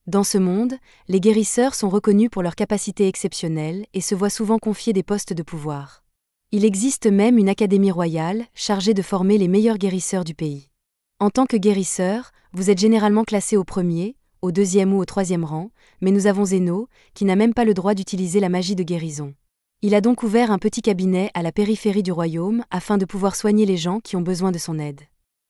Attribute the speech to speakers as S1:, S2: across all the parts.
S1: Dans ce monde, les guérisseurs sont reconnus pour leurs capacités exceptionnelles et se voient souvent confier des postes de pouvoir. Il existe même une académie royale chargée de former les meilleurs guérisseurs du pays. En tant que guérisseur, vous êtes généralement classé au premier, au deuxième ou au troisième rang, mais nous avons Zeno, qui n'a même pas le droit d'utiliser la magie de guérison. Il a donc ouvert un petit cabinet à la périphérie du royaume afin de pouvoir soigner les gens qui ont besoin de son aide.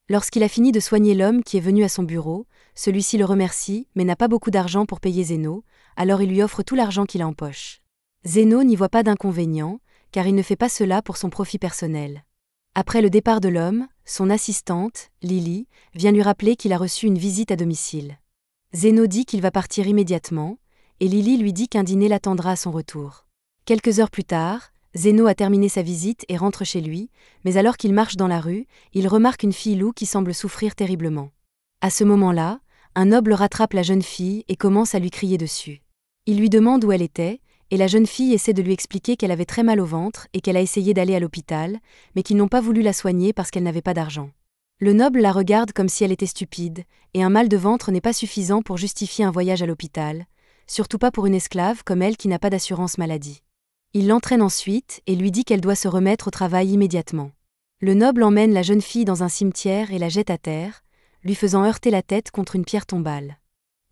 S1: Lorsqu'il a fini de soigner l'homme qui est venu à son bureau, celui-ci le remercie mais n'a pas beaucoup d'argent pour payer Zeno, alors il lui offre tout l'argent qu'il a en poche. Zeno n'y voit pas d'inconvénient, car il ne fait pas cela pour son profit personnel. Après le départ de l'homme, son assistante, Lily, vient lui rappeler qu'il a reçu une visite à domicile. Zeno dit qu'il va partir immédiatement, et Lily lui dit qu'un dîner l'attendra à son retour. Quelques heures plus tard, Zeno a terminé sa visite et rentre chez lui, mais alors qu'il marche dans la rue, il remarque une fille loup qui semble souffrir terriblement. À ce moment-là, un noble rattrape la jeune fille et commence à lui crier dessus. Il lui demande où elle était, et la jeune fille essaie de lui expliquer qu'elle avait très mal au ventre et qu'elle a essayé d'aller à l'hôpital, mais qu'ils n'ont pas voulu la soigner parce qu'elle n'avait pas d'argent. Le noble la regarde comme si elle était stupide, et un mal de ventre n'est pas suffisant pour justifier un voyage à l'hôpital, surtout pas pour une esclave comme elle qui n'a pas d'assurance maladie. Il l'entraîne ensuite et lui dit qu'elle doit se remettre au travail immédiatement. Le noble emmène la jeune fille dans un cimetière et la jette à terre, lui faisant heurter la tête contre une pierre tombale.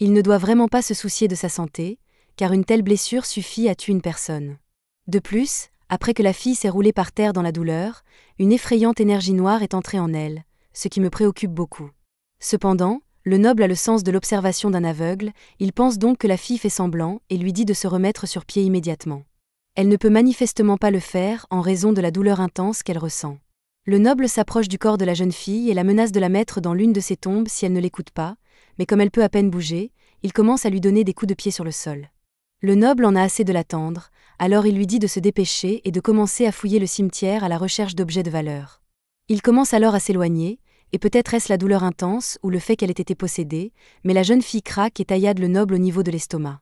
S1: Il ne doit vraiment pas se soucier de sa santé, car une telle blessure suffit à tuer une personne. De plus, après que la fille s'est roulée par terre dans la douleur, une effrayante énergie noire est entrée en elle, ce qui me préoccupe beaucoup. Cependant, le noble a le sens de l'observation d'un aveugle, il pense donc que la fille fait semblant et lui dit de se remettre sur pied immédiatement. Elle ne peut manifestement pas le faire en raison de la douleur intense qu'elle ressent. Le noble s'approche du corps de la jeune fille et la menace de la mettre dans l'une de ses tombes si elle ne l'écoute pas, mais comme elle peut à peine bouger, il commence à lui donner des coups de pied sur le sol. Le noble en a assez de l'attendre, alors il lui dit de se dépêcher et de commencer à fouiller le cimetière à la recherche d'objets de valeur. Il commence alors à s'éloigner, et peut-être est-ce la douleur intense ou le fait qu'elle ait été possédée, mais la jeune fille craque et taillade le noble au niveau de l'estomac.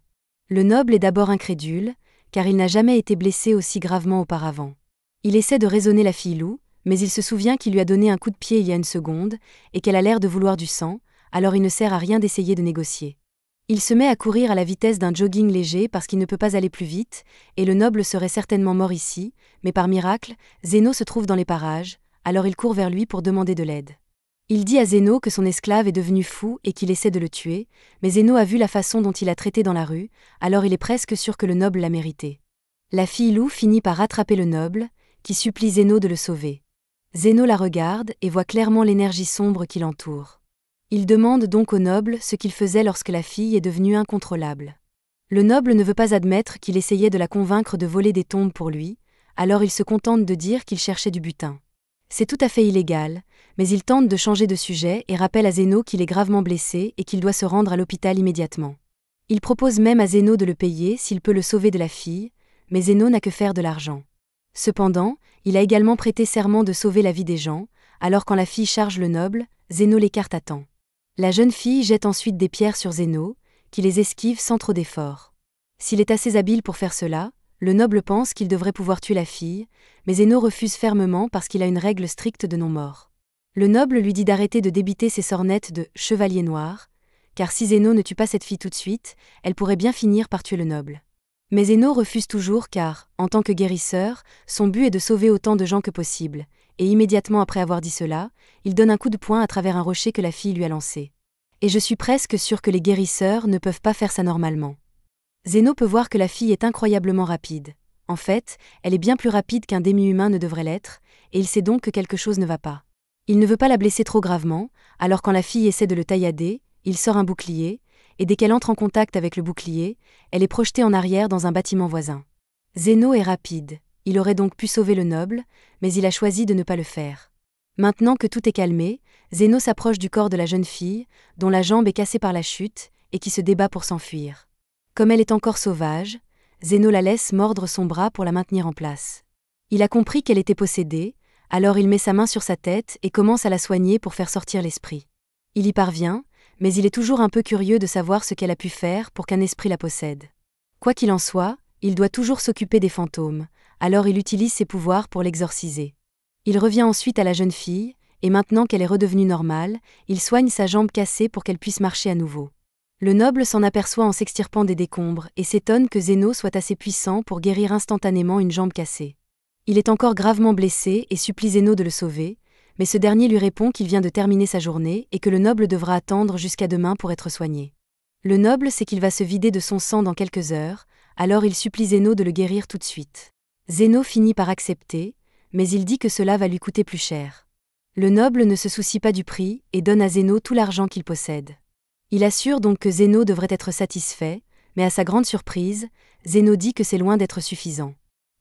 S1: Le noble est d'abord incrédule, car il n'a jamais été blessé aussi gravement auparavant. Il essaie de raisonner la fille loup, mais il se souvient qu'il lui a donné un coup de pied il y a une seconde, et qu'elle a l'air de vouloir du sang, alors il ne sert à rien d'essayer de négocier. Il se met à courir à la vitesse d'un jogging léger parce qu'il ne peut pas aller plus vite, et le noble serait certainement mort ici, mais par miracle, Zeno se trouve dans les parages, alors il court vers lui pour demander de l'aide. Il dit à Zeno que son esclave est devenu fou et qu'il essaie de le tuer, mais Zeno a vu la façon dont il a traité dans la rue, alors il est presque sûr que le noble l'a mérité. La fille loup finit par rattraper le noble, qui supplie Zeno de le sauver. Zeno la regarde et voit clairement l'énergie sombre qui l'entoure. Il demande donc au noble ce qu'il faisait lorsque la fille est devenue incontrôlable. Le noble ne veut pas admettre qu'il essayait de la convaincre de voler des tombes pour lui, alors il se contente de dire qu'il cherchait du butin. C'est tout à fait illégal, mais il tente de changer de sujet et rappelle à Zeno qu'il est gravement blessé et qu'il doit se rendre à l'hôpital immédiatement. Il propose même à Zeno de le payer s'il peut le sauver de la fille, mais Zeno n'a que faire de l'argent. Cependant, il a également prêté serment de sauver la vie des gens, alors quand la fille charge le noble, Zeno l'écarte à temps. La jeune fille jette ensuite des pierres sur Zeno, qui les esquive sans trop d'effort. S'il est assez habile pour faire cela, le noble pense qu'il devrait pouvoir tuer la fille, mais Zeno refuse fermement parce qu'il a une règle stricte de non-mort. Le noble lui dit d'arrêter de débiter ses sornettes de « chevalier noir », car si Zeno ne tue pas cette fille tout de suite, elle pourrait bien finir par tuer le noble. Mais Zeno refuse toujours car, en tant que guérisseur, son but est de sauver autant de gens que possible, et immédiatement après avoir dit cela, il donne un coup de poing à travers un rocher que la fille lui a lancé. Et je suis presque sûr que les guérisseurs ne peuvent pas faire ça normalement. Zeno peut voir que la fille est incroyablement rapide. En fait, elle est bien plus rapide qu'un demi-humain ne devrait l'être, et il sait donc que quelque chose ne va pas. Il ne veut pas la blesser trop gravement, alors quand la fille essaie de le taillader, il sort un bouclier, et dès qu'elle entre en contact avec le bouclier, elle est projetée en arrière dans un bâtiment voisin. Zeno est rapide, il aurait donc pu sauver le noble, mais il a choisi de ne pas le faire. Maintenant que tout est calmé, Zeno s'approche du corps de la jeune fille, dont la jambe est cassée par la chute, et qui se débat pour s'enfuir. Comme elle est encore sauvage, Zeno la laisse mordre son bras pour la maintenir en place. Il a compris qu'elle était possédée, alors il met sa main sur sa tête et commence à la soigner pour faire sortir l'esprit. Il y parvient, mais il est toujours un peu curieux de savoir ce qu'elle a pu faire pour qu'un esprit la possède. Quoi qu'il en soit, il doit toujours s'occuper des fantômes, alors il utilise ses pouvoirs pour l'exorciser. Il revient ensuite à la jeune fille, et maintenant qu'elle est redevenue normale, il soigne sa jambe cassée pour qu'elle puisse marcher à nouveau. Le noble s'en aperçoit en s'extirpant des décombres et s'étonne que Zéno soit assez puissant pour guérir instantanément une jambe cassée. Il est encore gravement blessé et supplie Zéno de le sauver, mais ce dernier lui répond qu'il vient de terminer sa journée et que le noble devra attendre jusqu'à demain pour être soigné. Le noble sait qu'il va se vider de son sang dans quelques heures, alors il supplie Zéno de le guérir tout de suite. Zéno finit par accepter, mais il dit que cela va lui coûter plus cher. Le noble ne se soucie pas du prix et donne à Zéno tout l'argent qu'il possède. Il assure donc que Zéno devrait être satisfait, mais à sa grande surprise, Zéno dit que c'est loin d'être suffisant.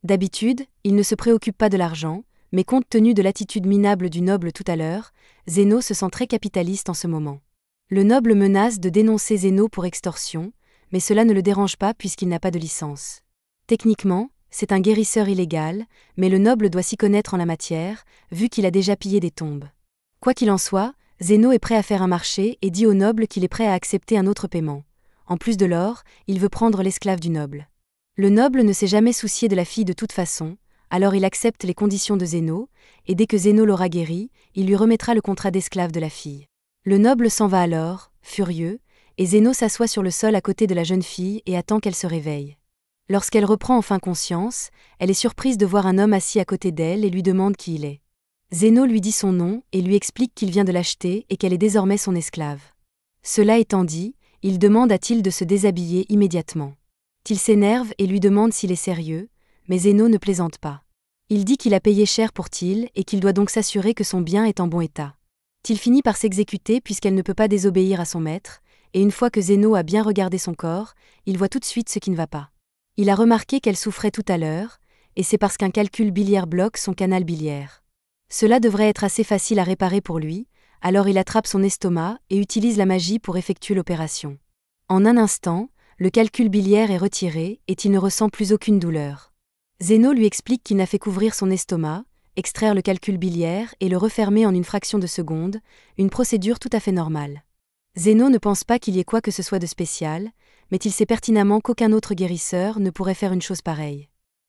S1: D'habitude, il ne se préoccupe pas de l'argent, mais compte tenu de l'attitude minable du noble tout à l'heure, Zéno se sent très capitaliste en ce moment. Le noble menace de dénoncer Zéno pour extorsion, mais cela ne le dérange pas puisqu'il n'a pas de licence. Techniquement, c'est un guérisseur illégal, mais le noble doit s'y connaître en la matière, vu qu'il a déjà pillé des tombes. Quoi qu'il en soit, Zéno est prêt à faire un marché et dit au noble qu'il est prêt à accepter un autre paiement. En plus de l'or, il veut prendre l'esclave du noble. Le noble ne s'est jamais soucié de la fille de toute façon, alors il accepte les conditions de Zéno, et dès que Zéno l'aura guéri, il lui remettra le contrat d'esclave de la fille. Le noble s'en va alors, furieux, et Zéno s'assoit sur le sol à côté de la jeune fille et attend qu'elle se réveille. Lorsqu'elle reprend enfin conscience, elle est surprise de voir un homme assis à côté d'elle et lui demande qui il est. Zéno lui dit son nom et lui explique qu'il vient de l'acheter et qu'elle est désormais son esclave. Cela étant dit, il demande à Till de se déshabiller immédiatement. Till s'énerve et lui demande s'il est sérieux, mais Zéno ne plaisante pas. Il dit qu'il a payé cher pour Till et qu'il doit donc s'assurer que son bien est en bon état. Till finit par s'exécuter puisqu'elle ne peut pas désobéir à son maître, et une fois que Zéno a bien regardé son corps, il voit tout de suite ce qui ne va pas. Il a remarqué qu'elle souffrait tout à l'heure, et c'est parce qu'un calcul biliaire bloque son canal biliaire. Cela devrait être assez facile à réparer pour lui, alors il attrape son estomac et utilise la magie pour effectuer l'opération. En un instant, le calcul biliaire est retiré et il ne ressent plus aucune douleur. Zéno lui explique qu'il n'a fait qu'ouvrir son estomac, extraire le calcul biliaire et le refermer en une fraction de seconde, une procédure tout à fait normale. Zéno ne pense pas qu'il y ait quoi que ce soit de spécial, mais il sait pertinemment qu'aucun autre guérisseur ne pourrait faire une chose pareille.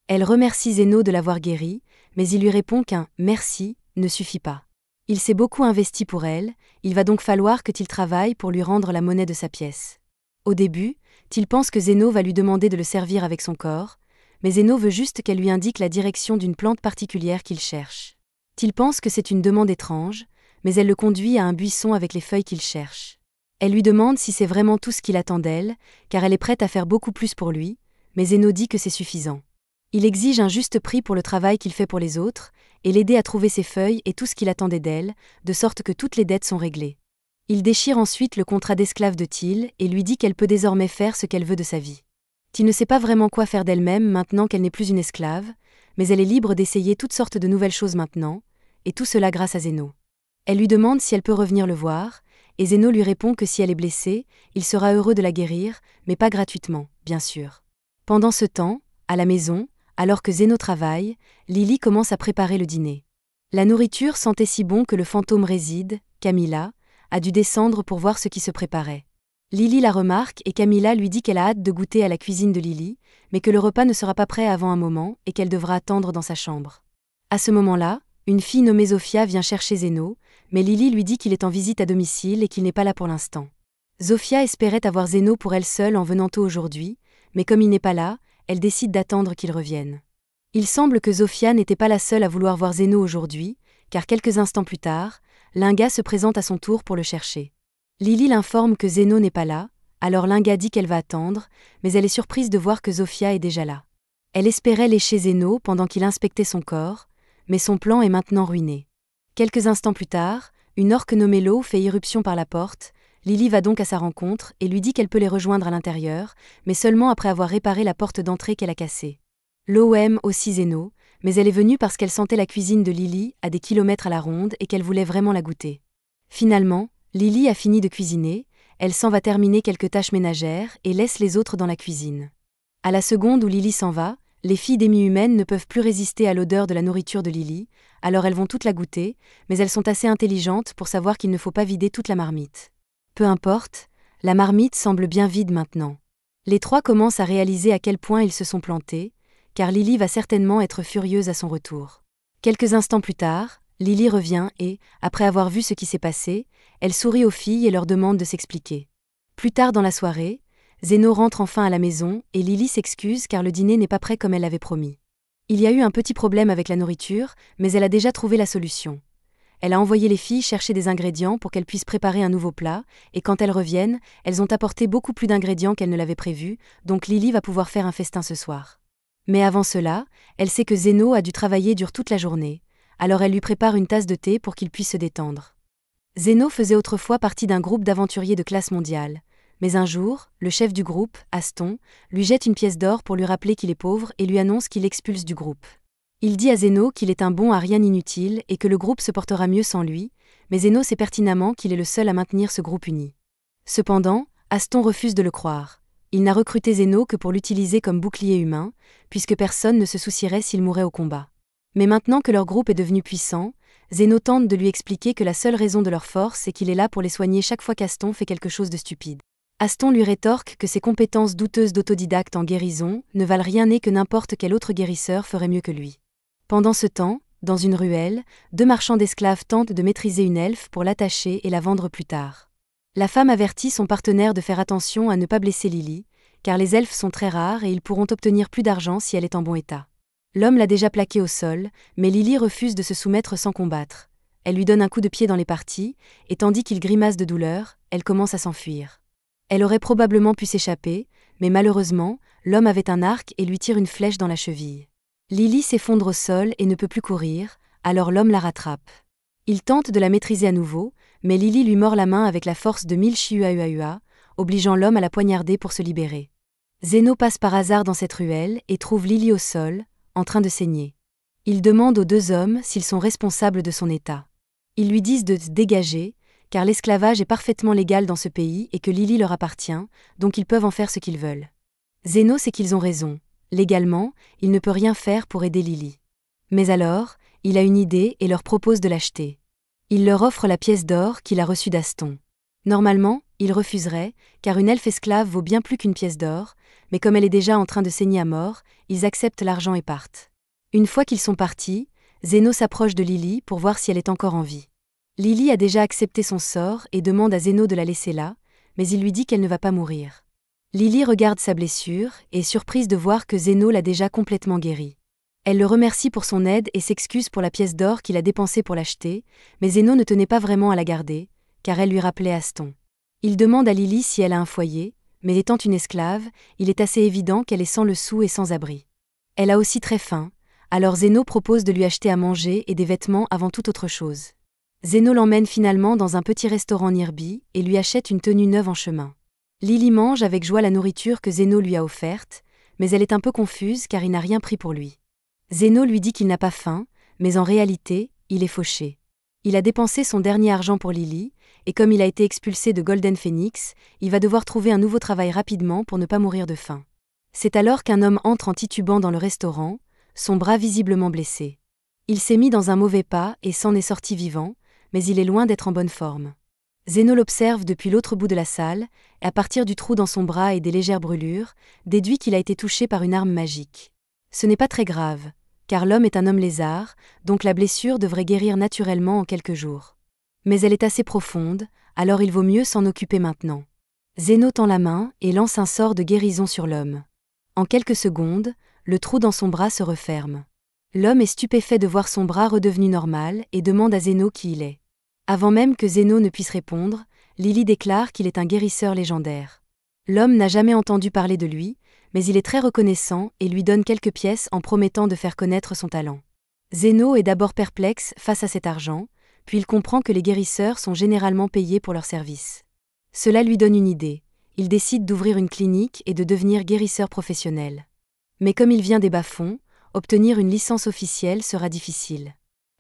S1: Elle remercie Zéno de l'avoir guéri, mais il lui répond qu'un « merci » ne suffit pas. Il s'est beaucoup investi pour elle, il va donc falloir que Till travaille pour lui rendre la monnaie de sa pièce. Au début, Till pense que Zéno va lui demander de le servir avec son corps, mais Zéno veut juste qu'elle lui indique la direction d'une plante particulière qu'il cherche. Till pense que c'est une demande étrange, mais elle le conduit à un buisson avec les feuilles qu'il cherche. Elle lui demande si c'est vraiment tout ce qu'il attend d'elle, car elle est prête à faire beaucoup plus pour lui, mais Zéno dit que c'est suffisant. Il exige un juste prix pour le travail qu'il fait pour les autres, et l'aider à trouver ses feuilles et tout ce qu'il attendait d'elle, de sorte que toutes les dettes sont réglées. Il déchire ensuite le contrat d'esclave de Till et lui dit qu'elle peut désormais faire ce qu'elle veut de sa vie. Till ne sait pas vraiment quoi faire d'elle-même maintenant qu'elle n'est plus une esclave, mais elle est libre d'essayer toutes sortes de nouvelles choses maintenant, et tout cela grâce à Zéno. Elle lui demande si elle peut revenir le voir, et Zéno lui répond que si elle est blessée, il sera heureux de la guérir, mais pas gratuitement, bien sûr. Pendant ce temps, à la maison, alors que Zéno travaille, Lily commence à préparer le dîner. La nourriture sentait si bon que le fantôme réside, Camilla, a dû descendre pour voir ce qui se préparait. Lily la remarque et Camilla lui dit qu'elle a hâte de goûter à la cuisine de Lily, mais que le repas ne sera pas prêt avant un moment et qu'elle devra attendre dans sa chambre. À ce moment-là, une fille nommée Zofia vient chercher Zéno, mais Lily lui dit qu'il est en visite à domicile et qu'il n'est pas là pour l'instant. Zofia espérait avoir Zéno pour elle seule en venant tôt aujourd'hui, mais comme il n'est pas là, elle décide d'attendre qu'il revienne. Il semble que Zofia n'était pas la seule à vouloir voir Zéno aujourd'hui, car quelques instants plus tard, Linga se présente à son tour pour le chercher. Lily l'informe que Zéno n'est pas là, alors Linga dit qu'elle va attendre, mais elle est surprise de voir que Zofia est déjà là. Elle espérait lécher Zéno pendant qu'il inspectait son corps, mais son plan est maintenant ruiné. Quelques instants plus tard, une orque nommée Lo fait irruption par la porte. Lily va donc à sa rencontre et lui dit qu'elle peut les rejoindre à l'intérieur, mais seulement après avoir réparé la porte d'entrée qu'elle a cassée. Lo aime aussi Zéno, mais elle est venue parce qu'elle sentait la cuisine de Lily à des kilomètres à la ronde et qu'elle voulait vraiment la goûter. Finalement, Lily a fini de cuisiner, elle s'en va terminer quelques tâches ménagères et laisse les autres dans la cuisine. À la seconde où Lily s'en va, les filles demi-humaines ne peuvent plus résister à l'odeur de la nourriture de Lily, alors elles vont toutes la goûter, mais elles sont assez intelligentes pour savoir qu'il ne faut pas vider toute la marmite. Peu importe, la marmite semble bien vide maintenant. Les trois commencent à réaliser à quel point ils se sont plantés, car Lily va certainement être furieuse à son retour. Quelques instants plus tard, Lily revient et, après avoir vu ce qui s'est passé, elle sourit aux filles et leur demande de s'expliquer. Plus tard dans la soirée, Zéno rentre enfin à la maison et Lily s'excuse car le dîner n'est pas prêt comme elle l'avait promis. Il y a eu un petit problème avec la nourriture, mais elle a déjà trouvé la solution. Elle a envoyé les filles chercher des ingrédients pour qu'elles puissent préparer un nouveau plat, et quand elles reviennent, elles ont apporté beaucoup plus d'ingrédients qu'elles ne l'avaient prévu, donc Lily va pouvoir faire un festin ce soir. Mais avant cela, elle sait que Zéno a dû travailler dur toute la journée, alors elle lui prépare une tasse de thé pour qu'il puisse se détendre. Zéno faisait autrefois partie d'un groupe d'aventuriers de classe mondiale. Mais un jour, le chef du groupe, Aston, lui jette une pièce d'or pour lui rappeler qu'il est pauvre et lui annonce qu'il l'expulse du groupe. Il dit à Zéno qu'il est un bon à rien inutile et que le groupe se portera mieux sans lui, mais Zéno sait pertinemment qu'il est le seul à maintenir ce groupe uni. Cependant, Aston refuse de le croire. Il n'a recruté Zéno que pour l'utiliser comme bouclier humain, puisque personne ne se soucierait s'il mourait au combat. Mais maintenant que leur groupe est devenu puissant, Zéno tente de lui expliquer que la seule raison de leur force est qu'il est là pour les soigner chaque fois qu'Aston fait quelque chose de stupide. Aston lui rétorque que ses compétences douteuses d'autodidacte en guérison ne valent rien et que n'importe quel autre guérisseur ferait mieux que lui. Pendant ce temps, dans une ruelle, 2 marchands d'esclaves tentent de maîtriser une elfe pour l'attacher et la vendre plus tard. La femme avertit son partenaire de faire attention à ne pas blesser Lily, car les elfes sont très rares et ils pourront obtenir plus d'argent si elle est en bon état. L'homme l'a déjà plaquée au sol, mais Lily refuse de se soumettre sans combattre. Elle lui donne un coup de pied dans les parties, et tandis qu'il grimace de douleur, elle commence à s'enfuir. Elle aurait probablement pu s'échapper, mais malheureusement, l'homme avait un arc et lui tire une flèche dans la cheville. Lily s'effondre au sol et ne peut plus courir, alors l'homme la rattrape. Il tente de la maîtriser à nouveau, mais Lily lui mord la main avec la force de 1000 chihuahuas, obligeant l'homme à la poignarder pour se libérer. Zéno passe par hasard dans cette ruelle et trouve Lily au sol, en train de saigner. Il demande aux 2 hommes s'ils sont responsables de son état. Ils lui disent de se dégager, car l'esclavage est parfaitement légal dans ce pays et que Lily leur appartient, donc ils peuvent en faire ce qu'ils veulent. Zéno sait qu'ils ont raison. Légalement, il ne peut rien faire pour aider Lily. Mais alors, il a une idée et leur propose de l'acheter. Il leur offre la pièce d'or qu'il a reçue d'Aston. Normalement, il refuserait, car une elfe esclave vaut bien plus qu'une pièce d'or, mais comme elle est déjà en train de saigner à mort, ils acceptent l'argent et partent. Une fois qu'ils sont partis, Zéno s'approche de Lily pour voir si elle est encore en vie. Lily a déjà accepté son sort et demande à Zéno de la laisser là, mais il lui dit qu'elle ne va pas mourir. Lily regarde sa blessure et est surprise de voir que Zéno l'a déjà complètement guérie. Elle le remercie pour son aide et s'excuse pour la pièce d'or qu'il a dépensée pour l'acheter, mais Zéno ne tenait pas vraiment à la garder, car elle lui rappelait Aston. Il demande à Lily si elle a un foyer, mais étant une esclave, il est assez évident qu'elle est sans le sou et sans abri. Elle a aussi très faim, alors Zéno propose de lui acheter à manger et des vêtements avant toute autre chose. Zéno l'emmène finalement dans un petit restaurant Nirby et lui achète une tenue neuve en chemin. Lily mange avec joie la nourriture que Zéno lui a offerte, mais elle est un peu confuse car il n'a rien pris pour lui. Zéno lui dit qu'il n'a pas faim, mais en réalité, il est fauché. Il a dépensé son dernier argent pour Lily, et comme il a été expulsé de Golden Phoenix, il va devoir trouver un nouveau travail rapidement pour ne pas mourir de faim. C'est alors qu'un homme entre en titubant dans le restaurant, son bras visiblement blessé. Il s'est mis dans un mauvais pas et s'en est sorti vivant, mais il est loin d'être en bonne forme. Zéno l'observe depuis l'autre bout de la salle, et à partir du trou dans son bras et des légères brûlures, déduit qu'il a été touché par une arme magique. Ce n'est pas très grave, car l'homme est un homme lézard, donc la blessure devrait guérir naturellement en quelques jours. Mais elle est assez profonde, alors il vaut mieux s'en occuper maintenant. Zéno tend la main et lance un sort de guérison sur l'homme. En quelques secondes, le trou dans son bras se referme. L'homme est stupéfait de voir son bras redevenu normal et demande à Zéno qui il est. Avant même que Zéno ne puisse répondre, Lily déclare qu'il est un guérisseur légendaire. L'homme n'a jamais entendu parler de lui, mais il est très reconnaissant et lui donne quelques pièces en promettant de faire connaître son talent. Zéno est d'abord perplexe face à cet argent, puis il comprend que les guérisseurs sont généralement payés pour leurs services. Cela lui donne une idée. Il décide d'ouvrir une clinique et de devenir guérisseur professionnel. Mais comme il vient des bas-fonds, obtenir une licence officielle sera difficile.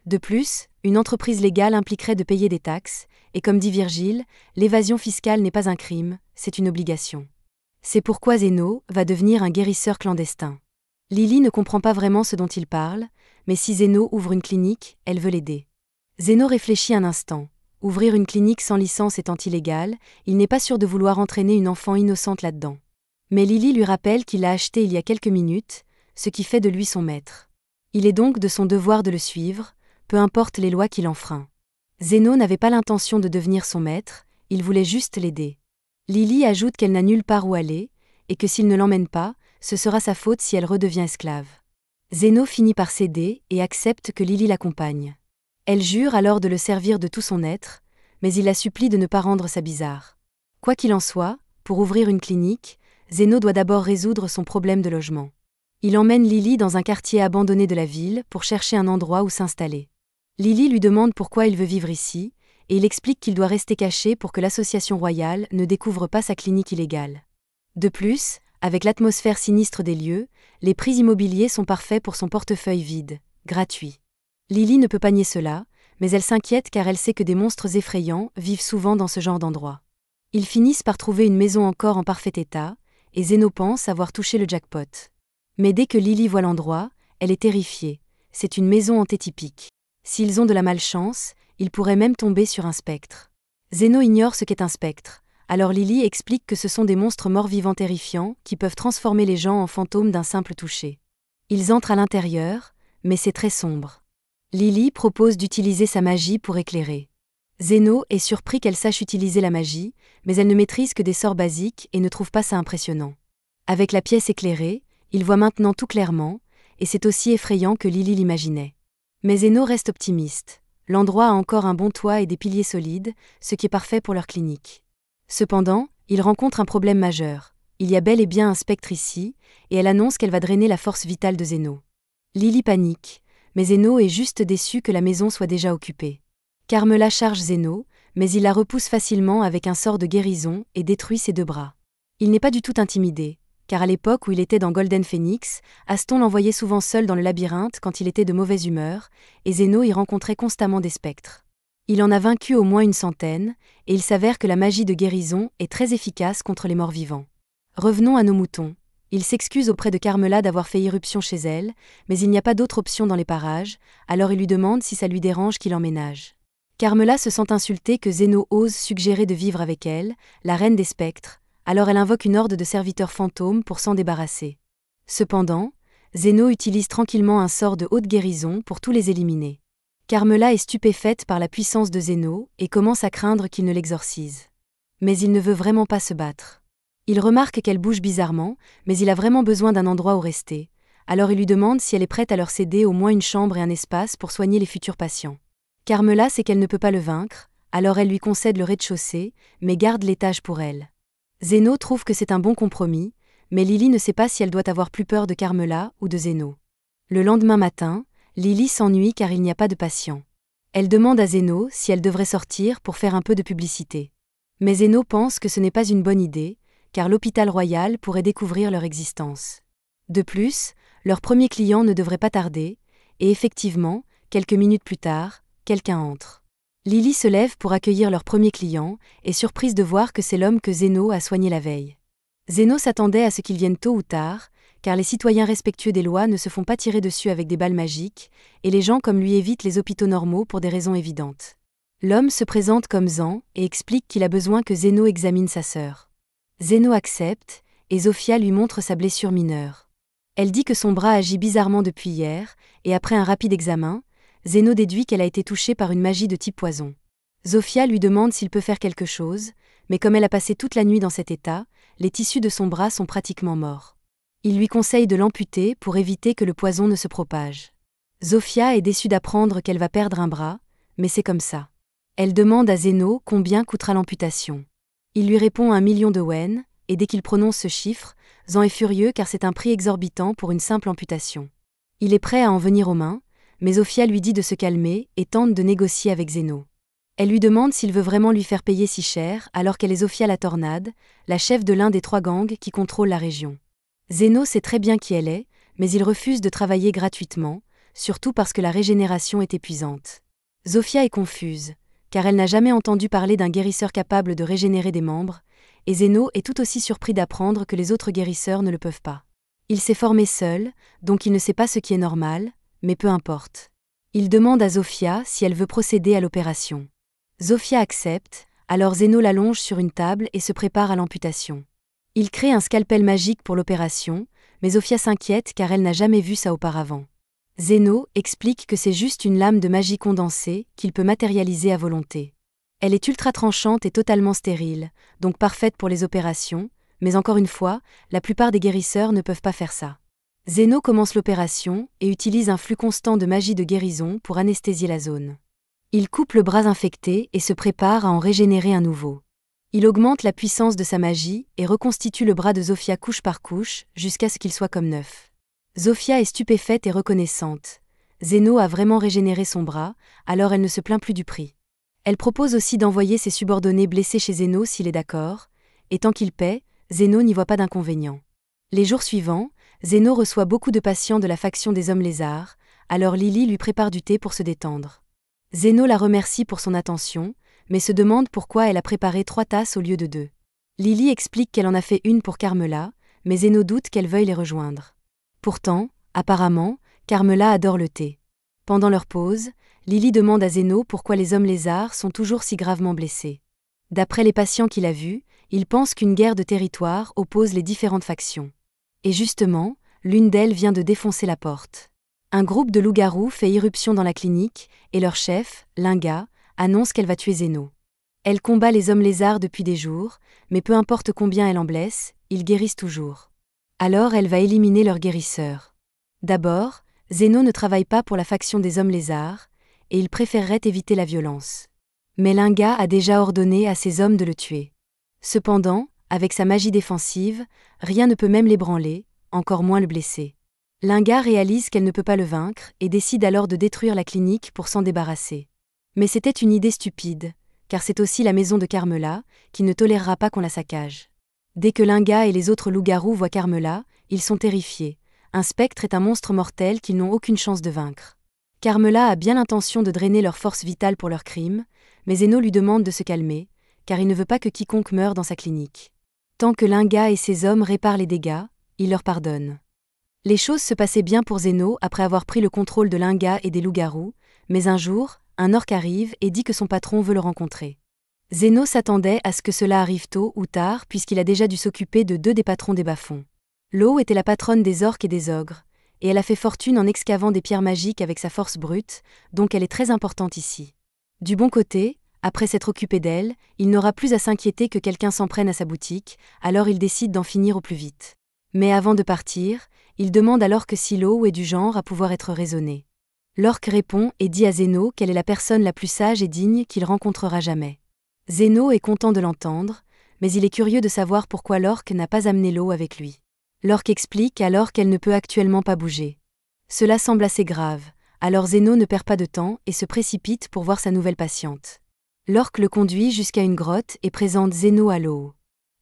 S1: De plus, une entreprise légale impliquerait de payer des taxes, et comme dit Virgile, l'évasion fiscale n'est pas un crime, c'est une obligation. C'est pourquoi Zéno va devenir un guérisseur clandestin. Lily ne comprend pas vraiment ce dont il parle, mais si Zéno ouvre une clinique, elle veut l'aider. Zéno réfléchit un instant. Ouvrir une clinique sans licence étant illégal, il n'est pas sûr de vouloir entraîner une enfant innocente là-dedans. Mais Lily lui rappelle qu'il l'a acheté il y a quelques minutes, ce qui fait de lui son maître. Il est donc de son devoir de le suivre, peu importe les lois qu'il enfreint. Zéno n'avait pas l'intention de devenir son maître, il voulait juste l'aider. Lily ajoute qu'elle n'a nulle part où aller, et que s'il ne l'emmène pas, ce sera sa faute si elle redevient esclave. Zeno finit par céder et accepte que Lily l'accompagne. Elle jure alors de le servir de tout son être, mais il la supplie de ne pas rendre ça bizarre. Quoi qu'il en soit, pour ouvrir une clinique, Zeno doit d'abord résoudre son problème de logement. Il emmène Lily dans un quartier abandonné de la ville pour chercher un endroit où s'installer. Lily lui demande pourquoi il veut vivre ici, et il explique qu'il doit rester caché pour que l'association royale ne découvre pas sa clinique illégale. De plus, avec l'atmosphère sinistre des lieux, les prix immobiliers sont parfaits pour son portefeuille vide, gratuit. Lily ne peut pas nier cela, mais elle s'inquiète car elle sait que des monstres effrayants vivent souvent dans ce genre d'endroit. Ils finissent par trouver une maison encore en parfait état, et Zeno pense avoir touché le jackpot. Mais dès que Lily voit l'endroit, elle est terrifiée. C'est une maison antétypique. S'ils ont de la malchance, ils pourraient même tomber sur un spectre. Zeno ignore ce qu'est un spectre, alors Lily explique que ce sont des monstres morts-vivants terrifiants qui peuvent transformer les gens en fantômes d'un simple toucher. Ils entrent à l'intérieur, mais c'est très sombre. Lily propose d'utiliser sa magie pour éclairer. Zeno est surpris qu'elle sache utiliser la magie, mais elle ne maîtrise que des sorts basiques et ne trouve pas ça impressionnant. Avec la pièce éclairée, il voit maintenant tout clairement, et c'est aussi effrayant que Lily l'imaginait. Mais Zeno reste optimiste. L'endroit a encore un bon toit et des piliers solides, ce qui est parfait pour leur clinique. Cependant, il rencontre un problème majeur. Il y a bel et bien un spectre ici, et elle annonce qu'elle va drainer la force vitale de Zeno. Lily panique, mais Zeno est juste déçu que la maison soit déjà occupée. Carmela charge Zeno, mais il la repousse facilement avec un sort de guérison et détruit ses deux bras. Il n'est pas du tout intimidé, car à l'époque où il était dans Golden Phoenix, Aston l'envoyait souvent seul dans le labyrinthe quand il était de mauvaise humeur, et Zeno y rencontrait constamment des spectres. Il en a vaincu au moins une centaine, et il s'avère que la magie de guérison est très efficace contre les morts vivants. Revenons à nos moutons. Il s'excuse auprès de Carmela d'avoir fait irruption chez elle, mais il n'y a pas d'autre option dans les parages, alors il lui demande si ça lui dérange qu'il emménage. Carmela se sent insultée que Zeno ose suggérer de vivre avec elle, la reine des spectres, alors elle invoque une horde de serviteurs fantômes pour s'en débarrasser. Cependant, Zeno utilise tranquillement un sort de haute guérison pour tous les éliminer. Carmela est stupéfaite par la puissance de Zeno et commence à craindre qu'il ne l'exorcise. Mais il ne veut vraiment pas se battre. Il remarque qu'elle bouge bizarrement, mais il a vraiment besoin d'un endroit où rester, alors il lui demande si elle est prête à leur céder au moins une chambre et un espace pour soigner les futurs patients. Carmela sait qu'elle ne peut pas le vaincre, alors elle lui concède le rez-de-chaussée, mais garde l'étage pour elle. Zeno trouve que c'est un bon compromis, mais Lily ne sait pas si elle doit avoir plus peur de Carmela ou de Zeno. Le lendemain matin, Lily s'ennuie car il n'y a pas de patients. Elle demande à Zeno si elle devrait sortir pour faire un peu de publicité. Mais Zeno pense que ce n'est pas une bonne idée, car l'hôpital royal pourrait découvrir leur existence. De plus, leur premier client ne devrait pas tarder, et effectivement, quelques minutes plus tard, quelqu'un entre. Lily se lève pour accueillir leur premier client, et surprise de voir que c'est l'homme que Zeno a soigné la veille. Zeno s'attendait à ce qu'il vienne tôt ou tard, car les citoyens respectueux des lois ne se font pas tirer dessus avec des balles magiques, et les gens comme lui évitent les hôpitaux normaux pour des raisons évidentes. L'homme se présente comme Zan et explique qu'il a besoin que Zeno examine sa sœur. Zeno accepte, et Zofia lui montre sa blessure mineure. Elle dit que son bras agit bizarrement depuis hier, et après un rapide examen, Zeno déduit qu'elle a été touchée par une magie de type poison. Zofia lui demande s'il peut faire quelque chose, mais comme elle a passé toute la nuit dans cet état, les tissus de son bras sont pratiquement morts. Il lui conseille de l'amputer pour éviter que le poison ne se propage. Zofia est déçue d'apprendre qu'elle va perdre un bras, mais c'est comme ça. Elle demande à Zeno combien coûtera l'amputation. Il lui répond 1 million de wen, et dès qu'il prononce ce chiffre, Zan est furieux car c'est un prix exorbitant pour une simple amputation. Il est prêt à en venir aux mains, mais Zofia lui dit de se calmer et tente de négocier avec Zeno. Elle lui demande s'il veut vraiment lui faire payer si cher alors qu'elle est Zofia la Tornade, la chef de l'un des 3 gangs qui contrôlent la région. Zeno sait très bien qui elle est, mais il refuse de travailler gratuitement, surtout parce que la régénération est épuisante. Zofia est confuse, car elle n'a jamais entendu parler d'un guérisseur capable de régénérer des membres, et Zeno est tout aussi surpris d'apprendre que les autres guérisseurs ne le peuvent pas. Il s'est formé seul, donc il ne sait pas ce qui est normal, mais peu importe. Il demande à Zofia si elle veut procéder à l'opération. Zofia accepte, alors Zeno l'allonge sur une table et se prépare à l'amputation. Il crée un scalpel magique pour l'opération, mais Zofia s'inquiète car elle n'a jamais vu ça auparavant. Zeno explique que c'est juste une lame de magie condensée qu'il peut matérialiser à volonté. Elle est ultra tranchante et totalement stérile, donc parfaite pour les opérations, mais encore une fois, la plupart des guérisseurs ne peuvent pas faire ça. Zeno commence l'opération et utilise un flux constant de magie de guérison pour anesthésier la zone. Il coupe le bras infecté et se prépare à en régénérer un nouveau. Il augmente la puissance de sa magie et reconstitue le bras de Zofia couche par couche jusqu'à ce qu'il soit comme neuf. Zofia est stupéfaite et reconnaissante. Zeno a vraiment régénéré son bras, alors elle ne se plaint plus du prix. Elle propose aussi d'envoyer ses subordonnés blessés chez Zeno s'il est d'accord, et tant qu'il paie, Zeno n'y voit pas d'inconvénient. Les jours suivants, Zeno reçoit beaucoup de patients de la faction des hommes lézards, alors Lily lui prépare du thé pour se détendre. Zeno la remercie pour son attention, mais se demande pourquoi elle a préparé 3 tasses au lieu de 2. Lily explique qu'elle en a fait une pour Carmela, mais Zeno doute qu'elle veuille les rejoindre. Pourtant, apparemment, Carmela adore le thé. Pendant leur pause, Lily demande à Zeno pourquoi les hommes lézards sont toujours si gravement blessés. D'après les patients qu'il a vus, il pense qu'une guerre de territoire oppose les différentes factions. Et justement, l'une d'elles vient de défoncer la porte. Un groupe de loups-garous fait irruption dans la clinique, et leur chef, Linga, annonce qu'elle va tuer Zeno. Elle combat les hommes lézards depuis des jours, mais peu importe combien elle en blesse, ils guérissent toujours. Alors elle va éliminer leurs guérisseurs. D'abord, Zeno ne travaille pas pour la faction des hommes lézards, et il préférerait éviter la violence. Mais Linga a déjà ordonné à ses hommes de le tuer. Cependant, avec sa magie défensive, rien ne peut même l'ébranler, encore moins le blesser. Linga réalise qu'elle ne peut pas le vaincre et décide alors de détruire la clinique pour s'en débarrasser. Mais c'était une idée stupide, car c'est aussi la maison de Carmela, qui ne tolérera pas qu'on la saccage. Dès que Linga et les autres loups-garous voient Carmela, ils sont terrifiés. Un spectre est un monstre mortel qu'ils n'ont aucune chance de vaincre. Carmela a bien l'intention de drainer leur force vitale pour leur crime, mais Zeno lui demande de se calmer, car il ne veut pas que quiconque meure dans sa clinique. Tant que Linga et ses hommes réparent les dégâts, il leur pardonne. Les choses se passaient bien pour Zeno après avoir pris le contrôle de Linga et des loups-garous, mais un jour, un orc arrive et dit que son patron veut le rencontrer. Zeno s'attendait à ce que cela arrive tôt ou tard puisqu'il a déjà dû s'occuper de 2 des patrons des bas-fonds. Lo était la patronne des orques et des ogres, et elle a fait fortune en excavant des pierres magiques avec sa force brute, donc elle est très importante ici. Du bon côté, après s'être occupé d'elle, il n'aura plus à s'inquiéter que quelqu'un s'en prenne à sa boutique, alors il décide d'en finir au plus vite. Mais avant de partir, il demande à l'orque si Lo est du genre à pouvoir être raisonné. L'orque répond et dit à Zeno qu'elle est la personne la plus sage et digne qu'il rencontrera jamais. Zeno est content de l'entendre, mais il est curieux de savoir pourquoi l'orque n'a pas amené Lo avec lui. L'orque explique alors qu'elle ne peut actuellement pas bouger. Cela semble assez grave, alors Zeno ne perd pas de temps et se précipite pour voir sa nouvelle patiente. L'orque le conduit jusqu'à une grotte et présente Zeno à Lo.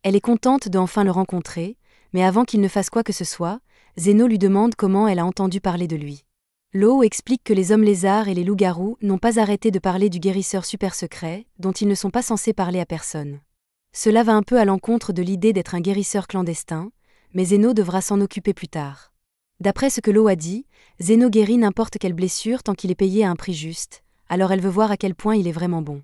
S1: Elle est contente de enfin le rencontrer, mais avant qu'il ne fasse quoi que ce soit, Zeno lui demande comment elle a entendu parler de lui. Lo explique que les hommes lézards et les loups-garous n'ont pas arrêté de parler du guérisseur super secret, dont ils ne sont pas censés parler à personne. Cela va un peu à l'encontre de l'idée d'être un guérisseur clandestin, mais Zeno devra s'en occuper plus tard. D'après ce que Lo a dit, Zeno guérit n'importe quelle blessure tant qu'il est payé à un prix juste, alors elle veut voir à quel point il est vraiment bon.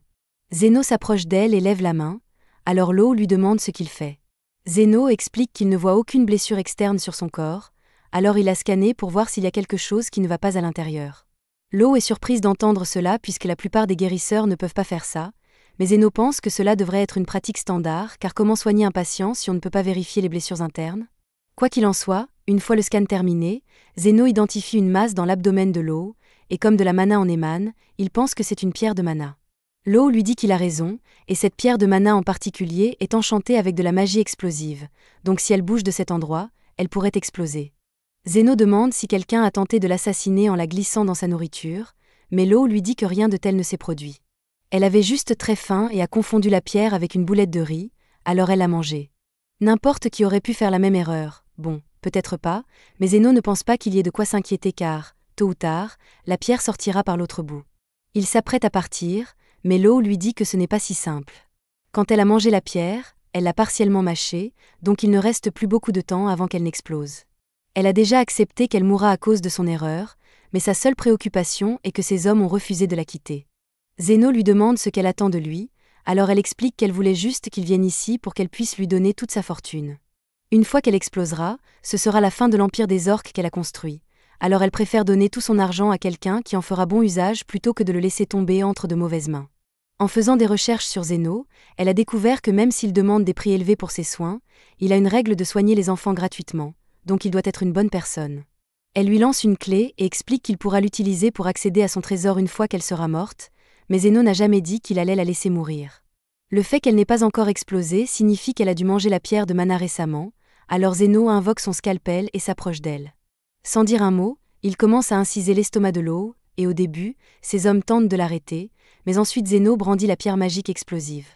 S1: Zeno s'approche d'elle et lève la main, alors Lo lui demande ce qu'il fait. Zeno explique qu'il ne voit aucune blessure externe sur son corps, alors il a scanné pour voir s'il y a quelque chose qui ne va pas à l'intérieur. Lo est surprise d'entendre cela puisque la plupart des guérisseurs ne peuvent pas faire ça, mais Zeno pense que cela devrait être une pratique standard car comment soigner un patient si on ne peut pas vérifier les blessures internes ? Quoi qu'il en soit, une fois le scan terminé, Zeno identifie une masse dans l'abdomen de Lo, et comme de la mana en émane, il pense que c'est une pierre de mana. Lo lui dit qu'il a raison, et cette pierre de mana en particulier est enchantée avec de la magie explosive, donc si elle bouge de cet endroit, elle pourrait exploser. Zeno demande si quelqu'un a tenté de l'assassiner en la glissant dans sa nourriture, mais Lo lui dit que rien de tel ne s'est produit. Elle avait juste très faim et a confondu la pierre avec une boulette de riz, alors elle l'a mangée. N'importe qui aurait pu faire la même erreur, bon, peut-être pas, mais Zeno ne pense pas qu'il y ait de quoi s'inquiéter car, tôt ou tard, la pierre sortira par l'autre bout. Il s'apprête à partir, mais Lo lui dit que ce n'est pas si simple. Quand elle a mangé la pierre, elle l'a partiellement mâchée, donc il ne reste plus beaucoup de temps avant qu'elle n'explose. Elle a déjà accepté qu'elle mourra à cause de son erreur, mais sa seule préoccupation est que ses hommes ont refusé de la quitter. Zeno lui demande ce qu'elle attend de lui, alors elle explique qu'elle voulait juste qu'il vienne ici pour qu'elle puisse lui donner toute sa fortune. Une fois qu'elle explosera, ce sera la fin de l'empire des orques qu'elle a construit, alors elle préfère donner tout son argent à quelqu'un qui en fera bon usage plutôt que de le laisser tomber entre de mauvaises mains. En faisant des recherches sur Zeno, elle a découvert que même s'il demande des prix élevés pour ses soins, il a une règle de soigner les enfants gratuitement, donc il doit être une bonne personne. Elle lui lance une clé et explique qu'il pourra l'utiliser pour accéder à son trésor une fois qu'elle sera morte, mais Zeno n'a jamais dit qu'il allait la laisser mourir. Le fait qu'elle n'ait pas encore explosé signifie qu'elle a dû manger la pierre de mana récemment, alors Zeno invoque son scalpel et s'approche d'elle. Sans dire un mot, il commence à inciser l'estomac de Law, et au début, ses hommes tentent de l'arrêter, mais ensuite Zeno brandit la pierre magique explosive.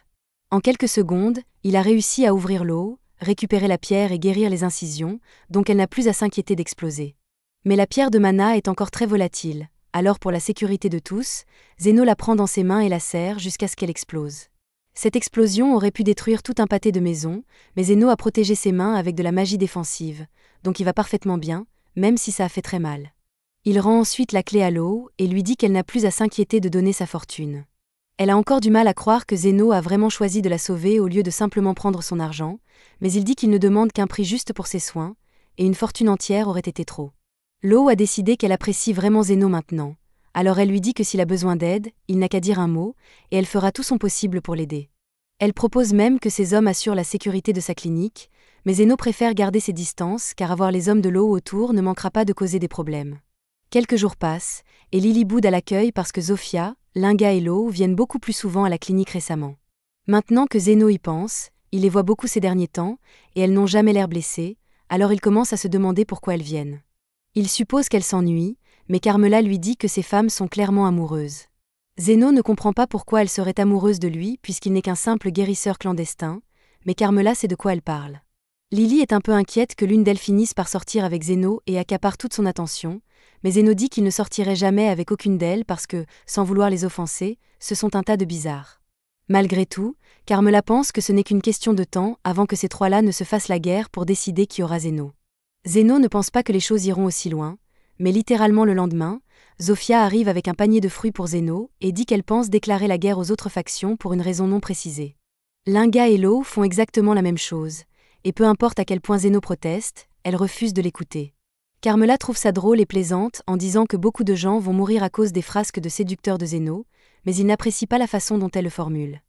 S1: En quelques secondes, il a réussi à ouvrir Law, récupérer la pierre et guérir les incisions, donc elle n'a plus à s'inquiéter d'exploser. Mais la pierre de mana est encore très volatile, alors pour la sécurité de tous, Zeno la prend dans ses mains et la serre jusqu'à ce qu'elle explose. Cette explosion aurait pu détruire tout un pâté de maison, mais Zeno a protégé ses mains avec de la magie défensive, donc il va parfaitement bien, même si ça a fait très mal. Il rend ensuite la clé à Law et lui dit qu'elle n'a plus à s'inquiéter de donner sa fortune. Elle a encore du mal à croire que Zeno a vraiment choisi de la sauver au lieu de simplement prendre son argent, mais il dit qu'il ne demande qu'un prix juste pour ses soins, et une fortune entière aurait été trop. Law a décidé qu'elle apprécie vraiment Zeno maintenant, alors elle lui dit que s'il a besoin d'aide, il n'a qu'à dire un mot, et elle fera tout son possible pour l'aider. Elle propose même que ses hommes assurent la sécurité de sa clinique, mais Zeno préfère garder ses distances car avoir les hommes de Law autour ne manquera pas de causer des problèmes. Quelques jours passent, et Lily boude à l'accueil parce que Zofia, Linga et Law viennent beaucoup plus souvent à la clinique récemment. Maintenant que Zeno y pense, il les voit beaucoup ces derniers temps, et elles n'ont jamais l'air blessées, alors il commence à se demander pourquoi elles viennent. Il suppose qu'elles s'ennuient, mais Carmela lui dit que ces femmes sont clairement amoureuses. Zeno ne comprend pas pourquoi elle serait amoureuse de lui puisqu'il n'est qu'un simple guérisseur clandestin, mais Carmela sait de quoi elle parle. Lily est un peu inquiète que l'une d'elles finisse par sortir avec Zeno et accapare toute son attention, mais Zeno dit qu'il ne sortirait jamais avec aucune d'elles parce que, sans vouloir les offenser, ce sont un tas de bizarres. Malgré tout, Carmela pense que ce n'est qu'une question de temps avant que ces trois-là ne se fassent la guerre pour décider qui aura Zeno. Zeno ne pense pas que les choses iront aussi loin, mais littéralement le lendemain, Zofia arrive avec un panier de fruits pour Zeno et dit qu'elle pense déclarer la guerre aux autres factions pour une raison non précisée. Linga et Law font exactement la même chose, et peu importe à quel point Zeno proteste, elle refuse de l'écouter. Carmela trouve ça drôle et plaisante en disant que beaucoup de gens vont mourir à cause des frasques de séducteurs de Zeno, mais il n'apprécie pas la façon dont elle le formule.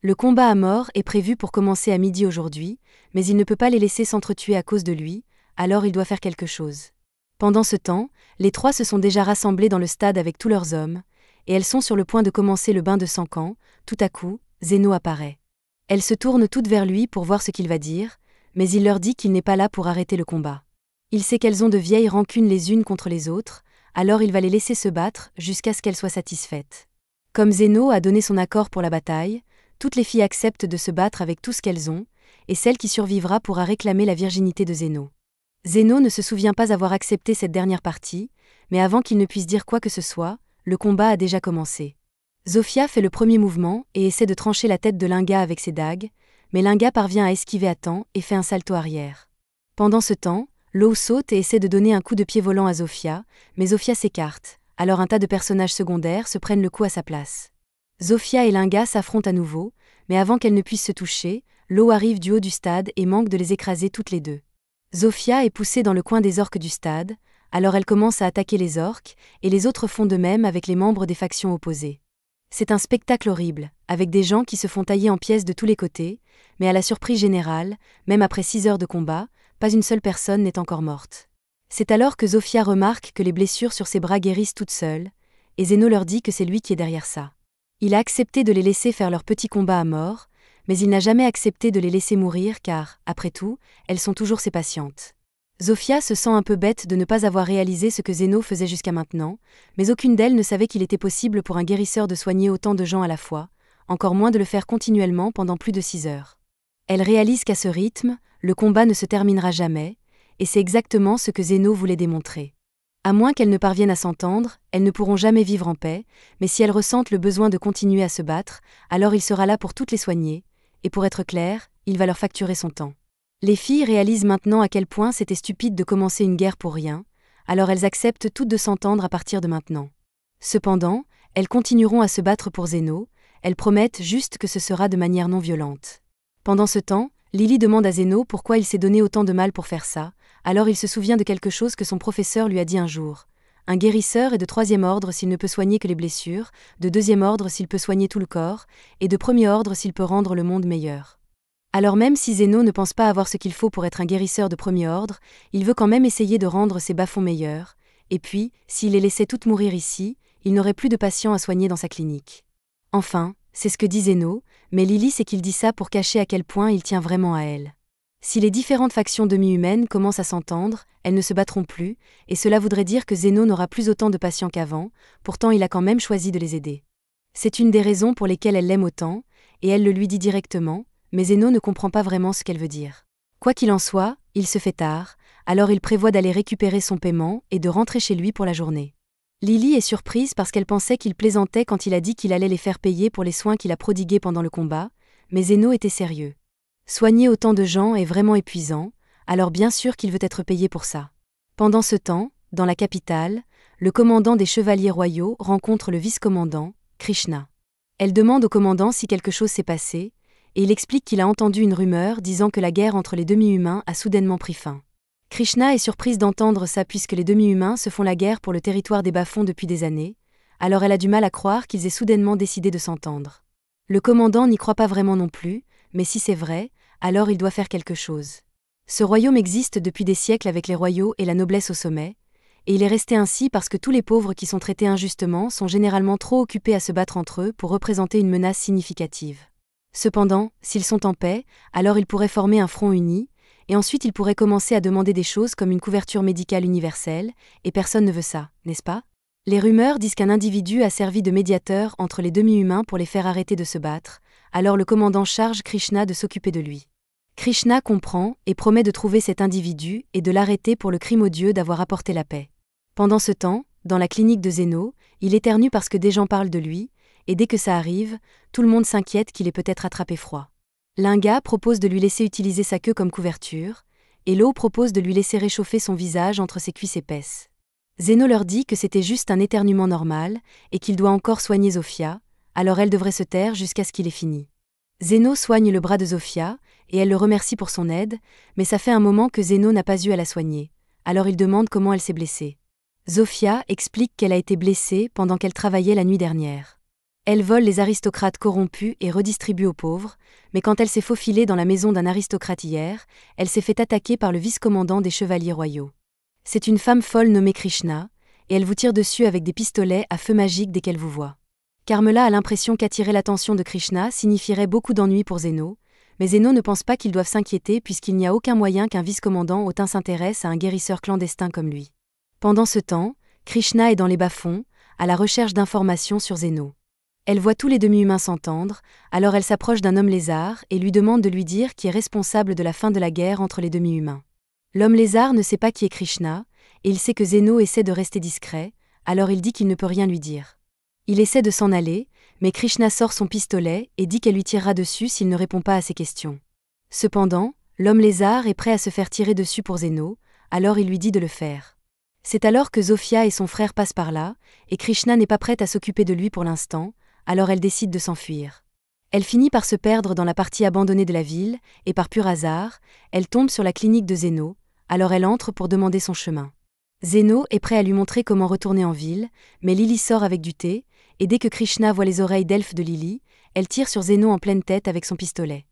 S1: Le combat à mort est prévu pour commencer à midi aujourd'hui, mais il ne peut pas les laisser s'entretuer à cause de lui, alors il doit faire quelque chose. Pendant ce temps, les trois se sont déjà rassemblés dans le stade avec tous leurs hommes, et elles sont sur le point de commencer le bain de sang quand, tout à coup, Zeno apparaît. Elles se tournent toutes vers lui pour voir ce qu'il va dire, mais il leur dit qu'il n'est pas là pour arrêter le combat. Il sait qu'elles ont de vieilles rancunes les unes contre les autres, alors il va les laisser se battre jusqu'à ce qu'elles soient satisfaites. Comme Zeno a donné son accord pour la bataille, toutes les filles acceptent de se battre avec tout ce qu'elles ont, et celle qui survivra pourra réclamer la virginité de Zeno. Zeno ne se souvient pas avoir accepté cette dernière partie, mais avant qu'il ne puisse dire quoi que ce soit, le combat a déjà commencé. Zofia fait le premier mouvement et essaie de trancher la tête de Linga avec ses dagues, mais Linga parvient à esquiver à temps et fait un salto arrière. Pendant ce temps, Law saute et essaie de donner un coup de pied volant à Zofia, mais Zofia s'écarte, alors un tas de personnages secondaires se prennent le coup à sa place. Zofia et Linga s'affrontent à nouveau, mais avant qu'elles ne puissent se toucher, Law arrive du haut du stade et manque de les écraser toutes les deux. Zofia est poussée dans le coin des orques du stade, alors elle commence à attaquer les orques, et les autres font de même avec les membres des factions opposées. C'est un spectacle horrible, avec des gens qui se font tailler en pièces de tous les côtés, mais à la surprise générale, même après 6 heures de combat, pas une seule personne n'est encore morte. C'est alors que Zofia remarque que les blessures sur ses bras guérissent toutes seules, et Zeno leur dit que c'est lui qui est derrière ça. Il a accepté de les laisser faire leur petit combat à mort, mais il n'a jamais accepté de les laisser mourir car, après tout, elles sont toujours ses patientes. Zofia se sent un peu bête de ne pas avoir réalisé ce que Zeno faisait jusqu'à maintenant, mais aucune d'elles ne savait qu'il était possible pour un guérisseur de soigner autant de gens à la fois, encore moins de le faire continuellement pendant plus de 6 heures. Elle réalise qu'à ce rythme, le combat ne se terminera jamais, et c'est exactement ce que Zeno voulait démontrer. À moins qu'elles ne parviennent à s'entendre, elles ne pourront jamais vivre en paix, mais si elles ressentent le besoin de continuer à se battre, alors il sera là pour toutes les soigner, et pour être clair, il va leur facturer son temps. Les filles réalisent maintenant à quel point c'était stupide de commencer une guerre pour rien, alors elles acceptent toutes de s'entendre à partir de maintenant. Cependant, elles continueront à se battre pour Zeno, elles promettent juste que ce sera de manière non violente. Pendant ce temps, Lily demande à Zeno pourquoi il s'est donné autant de mal pour faire ça, alors il se souvient de quelque chose que son professeur lui a dit un jour. Un guérisseur est de troisième ordre s'il ne peut soigner que les blessures, de deuxième ordre s'il peut soigner tout le corps, et de premier ordre s'il peut rendre le monde meilleur. Alors même si Zéno ne pense pas avoir ce qu'il faut pour être un guérisseur de premier ordre, il veut quand même essayer de rendre ses bas-fonds meilleurs, et puis, s'il les laissait toutes mourir ici, il n'aurait plus de patients à soigner dans sa clinique. Enfin, c'est ce que dit Zéno, mais Lily sait qu'il dit ça pour cacher à quel point il tient vraiment à elle. Si les différentes factions demi-humaines commencent à s'entendre, elles ne se battront plus, et cela voudrait dire que Zéno n'aura plus autant de patients qu'avant, pourtant il a quand même choisi de les aider. C'est une des raisons pour lesquelles elle l'aime autant, et elle le lui dit directement, mais Zéno ne comprend pas vraiment ce qu'elle veut dire. Quoi qu'il en soit, il se fait tard, alors il prévoit d'aller récupérer son paiement et de rentrer chez lui pour la journée. Lily est surprise parce qu'elle pensait qu'il plaisantait quand il a dit qu'il allait les faire payer pour les soins qu'il a prodigués pendant le combat, mais Zéno était sérieux. Soigner autant de gens est vraiment épuisant, alors bien sûr qu'il veut être payé pour ça. Pendant ce temps, dans la capitale, le commandant des chevaliers royaux rencontre le vice-commandant, Krishna. Elle demande au commandant si quelque chose s'est passé, et il explique qu'il a entendu une rumeur disant que la guerre entre les demi-humains a soudainement pris fin. Krishna est surprise d'entendre ça puisque les demi-humains se font la guerre pour le territoire des bas-fonds depuis des années, alors elle a du mal à croire qu'ils aient soudainement décidé de s'entendre. Le commandant n'y croit pas vraiment non plus, mais si c'est vrai, alors il doit faire quelque chose. Ce royaume existe depuis des siècles avec les royaux et la noblesse au sommet, et il est resté ainsi parce que tous les pauvres qui sont traités injustement sont généralement trop occupés à se battre entre eux pour représenter une menace significative. Cependant, s'ils sont en paix, alors ils pourraient former un front uni, et ensuite ils pourraient commencer à demander des choses comme une couverture médicale universelle, et personne ne veut ça, n'est-ce pas ? Les rumeurs disent qu'un individu a servi de médiateur entre les demi-humains pour les faire arrêter de se battre, alors le commandant charge Krishna de s'occuper de lui. Krishna comprend et promet de trouver cet individu et de l'arrêter pour le crime odieux d'avoir apporté la paix. Pendant ce temps, dans la clinique de Zéno, il éternue parce que des gens parlent de lui, et dès que ça arrive, tout le monde s'inquiète qu'il ait peut-être attrapé froid. Linga propose de lui laisser utiliser sa queue comme couverture, et Lo propose de lui laisser réchauffer son visage entre ses cuisses épaisses. Zéno leur dit que c'était juste un éternuement normal, et qu'il doit encore soigner Zofia, alors elle devrait se taire jusqu'à ce qu'il ait fini. Zéno soigne le bras de Zofia, et elle le remercie pour son aide, mais ça fait un moment que Zéno n'a pas eu à la soigner, alors il demande comment elle s'est blessée. Zofia explique qu'elle a été blessée pendant qu'elle travaillait la nuit dernière. Elle vole les aristocrates corrompus et redistribue aux pauvres, mais quand elle s'est faufilée dans la maison d'un aristocrate hier, elle s'est fait attaquer par le vice-commandant des chevaliers royaux. C'est une femme folle nommée Krishna, et elle vous tire dessus avec des pistolets à feu magique dès qu'elle vous voit. Carmela a l'impression qu'attirer l'attention de Krishna signifierait beaucoup d'ennuis pour Zéno, mais Zéno ne pense pas qu'ils doivent s'inquiéter puisqu'il n'y a aucun moyen qu'un vice-commandant hautain s'intéresse à un guérisseur clandestin comme lui. Pendant ce temps, Krishna est dans les bas-fonds, à la recherche d'informations sur Zéno. Elle voit tous les demi-humains s'entendre, alors elle s'approche d'un homme lézard et lui demande de lui dire qui est responsable de la fin de la guerre entre les demi-humains. L'homme lézard ne sait pas qui est Krishna, et il sait que Zéno essaie de rester discret, alors il dit qu'il ne peut rien lui dire. Il essaie de s'en aller, mais Krishna sort son pistolet et dit qu'elle lui tirera dessus s'il ne répond pas à ses questions. Cependant, l'homme lézard est prêt à se faire tirer dessus pour Zéno, alors il lui dit de le faire. C'est alors que Zofia et son frère passent par là, et Krishna n'est pas prête à s'occuper de lui pour l'instant, alors elle décide de s'enfuir. Elle finit par se perdre dans la partie abandonnée de la ville, et par pur hasard, elle tombe sur la clinique de Zéno, alors elle entre pour demander son chemin. Zéno est prêt à lui montrer comment retourner en ville, mais Lily sort avec du thé, et dès que Krishna voit les oreilles d'elfe de Lily, elle tire sur Zéno en pleine tête avec son pistolet.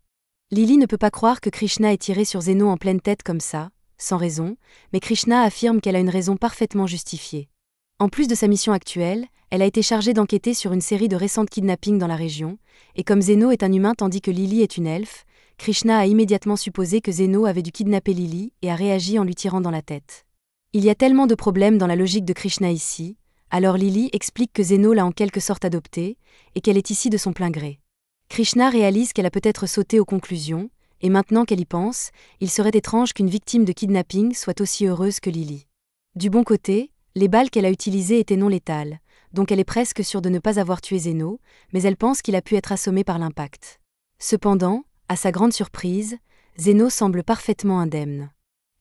S1: Lily ne peut pas croire que Krishna ait tiré sur Zéno en pleine tête comme ça, sans raison, mais Krishna affirme qu'elle a une raison parfaitement justifiée. En plus de sa mission actuelle, elle a été chargée d'enquêter sur une série de récentes kidnappings dans la région, et comme Zéno est un humain tandis que Lily est une elfe, Krishna a immédiatement supposé que Zéno avait dû kidnapper Lily et a réagi en lui tirant dans la tête. Il y a tellement de problèmes dans la logique de Krishna ici, alors Lily explique que Zéno l'a en quelque sorte adoptée, et qu'elle est ici de son plein gré. Krishna réalise qu'elle a peut-être sauté aux conclusions, et maintenant qu'elle y pense, il serait étrange qu'une victime de kidnapping soit aussi heureuse que Lily. Du bon côté, les balles qu'elle a utilisées étaient non létales, donc elle est presque sûre de ne pas avoir tué Zéno, mais elle pense qu'il a pu être assommé par l'impact. Cependant, à sa grande surprise, Zéno semble parfaitement indemne.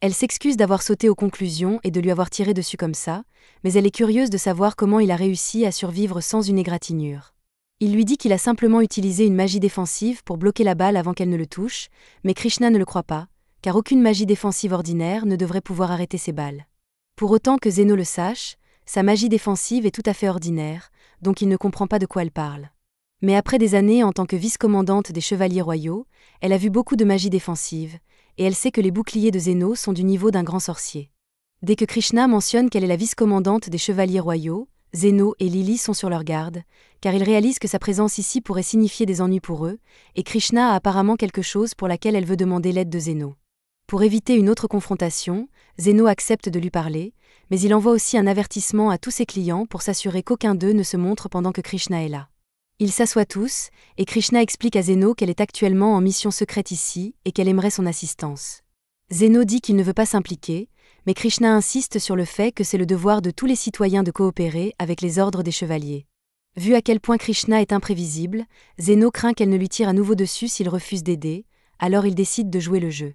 S1: Elle s'excuse d'avoir sauté aux conclusions et de lui avoir tiré dessus comme ça, mais elle est curieuse de savoir comment il a réussi à survivre sans une égratignure. Il lui dit qu'il a simplement utilisé une magie défensive pour bloquer la balle avant qu'elle ne le touche, mais Krishna ne le croit pas, car aucune magie défensive ordinaire ne devrait pouvoir arrêter ces balles. Pour autant que Zéno le sache, Sa magie défensive est tout à fait ordinaire, donc il ne comprend pas de quoi elle parle. Mais après des années en tant que vice-commandante des Chevaliers Royaux, elle a vu beaucoup de magie défensive, et elle sait que les boucliers de Zeno sont du niveau d'un grand sorcier. Dès que Krishna mentionne qu'elle est la vice-commandante des Chevaliers Royaux, Zeno et Lily sont sur leur garde, car ils réalisent que sa présence ici pourrait signifier des ennuis pour eux, et Krishna a apparemment quelque chose pour laquelle elle veut demander l'aide de Zeno. Pour éviter une autre confrontation, Zeno accepte de lui parler, mais il envoie aussi un avertissement à tous ses clients pour s'assurer qu'aucun d'eux ne se montre pendant que Krishna est là. Ils s'assoient tous, et Krishna explique à Zeno qu'elle est actuellement en mission secrète ici et qu'elle aimerait son assistance. Zeno dit qu'il ne veut pas s'impliquer, mais Krishna insiste sur le fait que c'est le devoir de tous les citoyens de coopérer avec les ordres des chevaliers. Vu à quel point Krishna est imprévisible, Zeno craint qu'elle ne lui tire à nouveau dessus s'il refuse d'aider, alors il décide de jouer le jeu.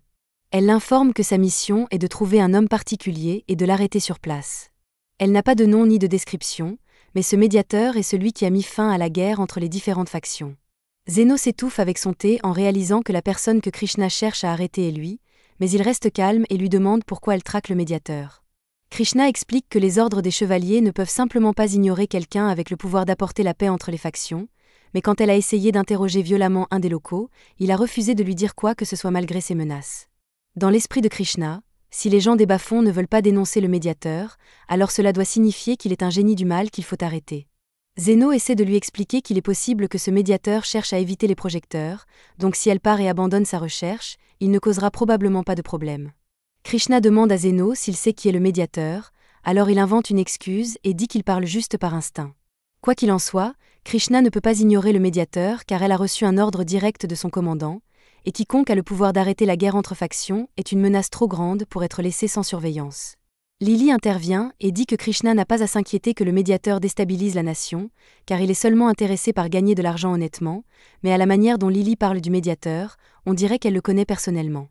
S1: Elle l'informe que sa mission est de trouver un homme particulier et de l'arrêter sur place. Elle n'a pas de nom ni de description, mais ce médiateur est celui qui a mis fin à la guerre entre les différentes factions. Zeno s'étouffe avec son thé en réalisant que la personne que Krishna cherche à arrêter est lui, mais il reste calme et lui demande pourquoi elle traque le médiateur. Krishna explique que les ordres des chevaliers ne peuvent simplement pas ignorer quelqu'un avec le pouvoir d'apporter la paix entre les factions, mais quand elle a essayé d'interroger violemment un des locaux, il a refusé de lui dire quoi que ce soit malgré ses menaces. Dans l'esprit de Krishna, si les gens des bas-fonds ne veulent pas dénoncer le médiateur, alors cela doit signifier qu'il est un génie du mal qu'il faut arrêter. Zeno essaie de lui expliquer qu'il est possible que ce médiateur cherche à éviter les projecteurs, donc si elle part et abandonne sa recherche, il ne causera probablement pas de problème. Krishna demande à Zeno s'il sait qui est le médiateur, alors il invente une excuse et dit qu'il parle juste par instinct. Quoi qu'il en soit, Krishna ne peut pas ignorer le médiateur car elle a reçu un ordre direct de son commandant, et quiconque a le pouvoir d'arrêter la guerre entre factions est une menace trop grande pour être laissée sans surveillance. Lily intervient et dit que Krishna n'a pas à s'inquiéter que le médiateur déstabilise la nation, car il est seulement intéressé par gagner de l'argent honnêtement, mais à la manière dont Lily parle du médiateur, on dirait qu'elle le connaît personnellement.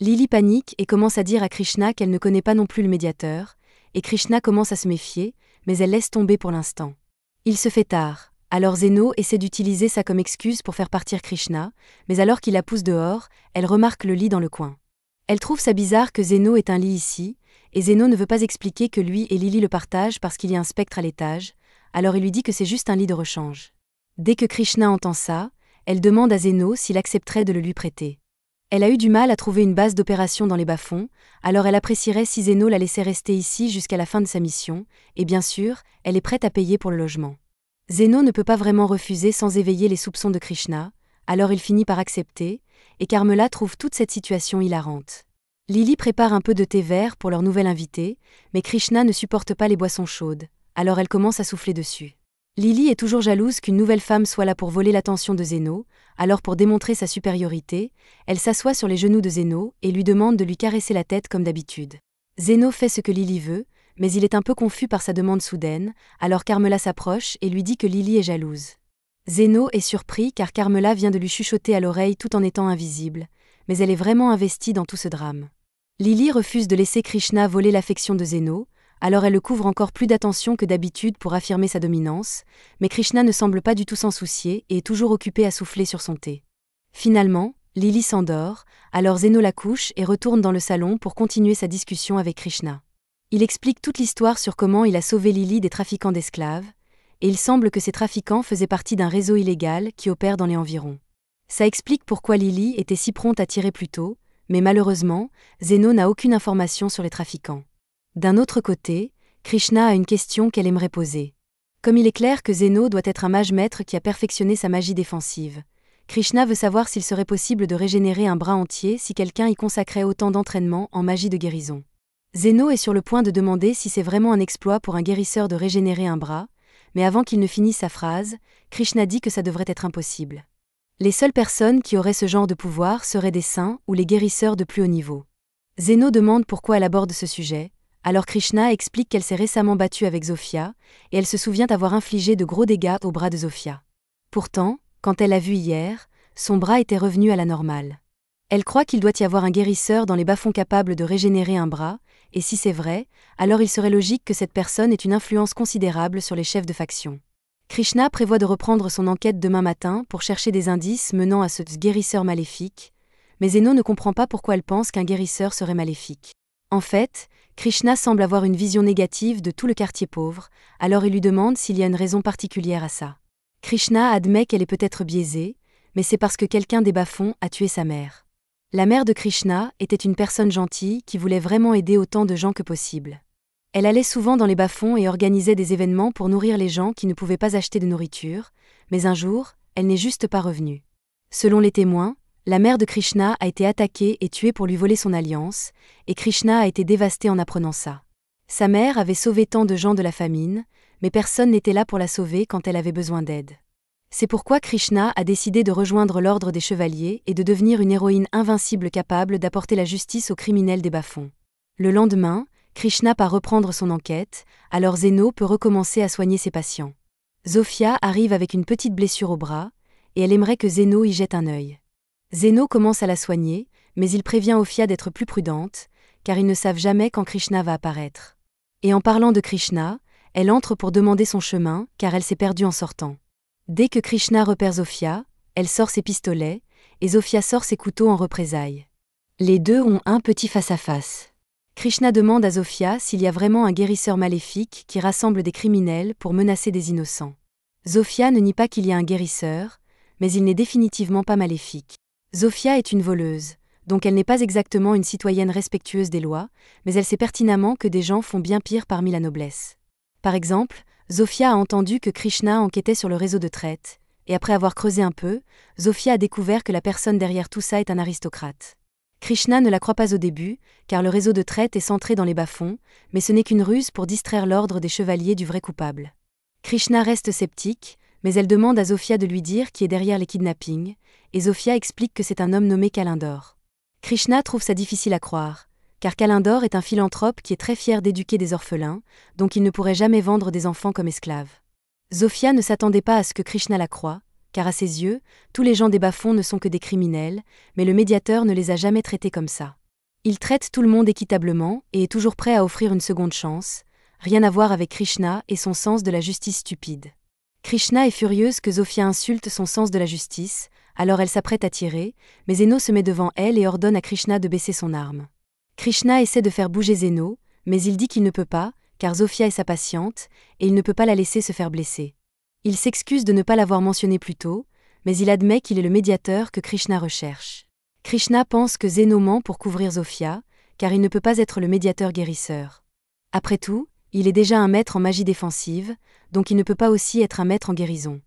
S1: Lily panique et commence à dire à Krishna qu'elle ne connaît pas non plus le médiateur, et Krishna commence à se méfier, mais elle laisse tomber pour l'instant. Il se fait tard. Alors Zeno essaie d'utiliser ça comme excuse pour faire partir Krishna, mais alors qu'il la pousse dehors, elle remarque le lit dans le coin. Elle trouve ça bizarre que Zeno ait un lit ici, et Zeno ne veut pas expliquer que lui et Lily le partagent parce qu'il y a un spectre à l'étage, alors il lui dit que c'est juste un lit de rechange. Dès que Krishna entend ça, elle demande à Zeno s'il accepterait de le lui prêter. Elle a eu du mal à trouver une base d'opération dans les bas-fonds, alors elle apprécierait si Zeno la laissait rester ici jusqu'à la fin de sa mission, et bien sûr, elle est prête à payer pour le logement. Zeno ne peut pas vraiment refuser sans éveiller les soupçons de Krishna, alors il finit par accepter, et Carmela trouve toute cette situation hilarante. Lily prépare un peu de thé vert pour leur nouvel invité, mais Krishna ne supporte pas les boissons chaudes, alors elle commence à souffler dessus. Lily est toujours jalouse qu'une nouvelle femme soit là pour voler l'attention de Zeno, alors pour démontrer sa supériorité, elle s'assoit sur les genoux de Zeno et lui demande de lui caresser la tête comme d'habitude. Zeno fait ce que Lily veut, mais il est un peu confus par sa demande soudaine, alors Carmela s'approche et lui dit que Lily est jalouse. Zeno est surpris car Carmela vient de lui chuchoter à l'oreille tout en étant invisible, mais elle est vraiment investie dans tout ce drame. Lily refuse de laisser Krishna voler l'affection de Zeno, alors elle le couvre encore plus d'attention que d'habitude pour affirmer sa dominance, mais Krishna ne semble pas du tout s'en soucier et est toujours occupé à souffler sur son thé. Finalement, Lily s'endort, alors Zeno la couche et retourne dans le salon pour continuer sa discussion avec Krishna. Il explique toute l'histoire sur comment il a sauvé Lily des trafiquants d'esclaves, et il semble que ces trafiquants faisaient partie d'un réseau illégal qui opère dans les environs. Ça explique pourquoi Lily était si prompte à tirer plus tôt, mais malheureusement, Zeno n'a aucune information sur les trafiquants. D'un autre côté, Krishna a une question qu'elle aimerait poser. Comme il est clair que Zeno doit être un mage maître qui a perfectionné sa magie défensive, Krishna veut savoir s'il serait possible de régénérer un bras entier si quelqu'un y consacrait autant d'entraînement en magie de guérison. Zeno est sur le point de demander si c'est vraiment un exploit pour un guérisseur de régénérer un bras, mais avant qu'il ne finisse sa phrase, Krishna dit que ça devrait être impossible. Les seules personnes qui auraient ce genre de pouvoir seraient des saints ou les guérisseurs de plus haut niveau. Zeno demande pourquoi elle aborde ce sujet, alors Krishna explique qu'elle s'est récemment battue avec Zofia, et elle se souvient avoir infligé de gros dégâts au bras de Zofia. Pourtant, quand elle l'a vu hier, son bras était revenu à la normale. Elle croit qu'il doit y avoir un guérisseur dans les bas-fonds capable de régénérer un bras, et si c'est vrai, alors il serait logique que cette personne ait une influence considérable sur les chefs de faction. Krishna prévoit de reprendre son enquête demain matin pour chercher des indices menant à ce guérisseur maléfique, mais Zeno ne comprend pas pourquoi elle pense qu'un guérisseur serait maléfique. En fait, Krishna semble avoir une vision négative de tout le quartier pauvre, alors il lui demande s'il y a une raison particulière à ça. Krishna admet qu'elle est peut-être biaisée, mais c'est parce que quelqu'un des bas-fonds a tué sa mère. La mère de Krishna était une personne gentille qui voulait vraiment aider autant de gens que possible. Elle allait souvent dans les bas-fonds et organisait des événements pour nourrir les gens qui ne pouvaient pas acheter de nourriture, mais un jour, elle n'est juste pas revenue. Selon les témoins, la mère de Krishna a été attaquée et tuée pour lui voler son alliance, et Krishna a été dévasté en apprenant ça. Sa mère avait sauvé tant de gens de la famine, mais personne n'était là pour la sauver quand elle avait besoin d'aide. C'est pourquoi Krishna a décidé de rejoindre l'ordre des chevaliers et de devenir une héroïne invincible capable d'apporter la justice aux criminels des bas-fonds. Le lendemain, Krishna part reprendre son enquête, alors Zeno peut recommencer à soigner ses patients. Zofia arrive avec une petite blessure au bras, et elle aimerait que Zeno y jette un œil. Zeno commence à la soigner, mais il prévient Ophia d'être plus prudente, car ils ne savent jamais quand Krishna va apparaître. Et en parlant de Krishna, elle entre pour demander son chemin, car elle s'est perdue en sortant. Dès que Krishna repère Zofia, elle sort ses pistolets, et Zofia sort ses couteaux en représailles. Les deux ont un petit face-à-face. Krishna demande à Zofia s'il y a vraiment un guérisseur maléfique qui rassemble des criminels pour menacer des innocents. Zofia ne nie pas qu'il y a un guérisseur, mais il n'est définitivement pas maléfique. Zofia est une voleuse, donc elle n'est pas exactement une citoyenne respectueuse des lois, mais elle sait pertinemment que des gens font bien pire parmi la noblesse. Par exemple, Zofia a entendu que Krishna enquêtait sur le réseau de traite, et après avoir creusé un peu, Zofia a découvert que la personne derrière tout ça est un aristocrate. Krishna ne la croit pas au début, car le réseau de traite est centré dans les bas-fonds, mais ce n'est qu'une ruse pour distraire l'ordre des chevaliers du vrai coupable. Krishna reste sceptique, mais elle demande à Zofia de lui dire qui est derrière les kidnappings, et Zofia explique que c'est un homme nommé Kalindor. Krishna trouve ça difficile à croire, car Kalindor est un philanthrope qui est très fier d'éduquer des orphelins, donc il ne pourrait jamais vendre des enfants comme esclaves. Zofia ne s'attendait pas à ce que Krishna la croie, car à ses yeux, tous les gens des bas-fonds ne sont que des criminels, mais le médiateur ne les a jamais traités comme ça. Il traite tout le monde équitablement et est toujours prêt à offrir une seconde chance, rien à voir avec Krishna et son sens de la justice stupide. Krishna est furieuse que Zofia insulte son sens de la justice, alors elle s'apprête à tirer, mais Zeno se met devant elle et ordonne à Krishna de baisser son arme. Krishna essaie de faire bouger Zeno, mais il dit qu'il ne peut pas, car Zofia est sa patiente, et il ne peut pas la laisser se faire blesser. Il s'excuse de ne pas l'avoir mentionné plus tôt, mais il admet qu'il est le médiateur que Krishna recherche. Krishna pense que Zeno ment pour couvrir Zofia, car il ne peut pas être le médiateur guérisseur. Après tout, il est déjà un maître en magie défensive, donc il ne peut pas aussi être un maître en guérison.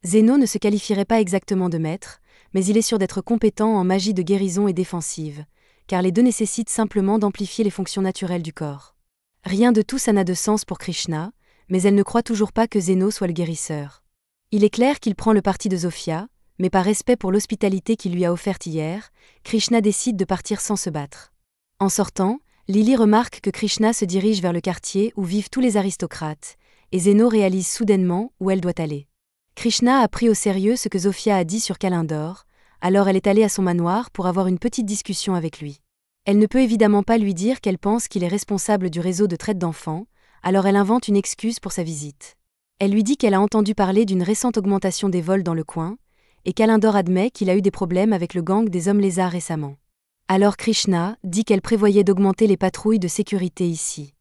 S1: Zeno ne se qualifierait pas exactement de maître, mais il est sûr d'être compétent en magie de guérison et défensive, car les deux nécessitent simplement d'amplifier les fonctions naturelles du corps. Rien de tout ça n'a de sens pour Krishna, mais elle ne croit toujours pas que Zeno soit le guérisseur. Il est clair qu'il prend le parti de Zofia, mais par respect pour l'hospitalité qu'il lui a offerte hier, Krishna décide de partir sans se battre. En sortant, Lily remarque que Krishna se dirige vers le quartier où vivent tous les aristocrates, et Zeno réalise soudainement où elle doit aller. Krishna a pris au sérieux ce que Zofia a dit sur Kalindor, alors elle est allée à son manoir pour avoir une petite discussion avec lui. Elle ne peut évidemment pas lui dire qu'elle pense qu'il est responsable du réseau de traite d'enfants, alors elle invente une excuse pour sa visite. Elle lui dit qu'elle a entendu parler d'une récente augmentation des vols dans le coin, et Kalindor admet qu'il a eu des problèmes avec le gang des hommes lézards récemment. Alors Krishna dit qu'elle prévoyait d'augmenter les patrouilles de sécurité ici.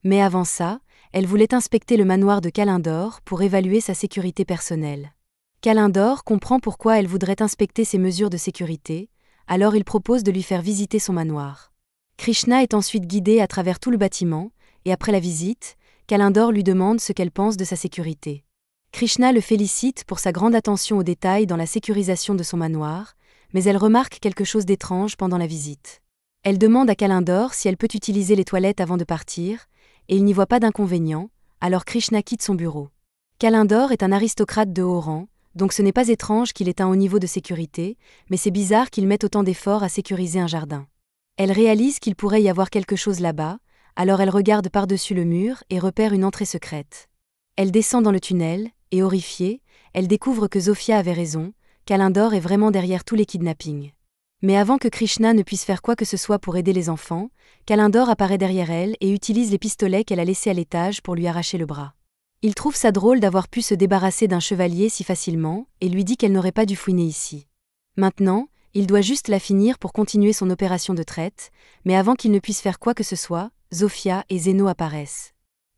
S1: Mais avant ça, elle voulait inspecter le manoir de Kalindor pour évaluer sa sécurité personnelle. Kalindor comprend pourquoi elle voudrait inspecter ses mesures de sécurité, alors il propose de lui faire visiter son manoir. Krishna est ensuite guidée à travers tout le bâtiment, et après la visite, Kalindor lui demande ce qu'elle pense de sa sécurité. Krishna le félicite pour sa grande attention aux détails dans la sécurisation de son manoir, mais elle remarque quelque chose d'étrange pendant la visite. Elle demande à Kalindor si elle peut utiliser les toilettes avant de partir, et il n'y voit pas d'inconvénient, alors Krishna quitte son bureau. Kalindor est un aristocrate de haut rang, donc ce n'est pas étrange qu'il ait un haut niveau de sécurité, mais c'est bizarre qu'il mette autant d'efforts à sécuriser un jardin. Elle réalise qu'il pourrait y avoir quelque chose là-bas, alors elle regarde par-dessus le mur et repère une entrée secrète. Elle descend dans le tunnel, et horrifiée, elle découvre que Zofia avait raison, Kalindor est vraiment derrière tous les kidnappings. Mais avant que Krishna ne puisse faire quoi que ce soit pour aider les enfants, Kalindor apparaît derrière elle et utilise les pistolets qu'elle a laissés à l'étage pour lui arracher le bras. Il trouve ça drôle d'avoir pu se débarrasser d'un chevalier si facilement, et lui dit qu'elle n'aurait pas dû fouiner ici. Maintenant, il doit juste la finir pour continuer son opération de traite, mais avant qu'il ne puisse faire quoi que ce soit, Zofia et Zeno apparaissent.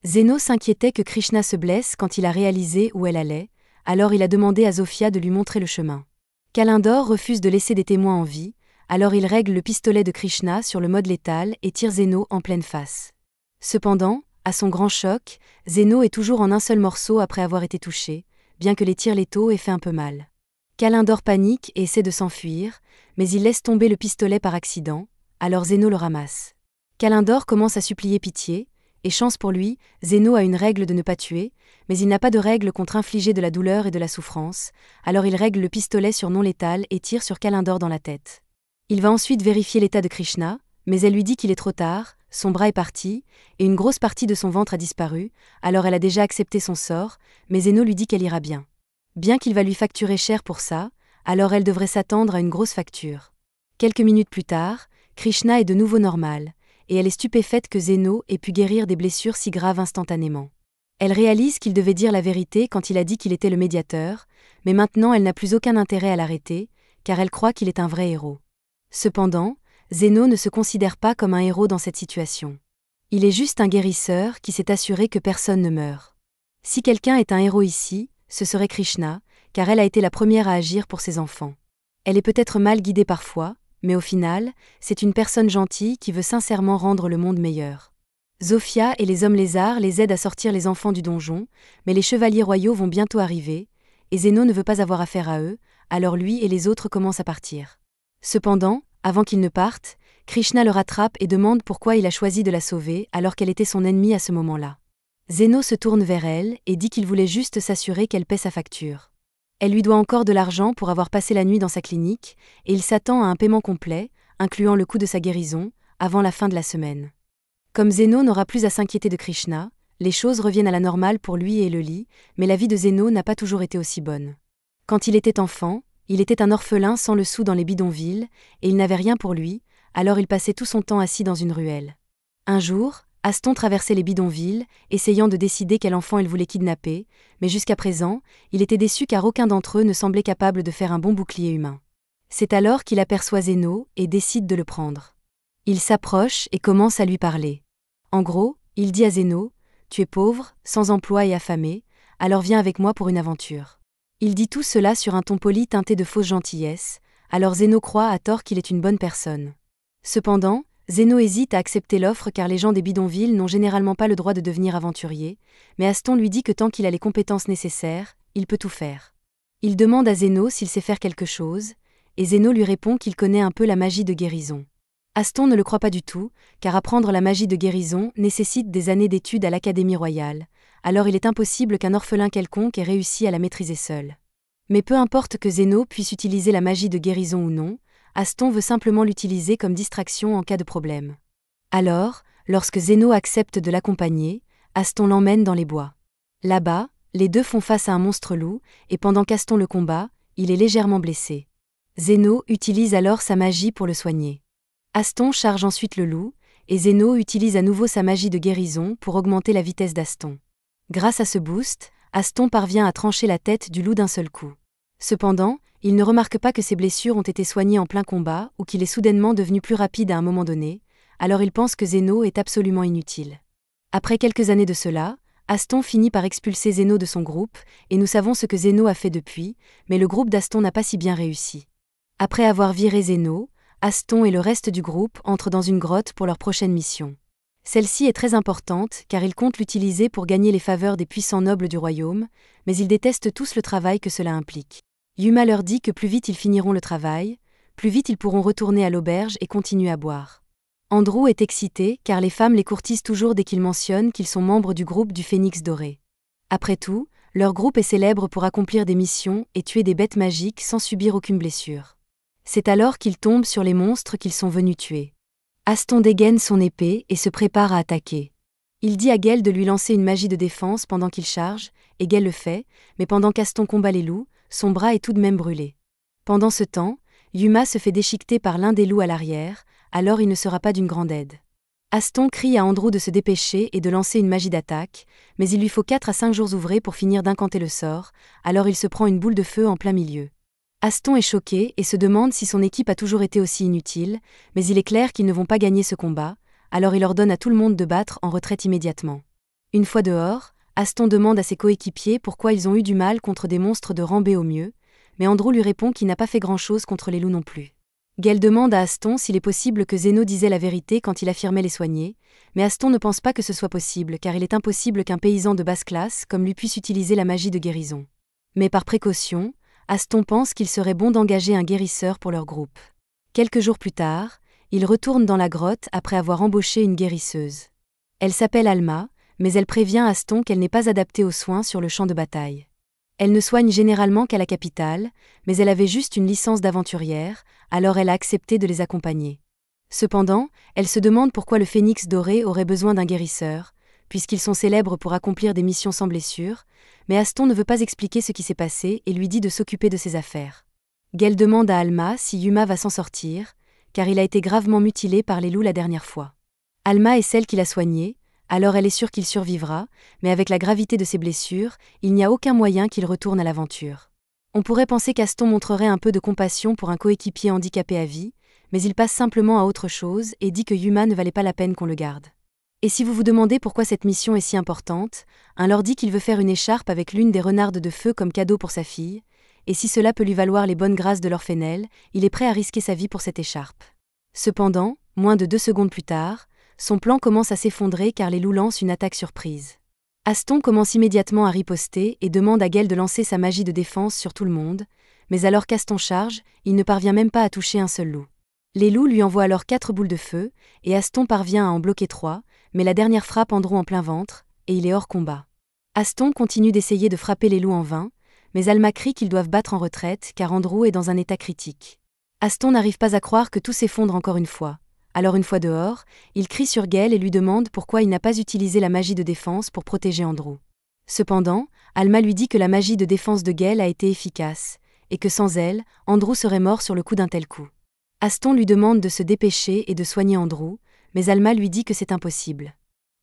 S1: Zeno s'inquiétait que Krishna se blesse quand il a réalisé où elle allait, alors il a demandé à Zofia de lui montrer le chemin. Kalindor refuse de laisser des témoins en vie, alors il règle le pistolet de Krishna sur le mode létal et tire Zeno en pleine face. Cependant, à son grand choc, Zeno est toujours en un seul morceau après avoir été touché, bien que les tirs létaux aient fait un peu mal. Kalindor panique et essaie de s'enfuir, mais il laisse tomber le pistolet par accident, alors Zeno le ramasse. Kalindor commence à supplier pitié, et chance pour lui, Zeno a une règle de ne pas tuer, mais il n'a pas de règle contre infliger de la douleur et de la souffrance, alors il règle le pistolet sur non létal et tire sur Kalindor dans la tête. Il va ensuite vérifier l'état de Krishna, mais elle lui dit qu'il est trop tard, son bras est parti, et une grosse partie de son ventre a disparu, alors elle a déjà accepté son sort, mais Zeno lui dit qu'elle ira bien. Bien qu'il va lui facturer cher pour ça, alors elle devrait s'attendre à une grosse facture. Quelques minutes plus tard, Krishna est de nouveau normal, et elle est stupéfaite que Zeno ait pu guérir des blessures si graves instantanément. Elle réalise qu'il devait dire la vérité quand il a dit qu'il était le médiateur, mais maintenant elle n'a plus aucun intérêt à l'arrêter, car elle croit qu'il est un vrai héros. Cependant, Zeno ne se considère pas comme un héros dans cette situation. Il est juste un guérisseur qui s'est assuré que personne ne meurt. Si quelqu'un est un héros ici, ce serait Krishna, car elle a été la première à agir pour ses enfants. Elle est peut-être mal guidée parfois, mais au final, c'est une personne gentille qui veut sincèrement rendre le monde meilleur. Zofia et les hommes lézards les aident à sortir les enfants du donjon, mais les chevaliers royaux vont bientôt arriver, et Zeno ne veut pas avoir affaire à eux, alors lui et les autres commencent à partir. Cependant, avant qu'ils ne partent, Krishna le rattrape et demande pourquoi il a choisi de la sauver alors qu'elle était son ennemie à ce moment-là. Zeno se tourne vers elle et dit qu'il voulait juste s'assurer qu'elle paie sa facture. Elle lui doit encore de l'argent pour avoir passé la nuit dans sa clinique, et il s'attend à un paiement complet, incluant le coût de sa guérison, avant la fin de la semaine. Comme Zeno n'aura plus à s'inquiéter de Krishna, les choses reviennent à la normale pour lui et le lit, mais la vie de Zeno n'a pas toujours été aussi bonne. Quand il était enfant, il était un orphelin sans le sou dans les bidonvilles, et il n'avait rien pour lui, alors il passait tout son temps assis dans une ruelle. Un jour, Aston traversait les bidonvilles, essayant de décider quel enfant il voulait kidnapper, mais jusqu'à présent, il était déçu car aucun d'entre eux ne semblait capable de faire un bon bouclier humain. C'est alors qu'il aperçoit Zeno et décide de le prendre. Il s'approche et commence à lui parler. En gros, il dit à Zeno, « Tu es pauvre, sans emploi et affamé, alors viens avec moi pour une aventure. » Il dit tout cela sur un ton poli teinté de fausse gentillesse, alors Zeno croit à tort qu'il est une bonne personne. Cependant, Zeno hésite à accepter l'offre car les gens des bidonvilles n'ont généralement pas le droit de devenir aventuriers, mais Aston lui dit que tant qu'il a les compétences nécessaires, il peut tout faire. Il demande à Zeno s'il sait faire quelque chose, et Zeno lui répond qu'il connaît un peu la magie de guérison. Aston ne le croit pas du tout, car apprendre la magie de guérison nécessite des années d'études à l'Académie royale, alors il est impossible qu'un orphelin quelconque ait réussi à la maîtriser seul. Mais peu importe que Zeno puisse utiliser la magie de guérison ou non, Aston veut simplement l'utiliser comme distraction en cas de problème. Alors, lorsque Zeno accepte de l'accompagner, Aston l'emmène dans les bois. Là-bas, les deux font face à un monstre loup, et pendant qu'Aston le combat, il est légèrement blessé. Zeno utilise alors sa magie pour le soigner. Aston charge ensuite le loup, et Zeno utilise à nouveau sa magie de guérison pour augmenter la vitesse d'Aston. Grâce à ce boost, Aston parvient à trancher la tête du loup d'un seul coup. Cependant, il ne remarque pas que ses blessures ont été soignées en plein combat ou qu'il est soudainement devenu plus rapide à un moment donné, alors il pense que Zeno est absolument inutile. Après quelques années de cela, Aston finit par expulser Zeno de son groupe, et nous savons ce que Zeno a fait depuis, mais le groupe d'Aston n'a pas si bien réussi. Après avoir viré Zeno, Aston et le reste du groupe entrent dans une grotte pour leur prochaine mission. Celle-ci est très importante car ils comptent l'utiliser pour gagner les faveurs des puissants nobles du royaume, mais ils détestent tous le travail que cela implique. Yuma leur dit que plus vite ils finiront le travail, plus vite ils pourront retourner à l'auberge et continuer à boire. Andrew est excité car les femmes les courtisent toujours dès qu'ils mentionnent qu'ils sont membres du groupe du Phénix doré. Après tout, leur groupe est célèbre pour accomplir des missions et tuer des bêtes magiques sans subir aucune blessure. C'est alors qu'ils tombent sur les monstres qu'ils sont venus tuer. Aston dégaine son épée et se prépare à attaquer. Il dit à Gale de lui lancer une magie de défense pendant qu'il charge, et Gale le fait, mais pendant qu'Aston combat les loups, son bras est tout de même brûlé. Pendant ce temps, Yuma se fait déchiqueter par l'un des loups à l'arrière, alors il ne sera pas d'une grande aide. Aston crie à Andrew de se dépêcher et de lancer une magie d'attaque, mais il lui faut 4 à 5 jours ouvrés pour finir d'incanter le sort, alors il se prend une boule de feu en plein milieu. Aston est choqué et se demande si son équipe a toujours été aussi inutile, mais il est clair qu'ils ne vont pas gagner ce combat, alors il ordonne à tout le monde de battre en retraite immédiatement. Une fois dehors, Aston demande à ses coéquipiers pourquoi ils ont eu du mal contre des monstres de rang B au mieux, mais Andrew lui répond qu'il n'a pas fait grand-chose contre les loups non plus. Gale demande à Aston s'il est possible que Zeno disait la vérité quand il affirmait les soigner, mais Aston ne pense pas que ce soit possible car il est impossible qu'un paysan de basse classe comme lui puisse utiliser la magie de guérison. Mais par précaution, Aston pense qu'il serait bon d'engager un guérisseur pour leur groupe. Quelques jours plus tard, il retourne dans la grotte après avoir embauché une guérisseuse. Elle s'appelle Alma, mais elle prévient Aston qu'elle n'est pas adaptée aux soins sur le champ de bataille. Elle ne soigne généralement qu'à la capitale, mais elle avait juste une licence d'aventurière, alors elle a accepté de les accompagner. Cependant, elle se demande pourquoi le Phénix doré aurait besoin d'un guérisseur, puisqu'ils sont célèbres pour accomplir des missions sans blessure, mais Aston ne veut pas expliquer ce qui s'est passé et lui dit de s'occuper de ses affaires. Gale demande à Alma si Yuma va s'en sortir, car il a été gravement mutilé par les loups la dernière fois. Alma est celle qui l'a soigné, alors elle est sûre qu'il survivra, mais avec la gravité de ses blessures, il n'y a aucun moyen qu'il retourne à l'aventure. On pourrait penser qu'Aston montrerait un peu de compassion pour un coéquipier handicapé à vie, mais il passe simplement à autre chose et dit que Yuma ne valait pas la peine qu'on le garde. Et si vous vous demandez pourquoi cette mission est si importante, un leur dit qu'il veut faire une écharpe avec l'une des renardes de feu comme cadeau pour sa fille, et si cela peut lui valoir les bonnes grâces de l'Orphénel, il est prêt à risquer sa vie pour cette écharpe. Cependant, moins de 2 secondes plus tard, son plan commence à s'effondrer car les loups lancent une attaque surprise. Aston commence immédiatement à riposter et demande à Gale de lancer sa magie de défense sur tout le monde, mais alors qu'Aston charge, il ne parvient même pas à toucher un seul loup. Les loups lui envoient alors 4 boules de feu, et Aston parvient à en bloquer 3, mais la dernière frappe Andrew en plein ventre, et il est hors combat. Aston continue d'essayer de frapper les loups en vain, mais Alma crie qu'ils doivent battre en retraite car Andrew est dans un état critique. Aston n'arrive pas à croire que tout s'effondre encore une fois. Alors une fois dehors, il crie sur Gale et lui demande pourquoi il n'a pas utilisé la magie de défense pour protéger Andrew. Cependant, Alma lui dit que la magie de défense de Gale a été efficace, et que sans elle, Andrew serait mort sur le coup d'un tel coup. Aston lui demande de se dépêcher et de soigner Andrew, mais Alma lui dit que c'est impossible.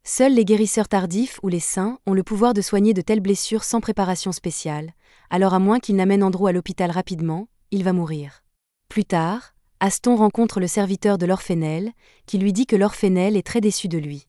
S1: Seuls les guérisseurs tardifs ou les saints ont le pouvoir de soigner de telles blessures sans préparation spéciale, alors à moins qu'ils n'amènent Andrew à l'hôpital rapidement, il va mourir. Plus tard, Aston rencontre le serviteur de l'Orphénel, qui lui dit que l'Orphénel est très déçu de lui.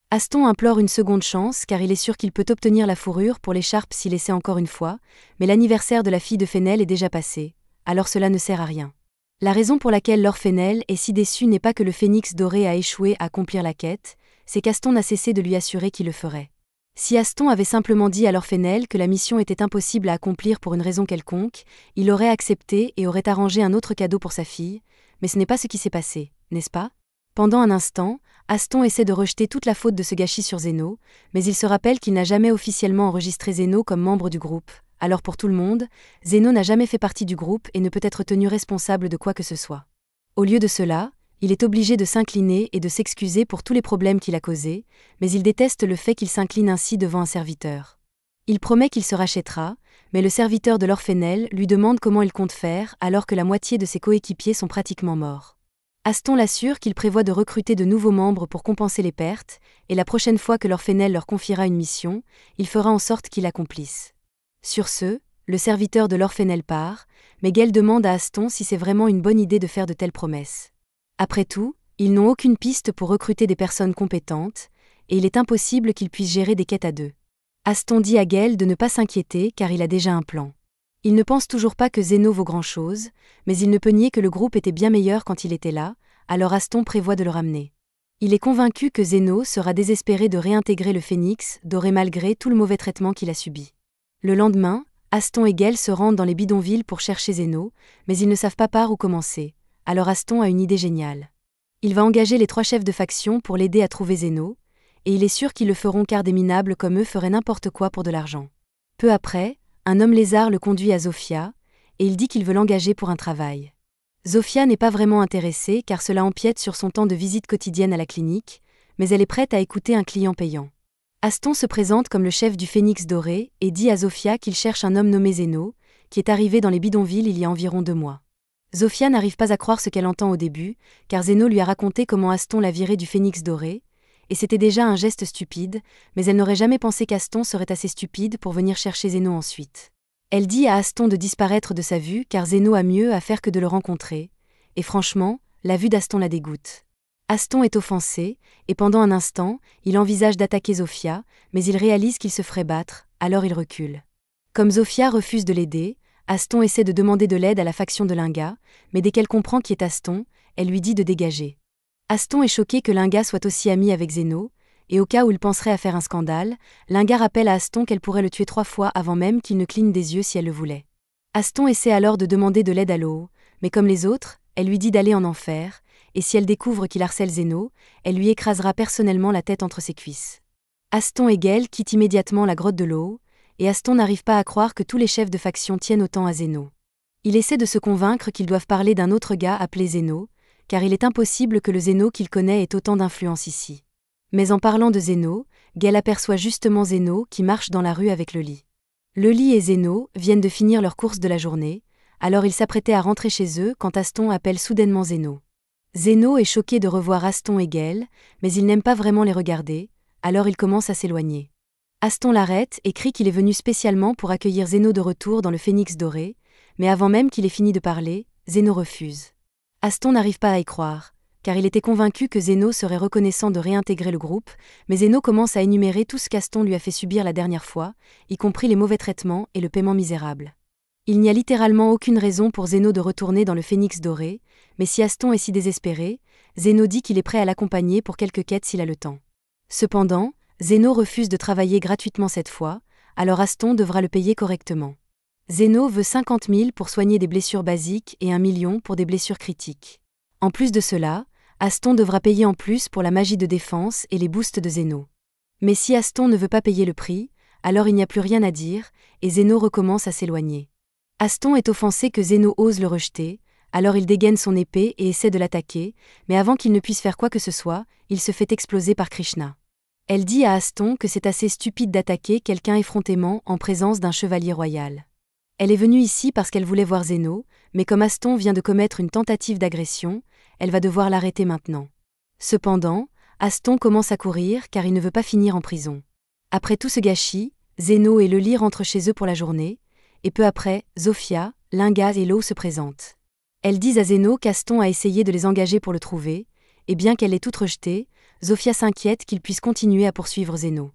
S1: Aston implore une seconde chance car il est sûr qu'il peut obtenir la fourrure pour l'écharpe s'il essaie encore une fois, mais l'anniversaire de la fille de Fennel est déjà passé, alors cela ne sert à rien. La raison pour laquelle l'Orphénel est si déçu n'est pas que le Phénix doré a échoué à accomplir la quête, c'est qu'Aston n'a cessé de lui assurer qu'il le ferait. Si Aston avait simplement dit à l'Orphénel que la mission était impossible à accomplir pour une raison quelconque, il aurait accepté et aurait arrangé un autre cadeau pour sa fille, mais ce n'est pas ce qui s'est passé, n'est-ce pas? Pendant un instant, Aston essaie de rejeter toute la faute de ce gâchis sur Zeno, mais il se rappelle qu'il n'a jamais officiellement enregistré Zeno comme membre du groupe. Alors pour tout le monde, Zeno n'a jamais fait partie du groupe et ne peut être tenu responsable de quoi que ce soit. Au lieu de cela, il est obligé de s'incliner et de s'excuser pour tous les problèmes qu'il a causés, mais il déteste le fait qu'il s'incline ainsi devant un serviteur. Il promet qu'il se rachètera, mais le serviteur de l'Orphénel lui demande comment il compte faire alors que la moitié de ses coéquipiers sont pratiquement morts. Aston l'assure qu'il prévoit de recruter de nouveaux membres pour compenser les pertes, et la prochaine fois que l'Orphénel leur confiera une mission, il fera en sorte qu'ils l'accomplissent. Sur ce, le serviteur de l'Orphénel part, mais Gale demande à Aston si c'est vraiment une bonne idée de faire de telles promesses. Après tout, ils n'ont aucune piste pour recruter des personnes compétentes, et il est impossible qu'ils puissent gérer des quêtes à deux. Aston dit à Gale de ne pas s'inquiéter car il a déjà un plan. Il ne pense toujours pas que Zeno vaut grand-chose, mais il ne peut nier que le groupe était bien meilleur quand il était là, alors Aston prévoit de le ramener. Il est convaincu que Zeno sera désespéré de réintégrer le Phénix doré malgré tout le mauvais traitement qu'il a subi. Le lendemain, Aston et Gale se rendent dans les bidonvilles pour chercher Zeno, mais ils ne savent pas par où commencer, alors Aston a une idée géniale. Il va engager les 3 chefs de faction pour l'aider à trouver Zeno, et il est sûr qu'ils le feront car des minables comme eux feraient n'importe quoi pour de l'argent. Peu après, un homme lézard le conduit à Zofia, et il dit qu'il veut l'engager pour un travail. Zofia n'est pas vraiment intéressée car cela empiète sur son temps de visite quotidienne à la clinique, mais elle est prête à écouter un client payant. Aston se présente comme le chef du Phénix doré et dit à Zofia qu'il cherche un homme nommé Zeno, qui est arrivé dans les bidonvilles il y a environ 2 mois. Zofia n'arrive pas à croire ce qu'elle entend au début, car Zeno lui a raconté comment Aston l'a viré du Phénix doré, et c'était déjà un geste stupide, mais elle n'aurait jamais pensé qu'Aston serait assez stupide pour venir chercher Zeno ensuite. Elle dit à Aston de disparaître de sa vue car Zeno a mieux à faire que de le rencontrer, et franchement, la vue d'Aston la dégoûte. Aston est offensé, et pendant un instant, il envisage d'attaquer Zofia, mais il réalise qu'il se ferait battre, alors il recule. Comme Zofia refuse de l'aider, Aston essaie de demander de l'aide à la faction de Linga, mais dès qu'elle comprend qui est Aston, elle lui dit de dégager. Aston est choqué que Linga soit aussi amie avec Zeno, et au cas où il penserait à faire un scandale, Linga rappelle à Aston qu'elle pourrait le tuer 3 fois avant même qu'il ne cligne des yeux si elle le voulait. Aston essaie alors de demander de l'aide à Lo, mais comme les autres, elle lui dit d'aller en enfer, et si elle découvre qu'il harcèle Zeno, elle lui écrasera personnellement la tête entre ses cuisses. Aston et Gale quittent immédiatement la grotte de Lo, et Aston n'arrive pas à croire que tous les chefs de faction tiennent autant à Zeno. Il essaie de se convaincre qu'ils doivent parler d'un autre gars appelé Zeno, car il est impossible que le Zeno qu'il connaît ait autant d'influence ici. Mais en parlant de Zeno, Gale aperçoit justement Zeno qui marche dans la rue avec Loli. Loli et Zeno viennent de finir leur course de la journée, alors ils s'apprêtaient à rentrer chez eux quand Aston appelle soudainement Zeno. Zeno est choqué de revoir Aston et Gale, mais il n'aime pas vraiment les regarder, alors il commence à s'éloigner. Aston l'arrête et crie qu'il est venu spécialement pour accueillir Zeno de retour dans le Phénix doré, mais avant même qu'il ait fini de parler, Zeno refuse. Aston n'arrive pas à y croire, car il était convaincu que Zeno serait reconnaissant de réintégrer le groupe, mais Zeno commence à énumérer tout ce qu'Aston lui a fait subir la dernière fois, y compris les mauvais traitements et le paiement misérable. Il n'y a littéralement aucune raison pour Zeno de retourner dans le Phénix doré, mais si Aston est si désespéré, Zeno dit qu'il est prêt à l'accompagner pour quelques quêtes s'il a le temps. Cependant, Zeno refuse de travailler gratuitement cette fois, alors Aston devra le payer correctement. Zeno veut 50 000 pour soigner des blessures basiques et 1 million pour des blessures critiques. En plus de cela, Aston devra payer en plus pour la magie de défense et les boosts de Zeno. Mais si Aston ne veut pas payer le prix, alors il n'y a plus rien à dire, et Zeno recommence à s'éloigner. Aston est offensé que Zeno ose le rejeter, alors il dégaine son épée et essaie de l'attaquer, mais avant qu'il ne puisse faire quoi que ce soit, il se fait exploser par Krishna. Elle dit à Aston que c'est assez stupide d'attaquer quelqu'un effrontément en présence d'un chevalier royal. Elle est venue ici parce qu'elle voulait voir Zeno, mais comme Aston vient de commettre une tentative d'agression, elle va devoir l'arrêter maintenant. Cependant, Aston commence à courir car il ne veut pas finir en prison. Après tout ce gâchis, Zeno et Loli rentrent chez eux pour la journée, et peu après, Zofia, Linga et Lo se présentent. Elles disent à Zeno qu'Aston a essayé de les engager pour le trouver, et bien qu'elle ait toute rejetée, Zofia s'inquiète qu'il puisse continuer à poursuivre Zeno.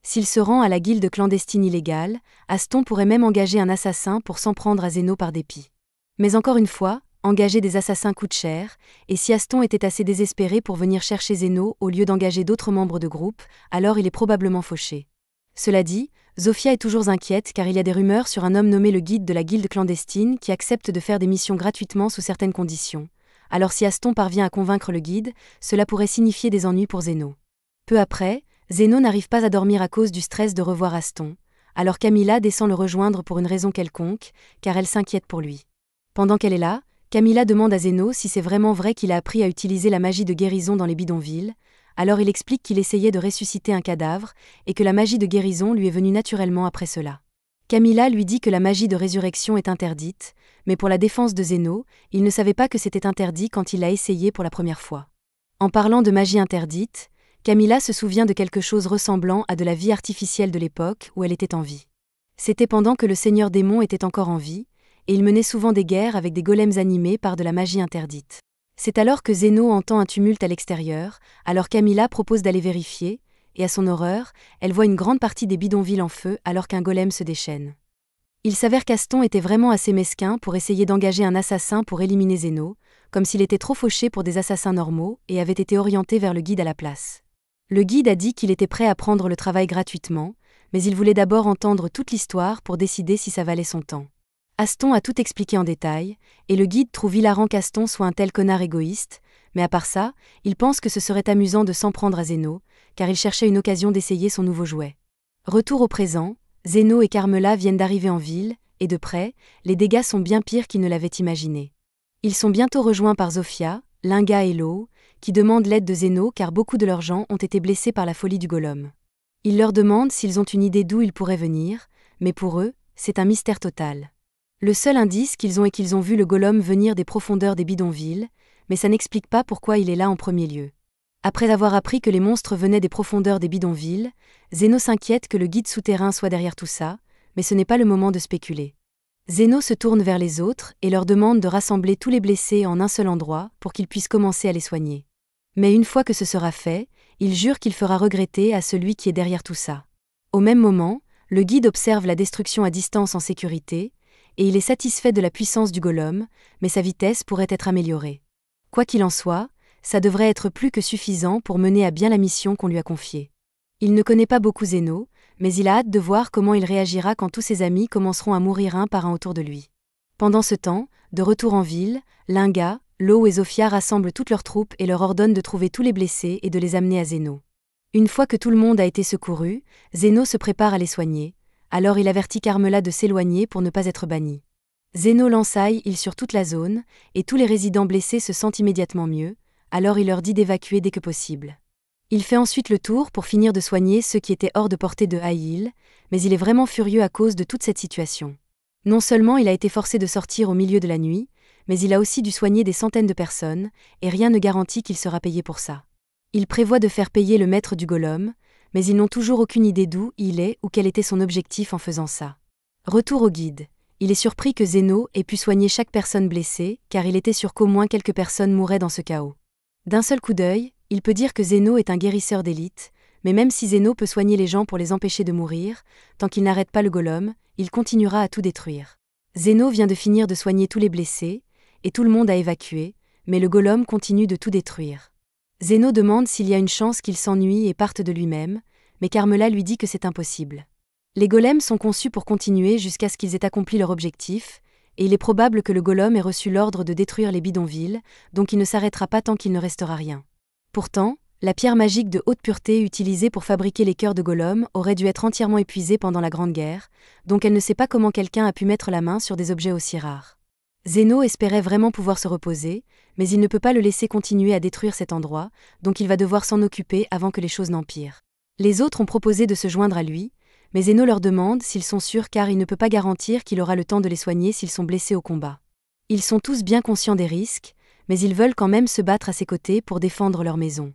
S1: S'il se rend à la guilde clandestine illégale, Aston pourrait même engager un assassin pour s'en prendre à Zeno par dépit. Mais encore une fois, engager des assassins coûte cher, et si Aston était assez désespéré pour venir chercher Zeno au lieu d'engager d'autres membres de groupe, alors il est probablement fauché. Cela dit, Zofia est toujours inquiète car il y a des rumeurs sur un homme nommé le guide de la guilde clandestine qui accepte de faire des missions gratuitement sous certaines conditions. Alors si Aston parvient à convaincre le guide, cela pourrait signifier des ennuis pour Zeno. Peu après, Zeno n'arrive pas à dormir à cause du stress de revoir Aston, alors Camilla descend le rejoindre pour une raison quelconque, car elle s'inquiète pour lui. Pendant qu'elle est là, Camilla demande à Zeno si c'est vraiment vrai qu'il a appris à utiliser la magie de guérison dans les bidonvilles, alors il explique qu'il essayait de ressusciter un cadavre, et que la magie de guérison lui est venue naturellement après cela. Camilla lui dit que la magie de résurrection est interdite, mais pour la défense de Zeno, il ne savait pas que c'était interdit quand il l'a essayé pour la première fois. En parlant de magie interdite, Camilla se souvient de quelque chose ressemblant à de la vie artificielle de l'époque où elle était en vie. C'était pendant que le seigneur démon était encore en vie, et il menait souvent des guerres avec des golems animés par de la magie interdite. C'est alors que Zeno entend un tumulte à l'extérieur, alors Camilla propose d'aller vérifier, et à son horreur, elle voit une grande partie des bidonvilles en feu alors qu'un golem se déchaîne. Il s'avère qu'Aston était vraiment assez mesquin pour essayer d'engager un assassin pour éliminer Zeno, comme s'il était trop fauché pour des assassins normaux et avait été orienté vers le guide à la place. Le guide a dit qu'il était prêt à prendre le travail gratuitement, mais il voulait d'abord entendre toute l'histoire pour décider si ça valait son temps. Aston a tout expliqué en détail, et le guide trouve hilarant qu'Aston soit un tel connard égoïste, mais à part ça, il pense que ce serait amusant de s'en prendre à Zeno, car il cherchait une occasion d'essayer son nouveau jouet. Retour au présent, Zeno et Carmela viennent d'arriver en ville, et de près, les dégâts sont bien pires qu'ils ne l'avaient imaginé. Ils sont bientôt rejoints par Zofia, Linga et Lo, qui demandent l'aide de Zeno car beaucoup de leurs gens ont été blessés par la folie du golem. Il leur demande s'ils ont une idée d'où il pourrait venir, mais pour eux, c'est un mystère total. Le seul indice qu'ils ont est qu'ils ont vu le golem venir des profondeurs des bidonvilles, mais ça n'explique pas pourquoi il est là en premier lieu. Après avoir appris que les monstres venaient des profondeurs des bidonvilles, Zeno s'inquiète que le guide souterrain soit derrière tout ça, mais ce n'est pas le moment de spéculer. Zeno se tourne vers les autres et leur demande de rassembler tous les blessés en un seul endroit pour qu'ils puissent commencer à les soigner. Mais une fois que ce sera fait, il jure qu'il fera regretter à celui qui est derrière tout ça. Au même moment, le guide observe la destruction à distance en sécurité, et il est satisfait de la puissance du golem, mais sa vitesse pourrait être améliorée. Quoi qu'il en soit, ça devrait être plus que suffisant pour mener à bien la mission qu'on lui a confiée. Il ne connaît pas beaucoup Zeno, mais il a hâte de voir comment il réagira quand tous ses amis commenceront à mourir un par un autour de lui. Pendant ce temps, de retour en ville, Linga, Lo et Zofia rassemblent toutes leurs troupes et leur ordonnent de trouver tous les blessés et de les amener à Zeno. Une fois que tout le monde a été secouru, Zeno se prépare à les soigner, alors il avertit Carmela de s'éloigner pour ne pas être banni. Zeno lançaille il sur toute la zone, et tous les résidents blessés se sentent immédiatement mieux, alors il leur dit d'évacuer dès que possible. Il fait ensuite le tour pour finir de soigner ceux qui étaient hors de portée de Haïl, mais il est vraiment furieux à cause de toute cette situation. Non seulement il a été forcé de sortir au milieu de la nuit, mais il a aussi dû soigner des centaines de personnes, et rien ne garantit qu'il sera payé pour ça. Il prévoit de faire payer le maître du golem, mais ils n'ont toujours aucune idée d'où il est ou quel était son objectif en faisant ça. Retour au guide. Il est surpris que Zeno ait pu soigner chaque personne blessée, car il était sûr qu'au moins quelques personnes mourraient dans ce chaos. D'un seul coup d'œil, il peut dire que Zeno est un guérisseur d'élite, mais même si Zeno peut soigner les gens pour les empêcher de mourir, tant qu'il n'arrête pas le golem, il continuera à tout détruire. Zeno vient de finir de soigner tous les blessés, et tout le monde a évacué, mais le golem continue de tout détruire. Zeno demande s'il y a une chance qu'il s'ennuie et parte de lui-même, mais Carmela lui dit que c'est impossible. Les golems sont conçus pour continuer jusqu'à ce qu'ils aient accompli leur objectif, et il est probable que le golem ait reçu l'ordre de détruire les bidonvilles, donc il ne s'arrêtera pas tant qu'il ne restera rien. Pourtant, la pierre magique de haute pureté utilisée pour fabriquer les cœurs de golem aurait dû être entièrement épuisée pendant la Grande Guerre, donc elle ne sait pas comment quelqu'un a pu mettre la main sur des objets aussi rares. Zeno espérait vraiment pouvoir se reposer, mais il ne peut pas le laisser continuer à détruire cet endroit, donc il va devoir s'en occuper avant que les choses n'empirent. Les autres ont proposé de se joindre à lui, mais Zeno leur demande s'ils sont sûrs car il ne peut pas garantir qu'il aura le temps de les soigner s'ils sont blessés au combat. Ils sont tous bien conscients des risques, mais ils veulent quand même se battre à ses côtés pour défendre leur maison.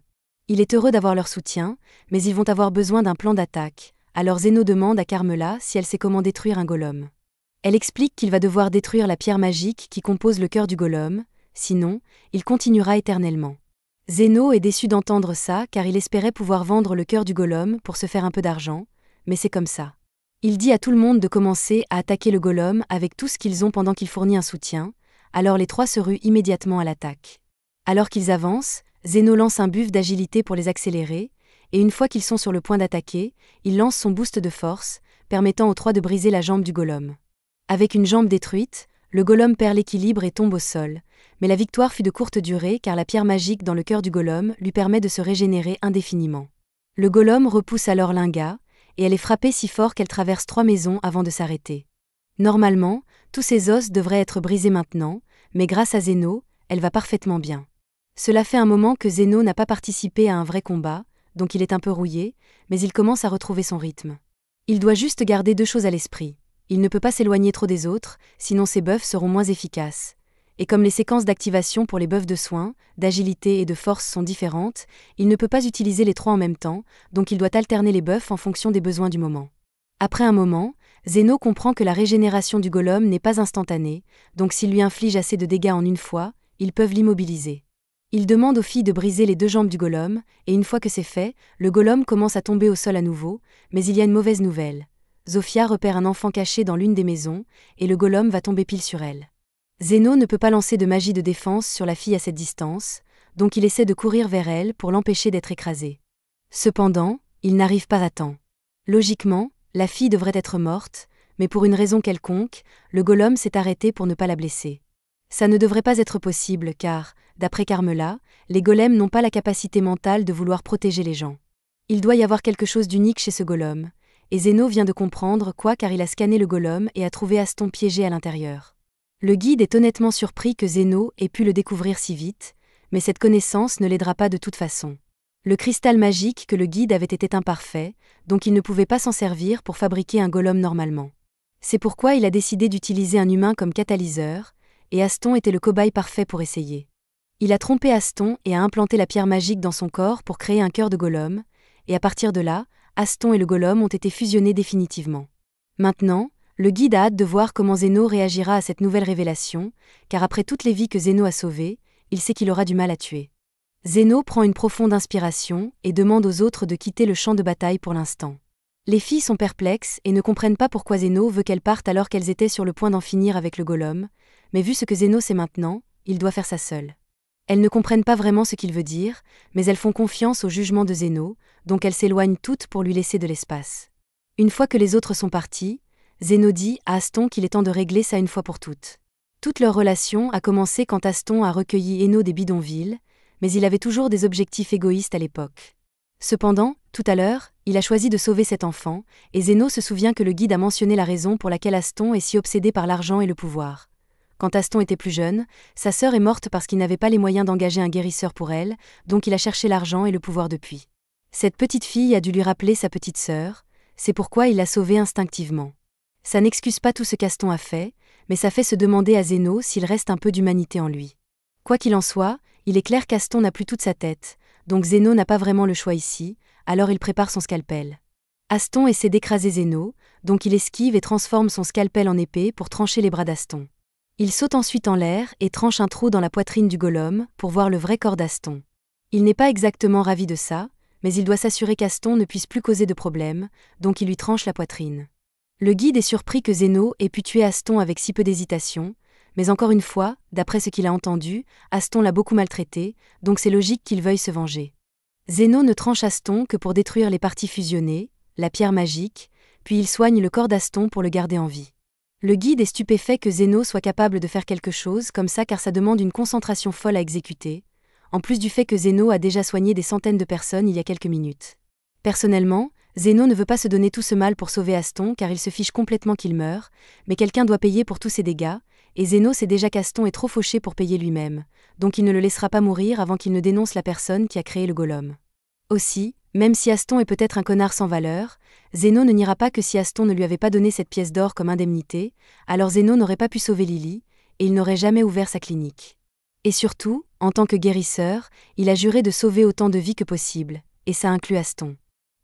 S1: Il est heureux d'avoir leur soutien, mais ils vont avoir besoin d'un plan d'attaque, alors Zeno demande à Carmela si elle sait comment détruire un golem. Elle explique qu'il va devoir détruire la pierre magique qui compose le cœur du golem, sinon, il continuera éternellement. Zeno est déçu d'entendre ça car il espérait pouvoir vendre le cœur du golem pour se faire un peu d'argent, mais c'est comme ça. Il dit à tout le monde de commencer à attaquer le golem avec tout ce qu'ils ont pendant qu'il fournit un soutien, alors les trois se ruent immédiatement à l'attaque. Alors qu'ils avancent, Zeno lance un buff d'agilité pour les accélérer, et une fois qu'ils sont sur le point d'attaquer, il lance son boost de force, permettant aux trois de briser la jambe du golem. Avec une jambe détruite, le golem perd l'équilibre et tombe au sol, mais la victoire fut de courte durée car la pierre magique dans le cœur du golem lui permet de se régénérer indéfiniment. Le golem repousse alors Linga, et elle est frappée si fort qu'elle traverse 3 maisons avant de s'arrêter. Normalement, tous ses os devraient être brisés maintenant, mais grâce à Zeno, elle va parfaitement bien. Cela fait un moment que Zeno n'a pas participé à un vrai combat, donc il est un peu rouillé, mais il commence à retrouver son rythme. Il doit juste garder 2 choses à l'esprit. Il ne peut pas s'éloigner trop des autres, sinon ses buffs seront moins efficaces. Et comme les séquences d'activation pour les buffs de soins, d'agilité et de force sont différentes, il ne peut pas utiliser les 3 en même temps, donc il doit alterner les buffs en fonction des besoins du moment. Après un moment, Zeno comprend que la régénération du golem n'est pas instantanée, donc s'il lui inflige assez de dégâts en une fois, ils peuvent l'immobiliser. Il demande aux filles de briser les 2 jambes du golem, et une fois que c'est fait, le golem commence à tomber au sol à nouveau, mais il y a une mauvaise nouvelle. Zofia repère un enfant caché dans l'une des maisons, et le golem va tomber pile sur elle. Zeno ne peut pas lancer de magie de défense sur la fille à cette distance, donc il essaie de courir vers elle pour l'empêcher d'être écrasée. Cependant, il n'arrive pas à temps. Logiquement, la fille devrait être morte, mais pour une raison quelconque, le golem s'est arrêté pour ne pas la blesser. Ça ne devrait pas être possible car, d'après Carmela, les golems n'ont pas la capacité mentale de vouloir protéger les gens. Il doit y avoir quelque chose d'unique chez ce golem, et Zeno vient de comprendre quoi car il a scanné le golem et a trouvé Aston piégé à l'intérieur. Le guide est honnêtement surpris que Zeno ait pu le découvrir si vite, mais cette connaissance ne l'aidera pas de toute façon. Le cristal magique que le guide avait été imparfait, donc il ne pouvait pas s'en servir pour fabriquer un golem normalement. C'est pourquoi il a décidé d'utiliser un humain comme catalyseur, et Aston était le cobaye parfait pour essayer. Il a trompé Aston et a implanté la pierre magique dans son corps pour créer un cœur de golem, et à partir de là, Aston et le golem ont été fusionnés définitivement. Maintenant, le guide a hâte de voir comment Zeno réagira à cette nouvelle révélation, car après toutes les vies que Zeno a sauvées, il sait qu'il aura du mal à tuer. Zéno prend une profonde inspiration et demande aux autres de quitter le champ de bataille pour l'instant. Les filles sont perplexes et ne comprennent pas pourquoi Zéno veut qu'elles partent alors qu'elles étaient sur le point d'en finir avec le golem, mais vu ce que Zéno sait maintenant, il doit faire ça seul. Elles ne comprennent pas vraiment ce qu'il veut dire, mais elles font confiance au jugement de Zéno, donc elles s'éloignent toutes pour lui laisser de l'espace. Une fois que les autres sont partis, Zéno dit à Aston qu'il est temps de régler ça une fois pour toutes. Toute leur relation a commencé quand Aston a recueilli Eno des bidonvilles, mais il avait toujours des objectifs égoïstes à l'époque. Cependant, tout à l'heure, il a choisi de sauver cet enfant, et Zéno se souvient que le guide a mentionné la raison pour laquelle Aston est si obsédé par l'argent et le pouvoir. Quand Aston était plus jeune, sa sœur est morte parce qu'il n'avait pas les moyens d'engager un guérisseur pour elle, donc il a cherché l'argent et le pouvoir depuis. Cette petite fille a dû lui rappeler sa petite sœur, c'est pourquoi il l'a sauvée instinctivement. Ça n'excuse pas tout ce qu'Aston a fait, mais ça fait se demander à Zéno s'il reste un peu d'humanité en lui. Quoi qu'il en soit, il est clair qu'Aston n'a plus toute sa tête, donc Zéno n'a pas vraiment le choix ici, alors il prépare son scalpel. Aston essaie d'écraser Zéno, donc il esquive et transforme son scalpel en épée pour trancher les bras d'Aston. Il saute ensuite en l'air et tranche un trou dans la poitrine du golem pour voir le vrai corps d'Aston. Il n'est pas exactement ravi de ça, mais il doit s'assurer qu'Aston ne puisse plus causer de problème, donc il lui tranche la poitrine. Le guide est surpris que Zéno ait pu tuer Aston avec si peu d'hésitation, mais encore une fois, d'après ce qu'il a entendu, Aston l'a beaucoup maltraité, donc c'est logique qu'il veuille se venger. Zéno ne tranche Aston que pour détruire les parties fusionnées, la pierre magique, puis il soigne le corps d'Aston pour le garder en vie. Le guide est stupéfait que Zéno soit capable de faire quelque chose comme ça car ça demande une concentration folle à exécuter, en plus du fait que Zéno a déjà soigné des centaines de personnes il y a quelques minutes. Personnellement, Zéno ne veut pas se donner tout ce mal pour sauver Aston car il se fiche complètement qu'il meure, mais quelqu'un doit payer pour tous ses dégâts, et Zéno sait déjà qu'Aston est trop fauché pour payer lui-même, donc il ne le laissera pas mourir avant qu'il ne dénonce la personne qui a créé le golem. Aussi, même si Aston est peut-être un connard sans valeur, Zéno ne niera pas que si Aston ne lui avait pas donné cette pièce d'or comme indemnité, alors Zéno n'aurait pas pu sauver Lily, et il n'aurait jamais ouvert sa clinique. Et surtout, en tant que guérisseur, il a juré de sauver autant de vies que possible, et ça inclut Aston.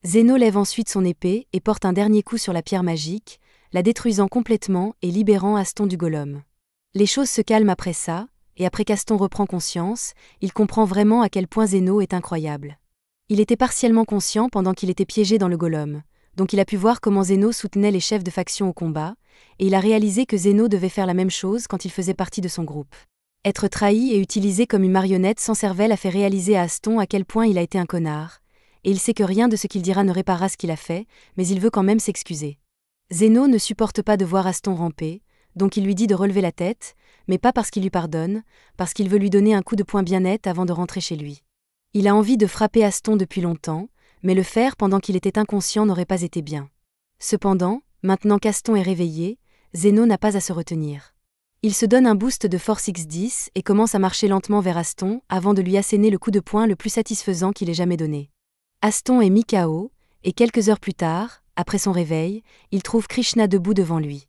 S1: Zéno lève ensuite son épée et porte un dernier coup sur la pierre magique, la détruisant complètement et libérant Aston du golem. Les choses se calment après ça, et après qu'Aston reprend conscience, il comprend vraiment à quel point Zéno est incroyable. Il était partiellement conscient pendant qu'il était piégé dans le golem, donc il a pu voir comment Zéno soutenait les chefs de faction au combat, et il a réalisé que Zéno devait faire la même chose quand il faisait partie de son groupe. Être trahi et utilisé comme une marionnette sans cervelle a fait réaliser à Aston à quel point il a été un connard, et il sait que rien de ce qu'il dira ne réparera ce qu'il a fait, mais il veut quand même s'excuser. Zéno ne supporte pas de voir Aston ramper, donc il lui dit de relever la tête, mais pas parce qu'il lui pardonne, parce qu'il veut lui donner un coup de poing bien net avant de rentrer chez lui. Il a envie de frapper Aston depuis longtemps, mais le faire pendant qu'il était inconscient n'aurait pas été bien. Cependant, maintenant qu'Aston est réveillé, Zéno n'a pas à se retenir. Il se donne un boost de force X10 et commence à marcher lentement vers Aston avant de lui asséner le coup de poing le plus satisfaisant qu'il ait jamais donné. Aston est mis KO, et quelques heures plus tard, après son réveil, il trouve Krishna debout devant lui.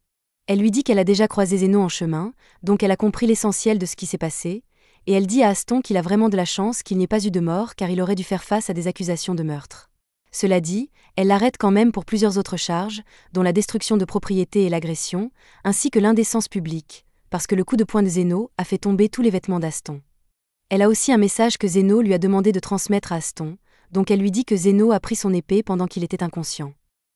S1: Elle lui dit qu'elle a déjà croisé Zéno en chemin, donc elle a compris l'essentiel de ce qui s'est passé, et elle dit à Aston qu'il a vraiment de la chance qu'il n'y ait pas eu de mort car il aurait dû faire face à des accusations de meurtre. Cela dit, elle l'arrête quand même pour plusieurs autres charges, dont la destruction de propriété et l'agression, ainsi que l'indécence publique, parce que le coup de poing de Zéno a fait tomber tous les vêtements d'Aston. Elle a aussi un message que Zéno lui a demandé de transmettre à Aston, donc elle lui dit que Zéno a pris son épée pendant qu'il était inconscient.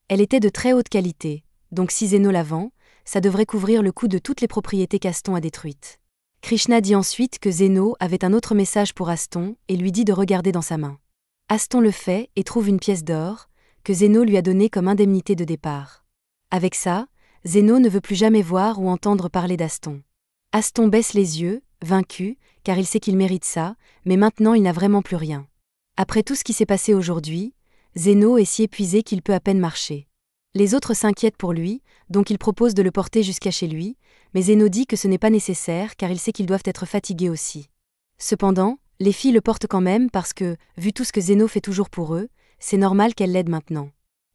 S1: Elle était de très haute qualité, donc si Zéno la vend, ça devrait couvrir le coût de toutes les propriétés qu'Aston a détruites. Krishna dit ensuite que Zéno avait un autre message pour Aston et lui dit de regarder dans sa main. Aston le fait et trouve une pièce d'or, que Zéno lui a donnée comme indemnité de départ. Avec ça, Zéno ne veut plus jamais voir ou entendre parler d'Aston. Aston baisse les yeux, vaincu, car il sait qu'il mérite ça, mais maintenant il n'a vraiment plus rien. Après tout ce qui s'est passé aujourd'hui, Zéno est si épuisé qu'il peut à peine marcher. Les autres s'inquiètent pour lui, donc ils proposent de le porter jusqu'à chez lui, mais Zéno dit que ce n'est pas nécessaire car il sait qu'ils doivent être fatigués aussi. Cependant, les filles le portent quand même parce que, vu tout ce que Zéno fait toujours pour eux, c'est normal qu'elles l'aident maintenant.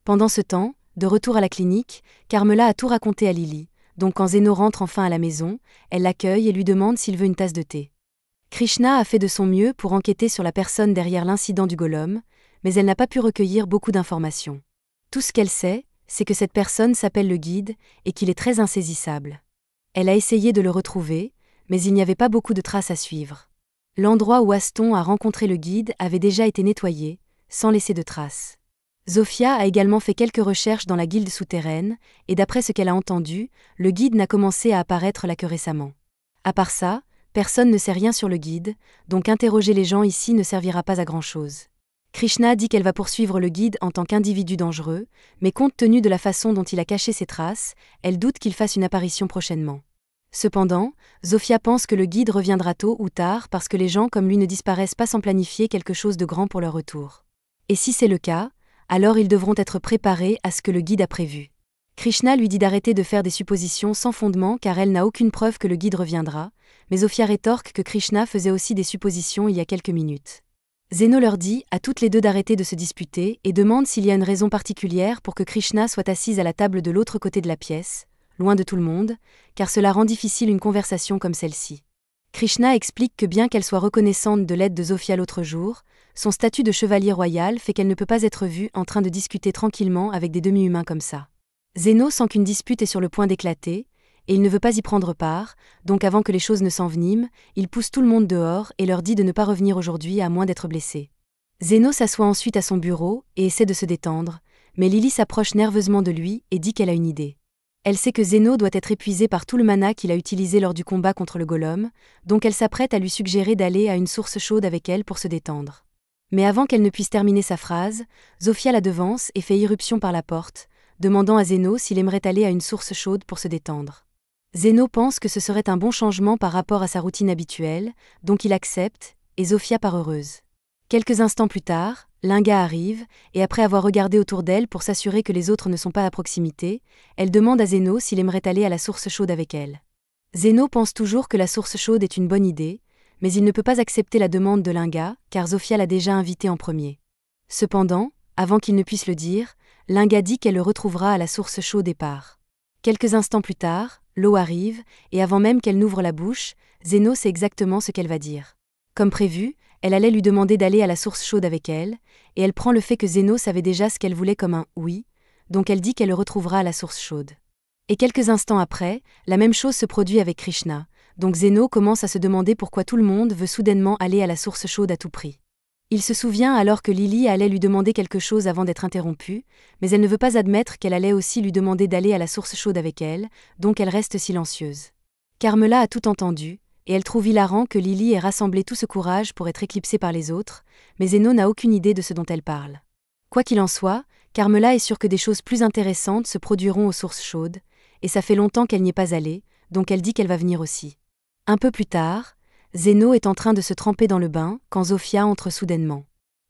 S1: Pendant ce temps, de retour à la clinique, Carmela a tout raconté à Lily, donc quand Zéno rentre enfin à la maison, elle l'accueille et lui demande s'il veut une tasse de thé. Krishna a fait de son mieux pour enquêter sur la personne derrière l'incident du golem, mais elle n'a pas pu recueillir beaucoup d'informations. Tout ce qu'elle sait, c'est que cette personne s'appelle le guide et qu'il est très insaisissable. Elle a essayé de le retrouver, mais il n'y avait pas beaucoup de traces à suivre. L'endroit où Aston a rencontré le guide avait déjà été nettoyé, sans laisser de traces. Zofia a également fait quelques recherches dans la guilde souterraine, et d'après ce qu'elle a entendu, le guide n'a commencé à apparaître là que récemment. À part ça, personne ne sait rien sur le guide, donc interroger les gens ici ne servira pas à grand-chose. Krishna dit qu'elle va poursuivre le guide en tant qu'individu dangereux, mais compte tenu de la façon dont il a caché ses traces, elle doute qu'il fasse une apparition prochainement. Cependant, Zofia pense que le guide reviendra tôt ou tard parce que les gens comme lui ne disparaissent pas sans planifier quelque chose de grand pour leur retour. Et si c'est le cas, alors ils devront être préparés à ce que le guide a prévu. Krishna lui dit d'arrêter de faire des suppositions sans fondement car elle n'a aucune preuve que le guide reviendra, mais Zofia rétorque que Krishna faisait aussi des suppositions il y a quelques minutes. Zeno leur dit à toutes les deux d'arrêter de se disputer et demande s'il y a une raison particulière pour que Krishna soit assise à la table de l'autre côté de la pièce, loin de tout le monde, car cela rend difficile une conversation comme celle-ci. Krishna explique que bien qu'elle soit reconnaissante de l'aide de Zofia l'autre jour, son statut de chevalier royal fait qu'elle ne peut pas être vue en train de discuter tranquillement avec des demi-humains comme ça. Zeno sent qu'une dispute est sur le point d'éclater, et il ne veut pas y prendre part, donc avant que les choses ne s'enveniment, il pousse tout le monde dehors et leur dit de ne pas revenir aujourd'hui à moins d'être blessé. Zeno s'assoit ensuite à son bureau et essaie de se détendre, mais Lily s'approche nerveusement de lui et dit qu'elle a une idée. Elle sait que Zeno doit être épuisé par tout le mana qu'il a utilisé lors du combat contre le golem, donc elle s'apprête à lui suggérer d'aller à une source chaude avec elle pour se détendre. Mais avant qu'elle ne puisse terminer sa phrase, Zofia la devance et fait irruption par la porte, demandant à Zeno s'il aimerait aller à une source chaude pour se détendre. Zeno pense que ce serait un bon changement par rapport à sa routine habituelle, donc il accepte, et Zofia part heureuse. Quelques instants plus tard, Linga arrive, et après avoir regardé autour d'elle pour s'assurer que les autres ne sont pas à proximité, elle demande à Zeno s'il aimerait aller à la source chaude avec elle. Zeno pense toujours que la source chaude est une bonne idée, mais il ne peut pas accepter la demande de Linga, car Zofia l'a déjà invité en premier. Cependant, avant qu'il ne puisse le dire, Linga dit qu'elle le retrouvera à la source chaude et part. Quelques instants plus tard, l'eau arrive, et avant même qu'elle n'ouvre la bouche, Zeno sait exactement ce qu'elle va dire. Comme prévu, elle allait lui demander d'aller à la source chaude avec elle, et elle prend le fait que Zeno savait déjà ce qu'elle voulait comme un « oui », donc elle dit qu'elle le retrouvera à la source chaude. Et quelques instants après, la même chose se produit avec Krishna, donc Zeno commence à se demander pourquoi tout le monde veut soudainement aller à la source chaude à tout prix. Il se souvient alors que Lily allait lui demander quelque chose avant d'être interrompue, mais elle ne veut pas admettre qu'elle allait aussi lui demander d'aller à la source chaude avec elle, donc elle reste silencieuse. Carmela a tout entendu, et elle trouve hilarant que Lily ait rassemblé tout ce courage pour être éclipsée par les autres, mais Zeno n'a aucune idée de ce dont elle parle. Quoi qu'il en soit, Carmela est sûre que des choses plus intéressantes se produiront aux sources chaudes, et ça fait longtemps qu'elle n'y est pas allée, donc elle dit qu'elle va venir aussi. Un peu plus tard, Zeno est en train de se tremper dans le bain quand Zofia entre soudainement.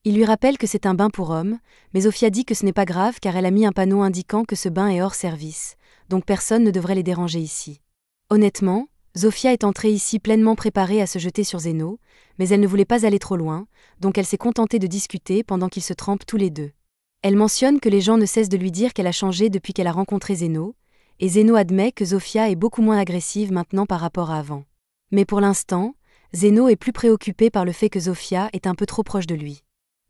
S1: Il lui rappelle que c'est un bain pour hommes, mais Zofia dit que ce n'est pas grave car elle a mis un panneau indiquant que ce bain est hors service, donc personne ne devrait les déranger ici. Honnêtement, Zofia est entrée ici pleinement préparée à se jeter sur Zeno, mais elle ne voulait pas aller trop loin, donc elle s'est contentée de discuter pendant qu'ils se trempent tous les deux. Elle mentionne que les gens ne cessent de lui dire qu'elle a changé depuis qu'elle a rencontré Zeno, et Zeno admet que Zofia est beaucoup moins agressive maintenant par rapport à avant. Mais pour l'instant, Zeno est plus préoccupé par le fait que Zofia est un peu trop proche de lui.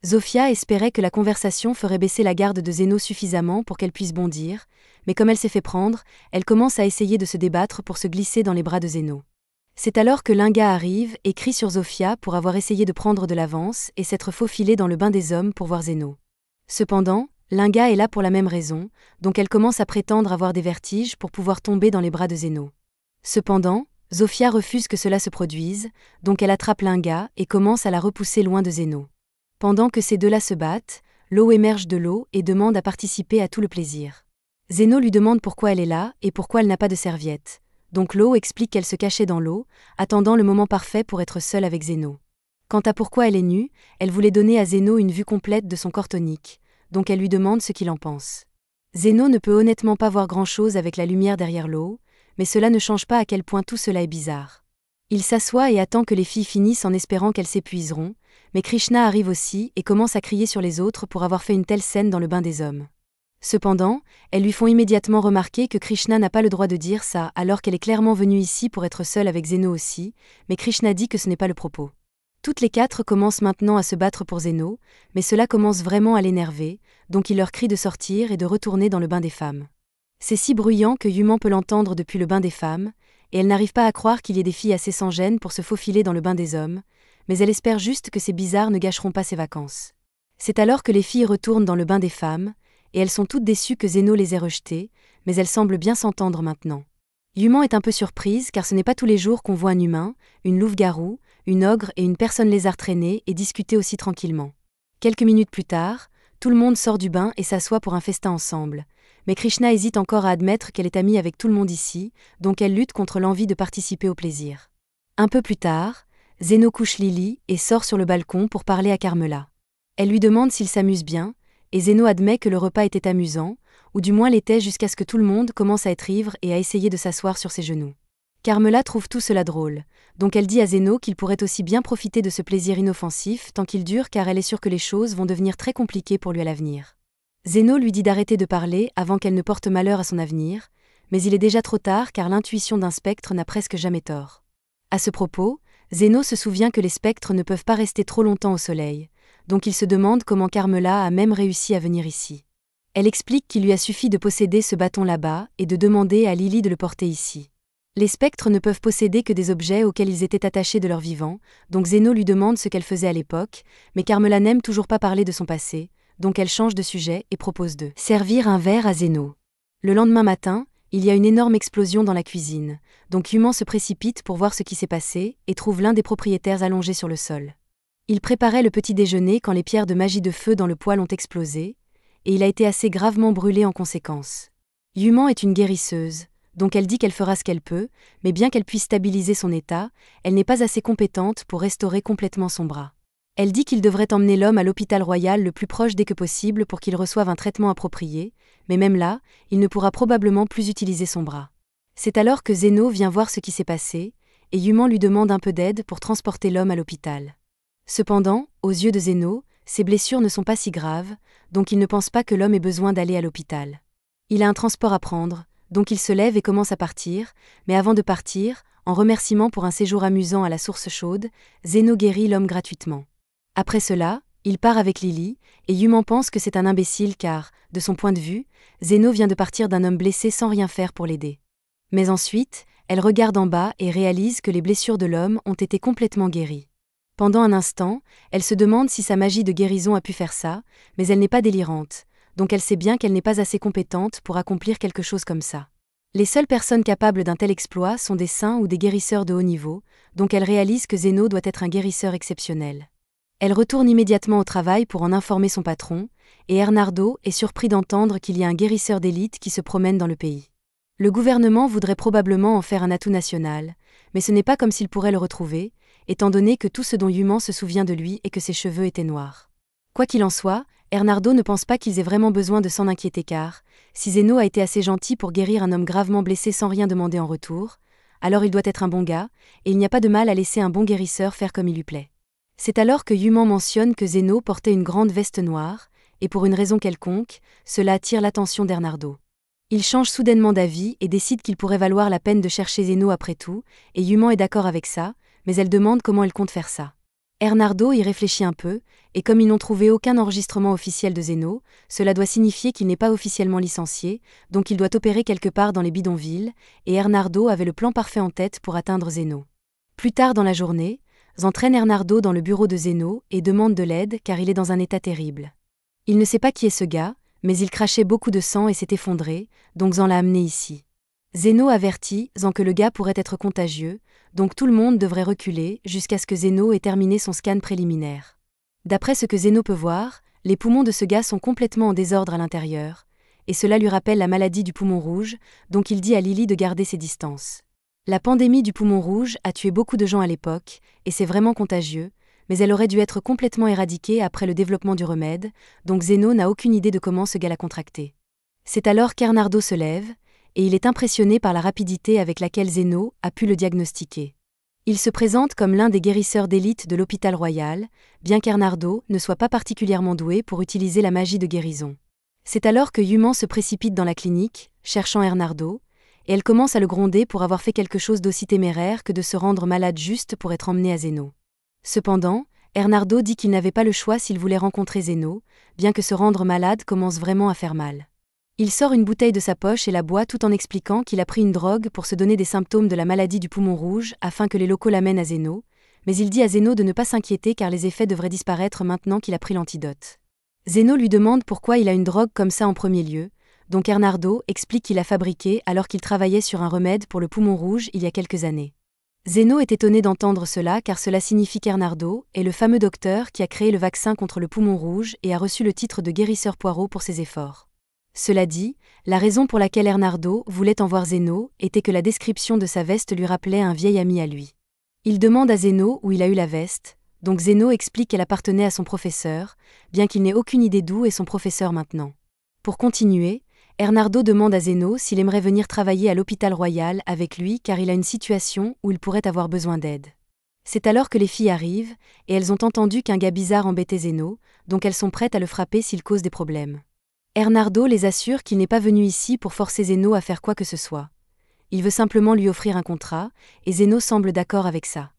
S1: Zofia espérait que la conversation ferait baisser la garde de Zeno suffisamment pour qu'elle puisse bondir, mais comme elle s'est fait prendre, elle commence à essayer de se débattre pour se glisser dans les bras de Zeno. C'est alors que Linga arrive et crie sur Zofia pour avoir essayé de prendre de l'avance et s'être faufilée dans le bain des hommes pour voir Zeno. Cependant, Linga est là pour la même raison, donc elle commence à prétendre avoir des vertiges pour pouvoir tomber dans les bras de Zeno. Cependant, Zofia refuse que cela se produise, donc elle attrape Linga et commence à la repousser loin de Zeno. Pendant que ces deux-là se battent, l'eau émerge de l'eau et demande à participer à tout le plaisir. Zeno lui demande pourquoi elle est là et pourquoi elle n'a pas de serviette. Donc l'eau explique qu'elle se cachait dans l'eau, attendant le moment parfait pour être seule avec Zeno. Quant à pourquoi elle est nue, elle voulait donner à Zeno une vue complète de son corps tonique, donc elle lui demande ce qu'il en pense. Zeno ne peut honnêtement pas voir grand-chose avec la lumière derrière l'eau, mais cela ne change pas à quel point tout cela est bizarre. Il s'assoit et attend que les filles finissent en espérant qu'elles s'épuiseront, mais Krishna arrive aussi et commence à crier sur les autres pour avoir fait une telle scène dans le bain des hommes. Cependant, elles lui font immédiatement remarquer que Krishna n'a pas le droit de dire ça alors qu'elle est clairement venue ici pour être seule avec Zeno aussi, mais Krishna dit que ce n'est pas le propos. Toutes les quatre commencent maintenant à se battre pour Zeno, mais cela commence vraiment à l'énerver, donc il leur crie de sortir et de retourner dans le bain des femmes. C'est si bruyant que Yuman peut l'entendre depuis le bain des femmes, et elle n'arrive pas à croire qu'il y ait des filles assez sans gêne pour se faufiler dans le bain des hommes, mais elle espère juste que ces bizarres ne gâcheront pas ses vacances. C'est alors que les filles retournent dans le bain des femmes, et elles sont toutes déçues que Zeno les ait rejetées, mais elles semblent bien s'entendre maintenant. Yuman est un peu surprise car ce n'est pas tous les jours qu'on voit un humain, une louve-garou, une ogre et une personne lézard traîner et discuter aussi tranquillement. Quelques minutes plus tard, tout le monde sort du bain et s'assoit pour un festin ensemble. Mais Krishna hésite encore à admettre qu'elle est amie avec tout le monde ici, donc elle lutte contre l'envie de participer au plaisir. Un peu plus tard, Zeno couche Lily et sort sur le balcon pour parler à Carmela. Elle lui demande s'il s'amuse bien, et Zeno admet que le repas était amusant, ou du moins l'était jusqu'à ce que tout le monde commence à être ivre et à essayer de s'asseoir sur ses genoux. Carmela trouve tout cela drôle, donc elle dit à Zeno qu'il pourrait aussi bien profiter de ce plaisir inoffensif tant qu'il dure car elle est sûre que les choses vont devenir très compliquées pour lui à l'avenir. Zeno lui dit d'arrêter de parler avant qu'elle ne porte malheur à son avenir, mais il est déjà trop tard car l'intuition d'un spectre n'a presque jamais tort. À ce propos, Zeno se souvient que les spectres ne peuvent pas rester trop longtemps au soleil, donc il se demande comment Carmela a même réussi à venir ici. Elle explique qu'il lui a suffi de posséder ce bâton là-bas et de demander à Lily de le porter ici. Les spectres ne peuvent posséder que des objets auxquels ils étaient attachés de leur vivant, donc Zeno lui demande ce qu'elle faisait à l'époque, mais Carmela n'aime toujours pas parler de son passé, donc elle change de sujet et propose de servir un verre à Zeno. Le lendemain matin, il y a une énorme explosion dans la cuisine, donc Yuman se précipite pour voir ce qui s'est passé et trouve l'un des propriétaires allongé sur le sol. Il préparait le petit déjeuner quand les pierres de magie de feu dans le poêle ont explosé, et il a été assez gravement brûlé en conséquence. Yuman est une guérisseuse, donc elle dit qu'elle fera ce qu'elle peut, mais bien qu'elle puisse stabiliser son état, elle n'est pas assez compétente pour restaurer complètement son bras. Elle dit qu'il devrait emmener l'homme à l'hôpital royal le plus proche dès que possible pour qu'il reçoive un traitement approprié, mais même là, il ne pourra probablement plus utiliser son bras. C'est alors que Zeno vient voir ce qui s'est passé, et Yuman lui demande un peu d'aide pour transporter l'homme à l'hôpital. Cependant, aux yeux de Zeno, ses blessures ne sont pas si graves, donc il ne pense pas que l'homme ait besoin d'aller à l'hôpital. Il a un transport à prendre, donc il se lève et commence à partir, mais avant de partir, en remerciement pour un séjour amusant à la source chaude, Zeno guérit l'homme gratuitement. Après cela, il part avec Lily, et Yuman pense que c'est un imbécile car, de son point de vue, Zeno vient de partir d'un homme blessé sans rien faire pour l'aider. Mais ensuite, elle regarde en bas et réalise que les blessures de l'homme ont été complètement guéries. Pendant un instant, elle se demande si sa magie de guérison a pu faire ça, mais elle n'est pas délirante, donc elle sait bien qu'elle n'est pas assez compétente pour accomplir quelque chose comme ça. Les seules personnes capables d'un tel exploit sont des saints ou des guérisseurs de haut niveau, donc elle réalise que Zeno doit être un guérisseur exceptionnel. Elle retourne immédiatement au travail pour en informer son patron, et Ernardo est surpris d'entendre qu'il y a un guérisseur d'élite qui se promène dans le pays. Le gouvernement voudrait probablement en faire un atout national, mais ce n'est pas comme s'il pourrait le retrouver, étant donné que tout ce dont Yuman se souvient de lui est que ses cheveux étaient noirs. Quoi qu'il en soit, Ernardo ne pense pas qu'ils aient vraiment besoin de s'en inquiéter car, si Zeno a été assez gentil pour guérir un homme gravement blessé sans rien demander en retour, alors il doit être un bon gars, et il n'y a pas de mal à laisser un bon guérisseur faire comme il lui plaît. C'est alors que Yuman mentionne que Zeno portait une grande veste noire, et pour une raison quelconque, cela attire l'attention d'Ernardo. Il change soudainement d'avis et décide qu'il pourrait valoir la peine de chercher Zeno après tout, et Yuman est d'accord avec ça, mais elle demande comment elle compte faire ça. Ernardo y réfléchit un peu, et comme ils n'ont trouvé aucun enregistrement officiel de Zeno, cela doit signifier qu'il n'est pas officiellement licencié, donc il doit opérer quelque part dans les bidonvilles, et Ernardo avait le plan parfait en tête pour atteindre Zeno. Plus tard dans la journée, entraîne Ernardo dans le bureau de Zeno et demande de l'aide car il est dans un état terrible. Il ne sait pas qui est ce gars, mais il crachait beaucoup de sang et s'est effondré, donc Zan l'a amené ici. Zeno avertit Zan que le gars pourrait être contagieux, donc tout le monde devrait reculer jusqu'à ce que Zeno ait terminé son scan préliminaire. D'après ce que Zeno peut voir, les poumons de ce gars sont complètement en désordre à l'intérieur, et cela lui rappelle la maladie du poumon rouge, donc il dit à Lily de garder ses distances. La pandémie du poumon rouge a tué beaucoup de gens à l'époque, et c'est vraiment contagieux, mais elle aurait dû être complètement éradiquée après le développement du remède, donc Zeno n'a aucune idée de comment ce gars l'a contracté. C'est alors qu'Ernardo se lève, et il est impressionné par la rapidité avec laquelle Zeno a pu le diagnostiquer. Il se présente comme l'un des guérisseurs d'élite de l'hôpital royal, bien qu'Ernardo ne soit pas particulièrement doué pour utiliser la magie de guérison. C'est alors que Yuman se précipite dans la clinique, cherchant Ernardo, et elle commence à le gronder pour avoir fait quelque chose d'aussi téméraire que de se rendre malade juste pour être emmené à Zeno. Cependant, Ernardo dit qu'il n'avait pas le choix s'il voulait rencontrer Zeno, bien que se rendre malade commence vraiment à faire mal. Il sort une bouteille de sa poche et la boit tout en expliquant qu'il a pris une drogue pour se donner des symptômes de la maladie du poumon rouge afin que les locaux l'amènent à Zeno, mais il dit à Zeno de ne pas s'inquiéter car les effets devraient disparaître maintenant qu'il a pris l'antidote. Zeno lui demande pourquoi il a une drogue comme ça en premier lieu, donc Ernardo explique qu'il l'a fabriquée alors qu'il travaillait sur un remède pour le poumon rouge il y a quelques années. Zeno est étonné d'entendre cela car cela signifie qu'Ernardo est le fameux docteur qui a créé le vaccin contre le poumon rouge et a reçu le titre de guérisseur Poirot pour ses efforts. Cela dit, la raison pour laquelle Ernardo voulait en voir Zeno était que la description de sa veste lui rappelait un vieil ami à lui. Il demande à Zeno où il a eu la veste, donc Zeno explique qu'elle appartenait à son professeur, bien qu'il n'ait aucune idée d'où est son professeur maintenant. Pour continuer, Ernardo demande à Zeno s'il aimerait venir travailler à l'hôpital royal avec lui car il a une situation où il pourrait avoir besoin d'aide. C'est alors que les filles arrivent, et elles ont entendu qu'un gars bizarre embêtait Zeno, donc elles sont prêtes à le frapper s'il cause des problèmes. Ernardo les assure qu'il n'est pas venu ici pour forcer Zeno à faire quoi que ce soit. Il veut simplement lui offrir un contrat, et Zeno semble d'accord avec ça.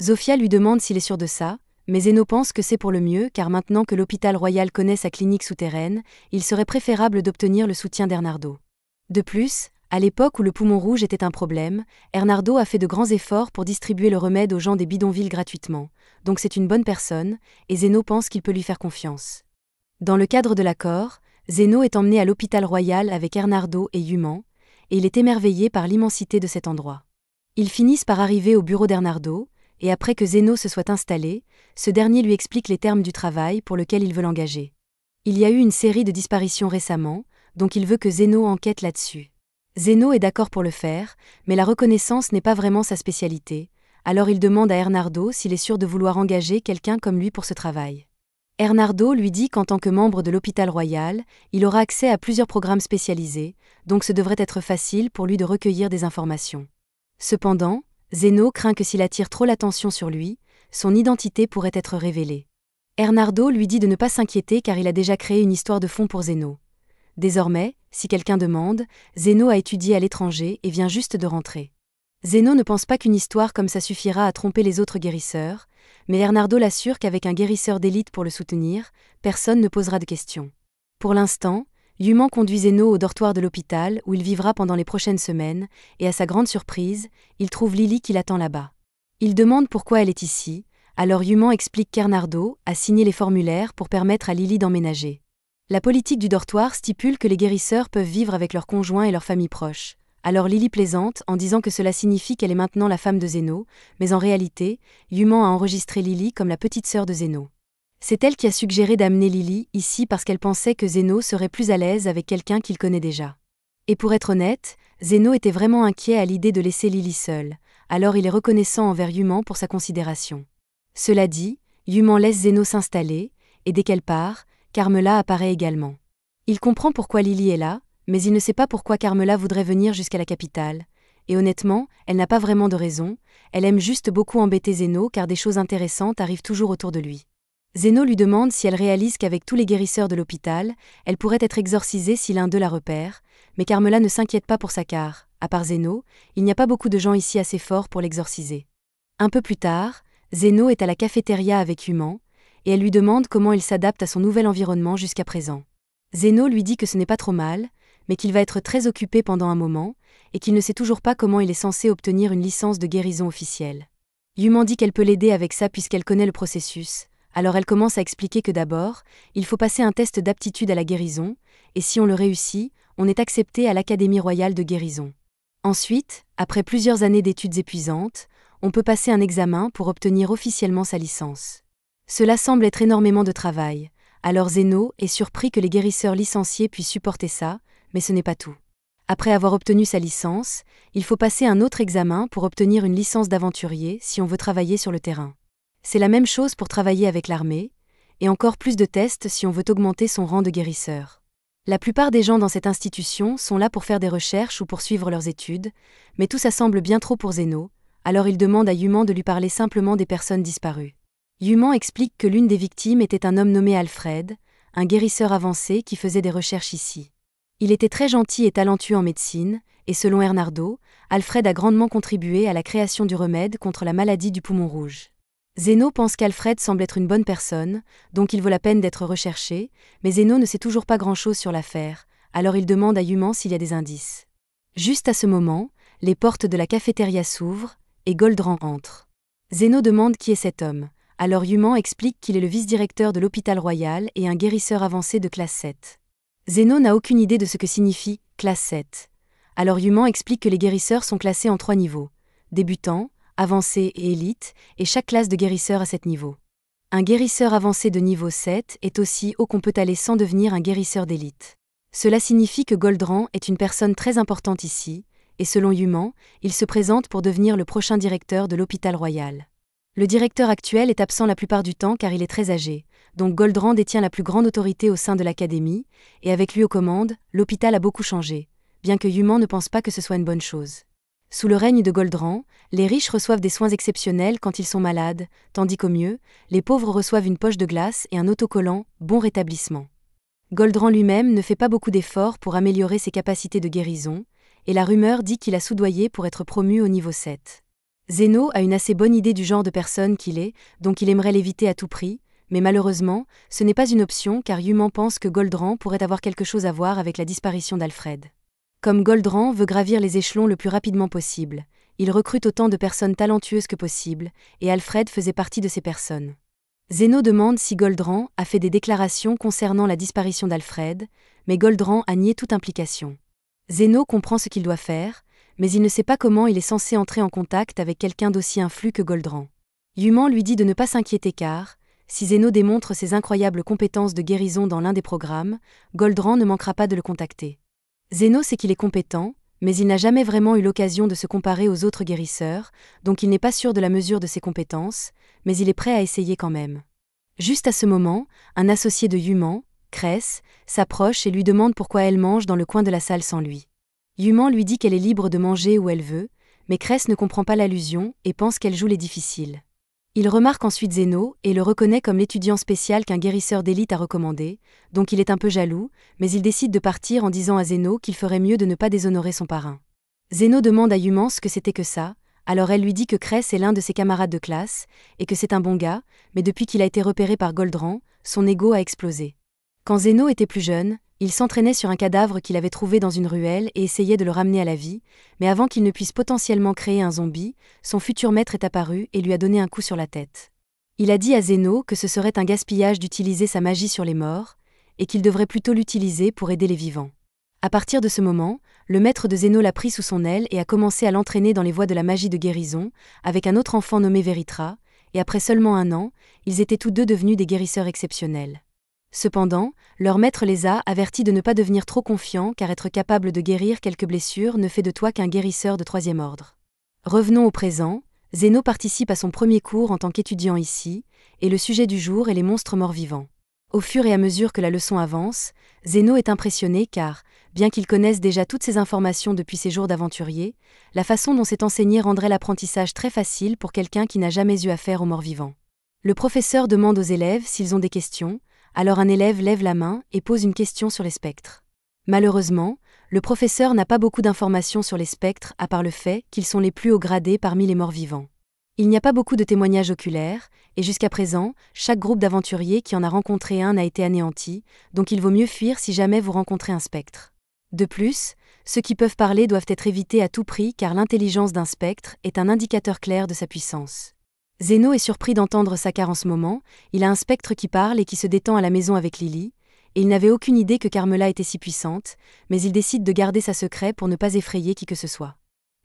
S1: Zofia lui demande s'il est sûr de ça, mais Zeno pense que c'est pour le mieux car maintenant que l'hôpital royal connaît sa clinique souterraine, il serait préférable d'obtenir le soutien d'Ernardo. De plus, à l'époque où le poumon rouge était un problème, Ernardo a fait de grands efforts pour distribuer le remède aux gens des bidonvilles gratuitement, donc c'est une bonne personne, et Zeno pense qu'il peut lui faire confiance. Dans le cadre de l'accord, Zeno est emmené à l'hôpital royal avec Ernardo et Yuman, et il est émerveillé par l'immensité de cet endroit. Ils finissent par arriver au bureau d'Ernardo, et après que Zeno se soit installé, ce dernier lui explique les termes du travail pour lequel il veut l'engager. Il y a eu une série de disparitions récemment, donc il veut que Zeno enquête là-dessus. Zeno est d'accord pour le faire, mais la reconnaissance n'est pas vraiment sa spécialité, alors il demande à Ernardo s'il est sûr de vouloir engager quelqu'un comme lui pour ce travail. Ernardo lui dit qu'en tant que membre de l'hôpital royal, il aura accès à plusieurs programmes spécialisés, donc ce devrait être facile pour lui de recueillir des informations. Cependant, Zeno craint que s'il attire trop l'attention sur lui, son identité pourrait être révélée. Ernardo lui dit de ne pas s'inquiéter car il a déjà créé une histoire de fond pour Zeno. Désormais, si quelqu'un demande, Zeno a étudié à l'étranger et vient juste de rentrer. Zeno ne pense pas qu'une histoire comme ça suffira à tromper les autres guérisseurs, mais Ernardo l'assure qu'avec un guérisseur d'élite pour le soutenir, personne ne posera de questions. Pour l'instant, Yuman conduit Zeno au dortoir de l'hôpital où il vivra pendant les prochaines semaines, et à sa grande surprise, il trouve Lily qui l'attend là-bas. Il demande pourquoi elle est ici, alors Yuman explique qu'Ernardo a signé les formulaires pour permettre à Lily d'emménager. La politique du dortoir stipule que les guérisseurs peuvent vivre avec leurs conjoints et leurs familles proches. Alors Lily plaisante en disant que cela signifie qu'elle est maintenant la femme de Zeno, mais en réalité, Yuman a enregistré Lily comme la petite sœur de Zeno. C'est elle qui a suggéré d'amener Lily ici parce qu'elle pensait que Zeno serait plus à l'aise avec quelqu'un qu'il connaît déjà. Et pour être honnête, Zeno était vraiment inquiet à l'idée de laisser Lily seule, alors il est reconnaissant envers Yuman pour sa considération. Cela dit, Yuman laisse Zeno s'installer, et dès qu'elle part, Carmela apparaît également. Il comprend pourquoi Lily est là, mais il ne sait pas pourquoi Carmela voudrait venir jusqu'à la capitale, et honnêtement, elle n'a pas vraiment de raison, elle aime juste beaucoup embêter Zeno car des choses intéressantes arrivent toujours autour de lui. Zeno lui demande si elle réalise qu'avec tous les guérisseurs de l'hôpital, elle pourrait être exorcisée si l'un d'eux la repère, mais Carmela ne s'inquiète pas pour ça car, à part Zeno, il n'y a pas beaucoup de gens ici assez forts pour l'exorciser. Un peu plus tard, Zeno est à la cafétéria avec Yuman, et elle lui demande comment il s'adapte à son nouvel environnement jusqu'à présent. Zeno lui dit que ce n'est pas trop mal, mais qu'il va être très occupé pendant un moment, et qu'il ne sait toujours pas comment il est censé obtenir une licence de guérison officielle. Yuman dit qu'elle peut l'aider avec ça puisqu'elle connaît le processus, alors elle commence à expliquer que d'abord, il faut passer un test d'aptitude à la guérison, et si on le réussit, on est accepté à l'Académie royale de guérison. Ensuite, après plusieurs années d'études épuisantes, on peut passer un examen pour obtenir officiellement sa licence. Cela semble être énormément de travail, alors Zeno est surpris que les guérisseurs licenciés puissent supporter ça, mais ce n'est pas tout. Après avoir obtenu sa licence, il faut passer un autre examen pour obtenir une licence d'aventurier si on veut travailler sur le terrain. C'est la même chose pour travailler avec l'armée, et encore plus de tests si on veut augmenter son rang de guérisseur. La plupart des gens dans cette institution sont là pour faire des recherches ou pour suivre leurs études, mais tout ça semble bien trop pour Zeno, alors il demande à Yuman de lui parler simplement des personnes disparues. Yuman explique que l'une des victimes était un homme nommé Alfred, un guérisseur avancé qui faisait des recherches ici. Il était très gentil et talentueux en médecine, et selon Ernardo, Alfred a grandement contribué à la création du remède contre la maladie du poumon rouge. Zeno pense qu'Alfred semble être une bonne personne, donc il vaut la peine d'être recherché, mais Zeno ne sait toujours pas grand-chose sur l'affaire, alors il demande à Yuman s'il y a des indices. Juste à ce moment, les portes de la cafétéria s'ouvrent, et Goldran entre. Zéno demande qui est cet homme. Alors Yuman explique qu'il est le vice-directeur de l'hôpital royal et un guérisseur avancé de classe 7. Zéno n'a aucune idée de ce que signifie « classe 7 ». Alors Yuman explique que les guérisseurs sont classés en 3 niveaux, débutant, avancé et élite, et chaque classe de guérisseur a 7 niveaux. Un guérisseur avancé de niveau 7 est aussi haut qu'on peut aller sans devenir un guérisseur d'élite. Cela signifie que Goldrand est une personne très importante ici, et selon Yuman, il se présente pour devenir le prochain directeur de l'hôpital royal. Le directeur actuel est absent la plupart du temps car il est très âgé, donc Goldrand détient la plus grande autorité au sein de l'académie, et avec lui aux commandes, l'hôpital a beaucoup changé, bien que Yuman ne pense pas que ce soit une bonne chose. Sous le règne de Goldrand, les riches reçoivent des soins exceptionnels quand ils sont malades, tandis qu'au mieux, les pauvres reçoivent une poche de glace et un autocollant « Bon rétablissement ». Goldrand lui-même ne fait pas beaucoup d'efforts pour améliorer ses capacités de guérison, et la rumeur dit qu'il a soudoyé pour être promu au niveau 7. Zéno a une assez bonne idée du genre de personne qu'il est, donc il aimerait l'éviter à tout prix, mais malheureusement, ce n'est pas une option car Yuman pense que Goldrand pourrait avoir quelque chose à voir avec la disparition d'Alfred. Comme Goldrand veut gravir les échelons le plus rapidement possible, il recrute autant de personnes talentueuses que possible, et Alfred faisait partie de ces personnes. Zéno demande si Goldrand a fait des déclarations concernant la disparition d'Alfred, mais Goldrand a nié toute implication. Zéno comprend ce qu'il doit faire, mais il ne sait pas comment il est censé entrer en contact avec quelqu'un d'aussi influent que Goldrand. Yuman lui dit de ne pas s'inquiéter car, si Zéno démontre ses incroyables compétences de guérison dans l'un des programmes, Goldrand ne manquera pas de le contacter. Zéno sait qu'il est compétent, mais il n'a jamais vraiment eu l'occasion de se comparer aux autres guérisseurs, donc il n'est pas sûr de la mesure de ses compétences, mais il est prêt à essayer quand même. Juste à ce moment, un associé de Yuman, Cress, s'approche et lui demande pourquoi elle mange dans le coin de la salle sans lui. Yuman lui dit qu'elle est libre de manger où elle veut, mais Cress ne comprend pas l'allusion et pense qu'elle joue les difficiles. Il remarque ensuite Zéno et le reconnaît comme l'étudiant spécial qu'un guérisseur d'élite a recommandé, donc il est un peu jaloux, mais il décide de partir en disant à Zéno qu'il ferait mieux de ne pas déshonorer son parrain. Zéno demande à Yuman ce que c'était que ça, alors elle lui dit que Cress est l'un de ses camarades de classe, et que c'est un bon gars, mais depuis qu'il a été repéré par Goldrand, son ego a explosé. Quand Zéno était plus jeune, il s'entraînait sur un cadavre qu'il avait trouvé dans une ruelle et essayait de le ramener à la vie, mais avant qu'il ne puisse potentiellement créer un zombie, son futur maître est apparu et lui a donné un coup sur la tête. Il a dit à Zéno que ce serait un gaspillage d'utiliser sa magie sur les morts, et qu'il devrait plutôt l'utiliser pour aider les vivants. À partir de ce moment, le maître de Zéno l'a pris sous son aile et a commencé à l'entraîner dans les voies de la magie de guérison, avec un autre enfant nommé Veritra, et après seulement 1 an, ils étaient tous deux devenus des guérisseurs exceptionnels. Cependant, leur maître les a avertis de ne pas devenir trop confiants car être capable de guérir quelques blessures ne fait de toi qu'un guérisseur de 3e ordre. Revenons au présent, Zéno participe à son premier cours en tant qu'étudiant ici, et le sujet du jour est les monstres morts-vivants. Au fur et à mesure que la leçon avance, Zéno est impressionné car, bien qu'il connaisse déjà toutes ces informations depuis ses jours d'aventurier, la façon dont c'est enseigné rendrait l'apprentissage très facile pour quelqu'un qui n'a jamais eu affaire aux morts-vivants. Le professeur demande aux élèves s'ils ont des questions, alors un élève lève la main et pose une question sur les spectres. Malheureusement, le professeur n'a pas beaucoup d'informations sur les spectres à part le fait qu'ils sont les plus haut gradés parmi les morts-vivants. Il n'y a pas beaucoup de témoignages oculaires, et jusqu'à présent, chaque groupe d'aventuriers qui en a rencontré un a été anéanti, donc il vaut mieux fuir si jamais vous rencontrez un spectre. De plus, ceux qui peuvent parler doivent être évités à tout prix car l'intelligence d'un spectre est un indicateur clair de sa puissance. Zéno est surpris d'entendre ça car en ce moment, il a un spectre qui parle et qui se détend à la maison avec Lily, et il n'avait aucune idée que Carmela était si puissante, mais il décide de garder ça secret pour ne pas effrayer qui que ce soit.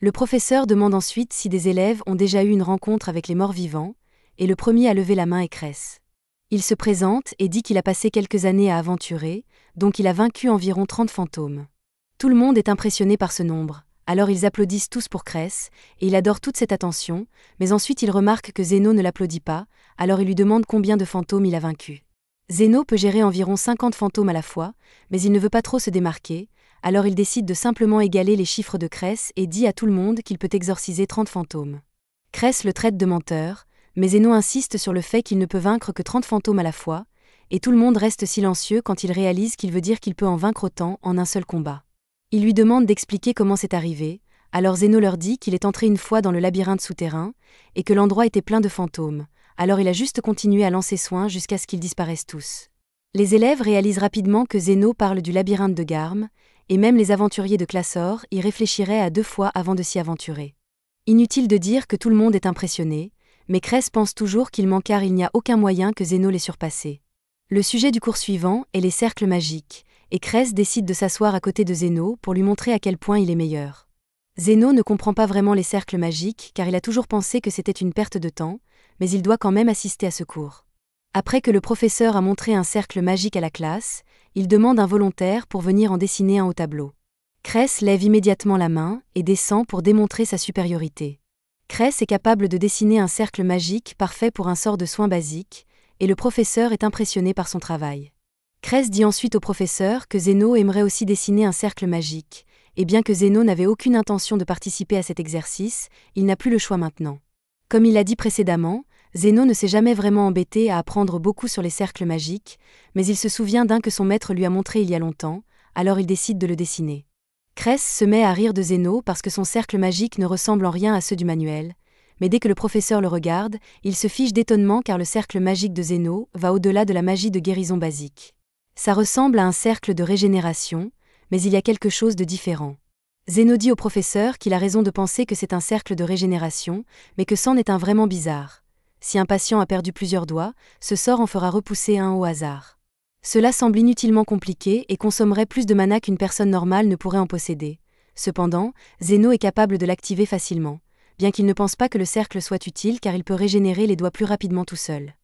S1: Le professeur demande ensuite si des élèves ont déjà eu une rencontre avec les morts-vivants, et le premier à lever la main est Cress. Il se présente et dit qu'il a passé quelques années à aventurer, donc il a vaincu environ 30 fantômes. Tout le monde est impressionné par ce nombre. Alors ils applaudissent tous pour Cress, et il adore toute cette attention, mais ensuite il remarque que Zéno ne l'applaudit pas, alors il lui demande combien de fantômes il a vaincus. Zéno peut gérer environ 50 fantômes à la fois, mais il ne veut pas trop se démarquer, alors il décide de simplement égaler les chiffres de Cress et dit à tout le monde qu'il peut exorciser 30 fantômes. Cress le traite de menteur, mais Zéno insiste sur le fait qu'il ne peut vaincre que 30 fantômes à la fois, et tout le monde reste silencieux quand il réalise qu'il veut dire qu'il peut en vaincre autant en un seul combat. Il lui demande d'expliquer comment c'est arrivé, alors Zéno leur dit qu'il est entré une fois dans le labyrinthe souterrain, et que l'endroit était plein de fantômes, alors il a juste continué à lancer soin jusqu'à ce qu'ils disparaissent tous. Les élèves réalisent rapidement que Zéno parle du labyrinthe de Garm, et même les aventuriers de classe or y réfléchiraient à 2 fois avant de s'y aventurer. Inutile de dire que tout le monde est impressionné, mais Cress pense toujours qu'il ment car il n'y a aucun moyen que Zeno l'ait surpassé. Le sujet du cours suivant est les cercles magiques, et Cress décide de s'asseoir à côté de Zeno pour lui montrer à quel point il est meilleur. Zeno ne comprend pas vraiment les cercles magiques car il a toujours pensé que c'était une perte de temps, mais il doit quand même assister à ce cours. Après que le professeur a montré un cercle magique à la classe, il demande un volontaire pour venir en dessiner un au tableau. Cress lève immédiatement la main et descend pour démontrer sa supériorité. Cress est capable de dessiner un cercle magique parfait pour un sort de soin basique, et le professeur est impressionné par son travail. Cress dit ensuite au professeur que Zeno aimerait aussi dessiner un cercle magique, et bien que Zeno n'avait aucune intention de participer à cet exercice, il n'a plus le choix maintenant. Comme il l'a dit précédemment, Zeno ne s'est jamais vraiment embêté à apprendre beaucoup sur les cercles magiques, mais il se souvient d'un que son maître lui a montré il y a longtemps, alors il décide de le dessiner. Cress se met à rire de Zeno parce que son cercle magique ne ressemble en rien à ceux du manuel, mais dès que le professeur le regarde, il se fiche d'étonnement car le cercle magique de Zeno va au-delà de la magie de guérison basique. Ça ressemble à un cercle de régénération, mais il y a quelque chose de différent. Zeno dit au professeur qu'il a raison de penser que c'est un cercle de régénération, mais que c'en est un vraiment bizarre. Si un patient a perdu plusieurs doigts, ce sort en fera repousser un au hasard. Cela semble inutilement compliqué et consommerait plus de mana qu'une personne normale ne pourrait en posséder. Cependant, Zeno est capable de l'activer facilement, bien qu'il ne pense pas que le cercle soit utile car il peut régénérer les doigts plus rapidement tout seul.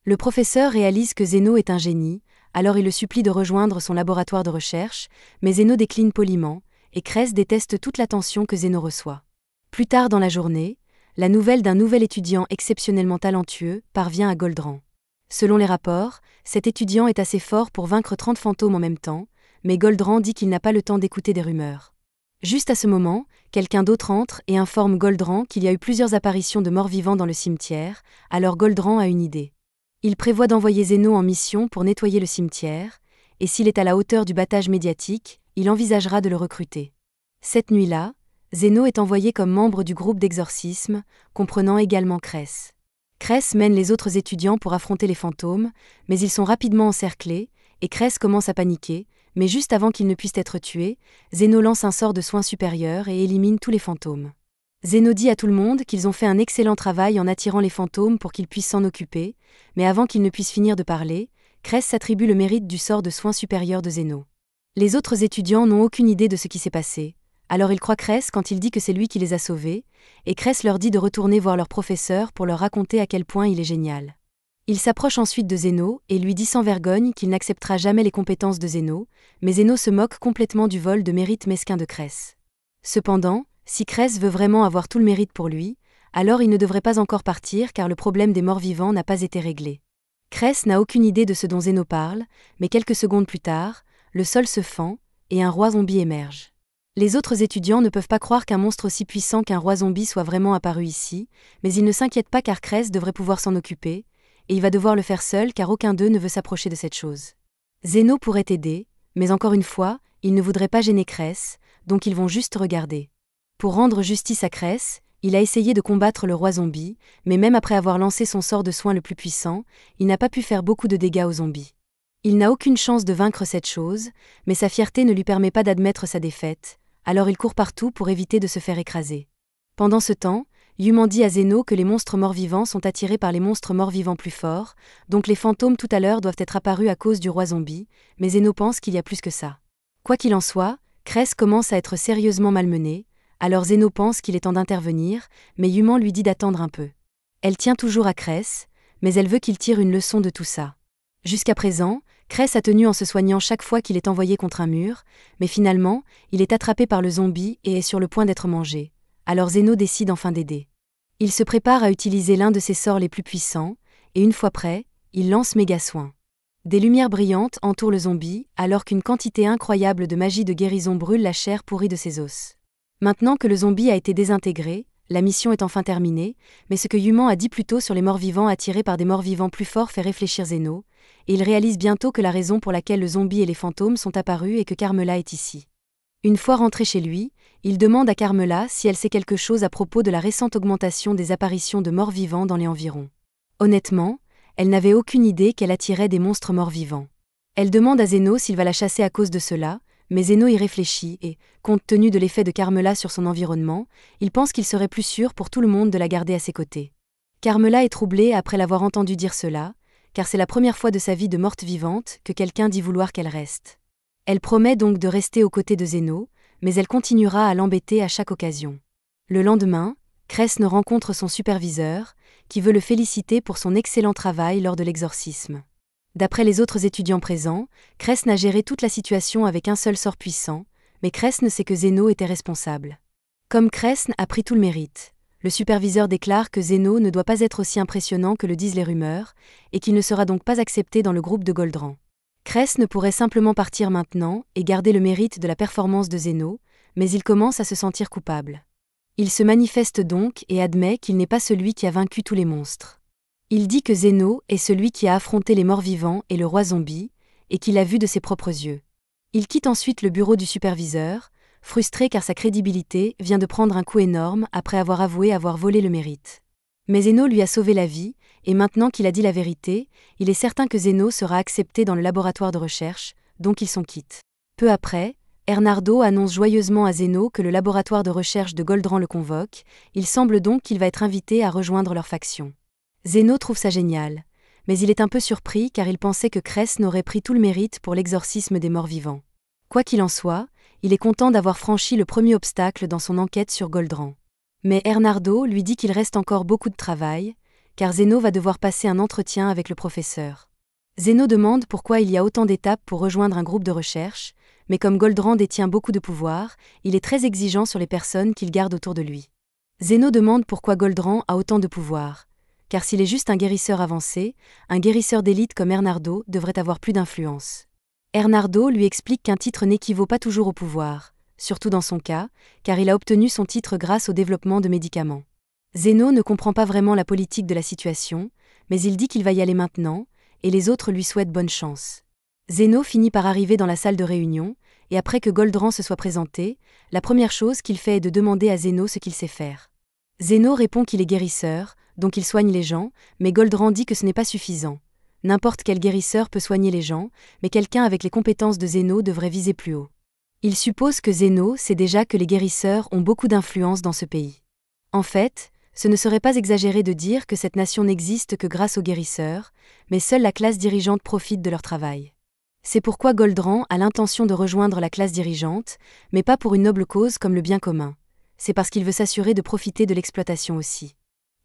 S1: Le professeur réalise que Zeno est un génie, alors il le supplie de rejoindre son laboratoire de recherche, mais Zeno décline poliment, et Cress déteste toute l'attention que Zeno reçoit. Plus tard dans la journée, la nouvelle d'un nouvel étudiant exceptionnellement talentueux parvient à Goldrand. Selon les rapports, cet étudiant est assez fort pour vaincre 30 fantômes en même temps, mais Goldrand dit qu'il n'a pas le temps d'écouter des rumeurs. Juste à ce moment, quelqu'un d'autre entre et informe Goldrand qu'il y a eu plusieurs apparitions de morts-vivants dans le cimetière, alors Goldrand a une idée. Il prévoit d'envoyer Zeno en mission pour nettoyer le cimetière, et s'il est à la hauteur du battage médiatique, il envisagera de le recruter. Cette nuit-là, Zeno est envoyé comme membre du groupe d'exorcisme, comprenant également Cress. Cress mène les autres étudiants pour affronter les fantômes, mais ils sont rapidement encerclés, et Cress commence à paniquer, mais juste avant qu'ils ne puissent être tués, Zeno lance un sort de soin supérieur et élimine tous les fantômes. Zeno dit à tout le monde qu'ils ont fait un excellent travail en attirant les fantômes pour qu'ils puissent s'en occuper, mais avant qu'ils ne puissent finir de parler, Cress s'attribue le mérite du sort de soin supérieur de Zeno. Les autres étudiants n'ont aucune idée de ce qui s'est passé, alors ils croient Cress quand il dit que c'est lui qui les a sauvés, et Cress leur dit de retourner voir leur professeur pour leur raconter à quel point il est génial. Il s'approche ensuite de Zeno et lui dit sans vergogne qu'il n'acceptera jamais les compétences de Zeno, mais Zeno se moque complètement du vol de mérite mesquin de Cress. Cependant, si Cress veut vraiment avoir tout le mérite pour lui, alors il ne devrait pas encore partir car le problème des morts-vivants n'a pas été réglé. Cress n'a aucune idée de ce dont Zeno parle, mais quelques secondes plus tard, le sol se fend, et un roi zombie émerge. Les autres étudiants ne peuvent pas croire qu'un monstre aussi puissant qu'un roi zombie soit vraiment apparu ici, mais ils ne s'inquiètent pas car Cress devrait pouvoir s'en occuper, et il va devoir le faire seul car aucun d'eux ne veut s'approcher de cette chose. Zeno pourrait aider, mais encore une fois, il ne voudrait pas gêner Cress, donc ils vont juste regarder. Pour rendre justice à Cress, il a essayé de combattre le roi zombie, mais même après avoir lancé son sort de soin le plus puissant, il n'a pas pu faire beaucoup de dégâts aux zombies. Il n'a aucune chance de vaincre cette chose, mais sa fierté ne lui permet pas d'admettre sa défaite, alors il court partout pour éviter de se faire écraser. Pendant ce temps, Yuman dit à Zeno que les monstres morts-vivants sont attirés par les monstres morts-vivants plus forts, donc les fantômes tout à l'heure doivent être apparus à cause du roi zombie, mais Zeno pense qu'il y a plus que ça. Quoi qu'il en soit, Cress commence à être sérieusement malmenée, alors Zeno pense qu'il est temps d'intervenir, mais Yuman lui dit d'attendre un peu. Elle tient toujours à Cress, mais elle veut qu'il tire une leçon de tout ça. Jusqu'à présent, Cress a tenu en se soignant chaque fois qu'il est envoyé contre un mur, mais finalement, il est attrapé par le zombie et est sur le point d'être mangé. Alors Zeno décide enfin d'aider. Il se prépare à utiliser l'un de ses sorts les plus puissants, et une fois prêt, il lance méga soin. Des lumières brillantes entourent le zombie, alors qu'une quantité incroyable de magie de guérison brûle la chair pourrie de ses os. Maintenant que le zombie a été désintégré, la mission est enfin terminée, mais ce que Yuman a dit plus tôt sur les morts-vivants attirés par des morts-vivants plus forts fait réfléchir Zeno, et il réalise bientôt que la raison pour laquelle le zombie et les fantômes sont apparus est que Carmela est ici. Une fois rentré chez lui, il demande à Carmela si elle sait quelque chose à propos de la récente augmentation des apparitions de morts-vivants dans les environs. Honnêtement, elle n'avait aucune idée qu'elle attirait des monstres morts-vivants. Elle demande à Zeno s'il va la chasser à cause de cela, mais Zeno y réfléchit et, compte tenu de l'effet de Carmela sur son environnement, il pense qu'il serait plus sûr pour tout le monde de la garder à ses côtés. Carmela est troublée après l'avoir entendu dire cela, car c'est la première fois de sa vie de morte vivante que quelqu'un dit vouloir qu'elle reste. Elle promet donc de rester aux côtés de Zeno, mais elle continuera à l'embêter à chaque occasion. Le lendemain, Kresn rencontre son superviseur, qui veut le féliciter pour son excellent travail lors de l'exorcisme. D'après les autres étudiants présents, Kresn a géré toute la situation avec un seul sort puissant, mais Kresn sait que Zeno était responsable. Comme Kresn a pris tout le mérite, le superviseur déclare que Zeno ne doit pas être aussi impressionnant que le disent les rumeurs, et qu'il ne sera donc pas accepté dans le groupe de Goldran. Kresn pourrait simplement partir maintenant et garder le mérite de la performance de Zeno, mais il commence à se sentir coupable. Il se manifeste donc et admet qu'il n'est pas celui qui a vaincu tous les monstres. Il dit que Zeno est celui qui a affronté les morts-vivants et le roi zombie, et qu'il l'a vu de ses propres yeux. Il quitte ensuite le bureau du superviseur, frustré car sa crédibilité vient de prendre un coup énorme après avoir avoué avoir volé le mérite. Mais Zeno lui a sauvé la vie, et maintenant qu'il a dit la vérité, il est certain que Zeno sera accepté dans le laboratoire de recherche, donc ils sont quittes. Peu après, Ernardo annonce joyeusement à Zeno que le laboratoire de recherche de Goldran le convoque, il semble donc qu'il va être invité à rejoindre leur faction. Zeno trouve ça génial, mais il est un peu surpris car il pensait que Kresn aurait pris tout le mérite pour l'exorcisme des morts-vivants. Quoi qu'il en soit, il est content d'avoir franchi le premier obstacle dans son enquête sur Goldran. Mais Ernardo lui dit qu'il reste encore beaucoup de travail, car Zeno va devoir passer un entretien avec le professeur. Zeno demande pourquoi il y a autant d'étapes pour rejoindre un groupe de recherche, mais comme Goldran détient beaucoup de pouvoir, il est très exigeant sur les personnes qu'il garde autour de lui. Zeno demande pourquoi Goldran a autant de pouvoir, car s'il est juste un guérisseur avancé, un guérisseur d'élite comme Ernardo devrait avoir plus d'influence. Ernardo lui explique qu'un titre n'équivaut pas toujours au pouvoir, surtout dans son cas, car il a obtenu son titre grâce au développement de médicaments. Zeno ne comprend pas vraiment la politique de la situation, mais il dit qu'il va y aller maintenant, et les autres lui souhaitent bonne chance. Zeno finit par arriver dans la salle de réunion, et après que Goldran se soit présenté, la première chose qu'il fait est de demander à Zeno ce qu'il sait faire. Zeno répond qu'il est guérisseur, donc il soigne les gens, mais Goldran dit que ce n'est pas suffisant. N'importe quel guérisseur peut soigner les gens, mais quelqu'un avec les compétences de Zeno devrait viser plus haut. Il suppose que Zeno sait déjà que les guérisseurs ont beaucoup d'influence dans ce pays. En fait, ce ne serait pas exagéré de dire que cette nation n'existe que grâce aux guérisseurs, mais seule la classe dirigeante profite de leur travail. C'est pourquoi Goldran a l'intention de rejoindre la classe dirigeante, mais pas pour une noble cause comme le bien commun. C'est parce qu'il veut s'assurer de profiter de l'exploitation aussi.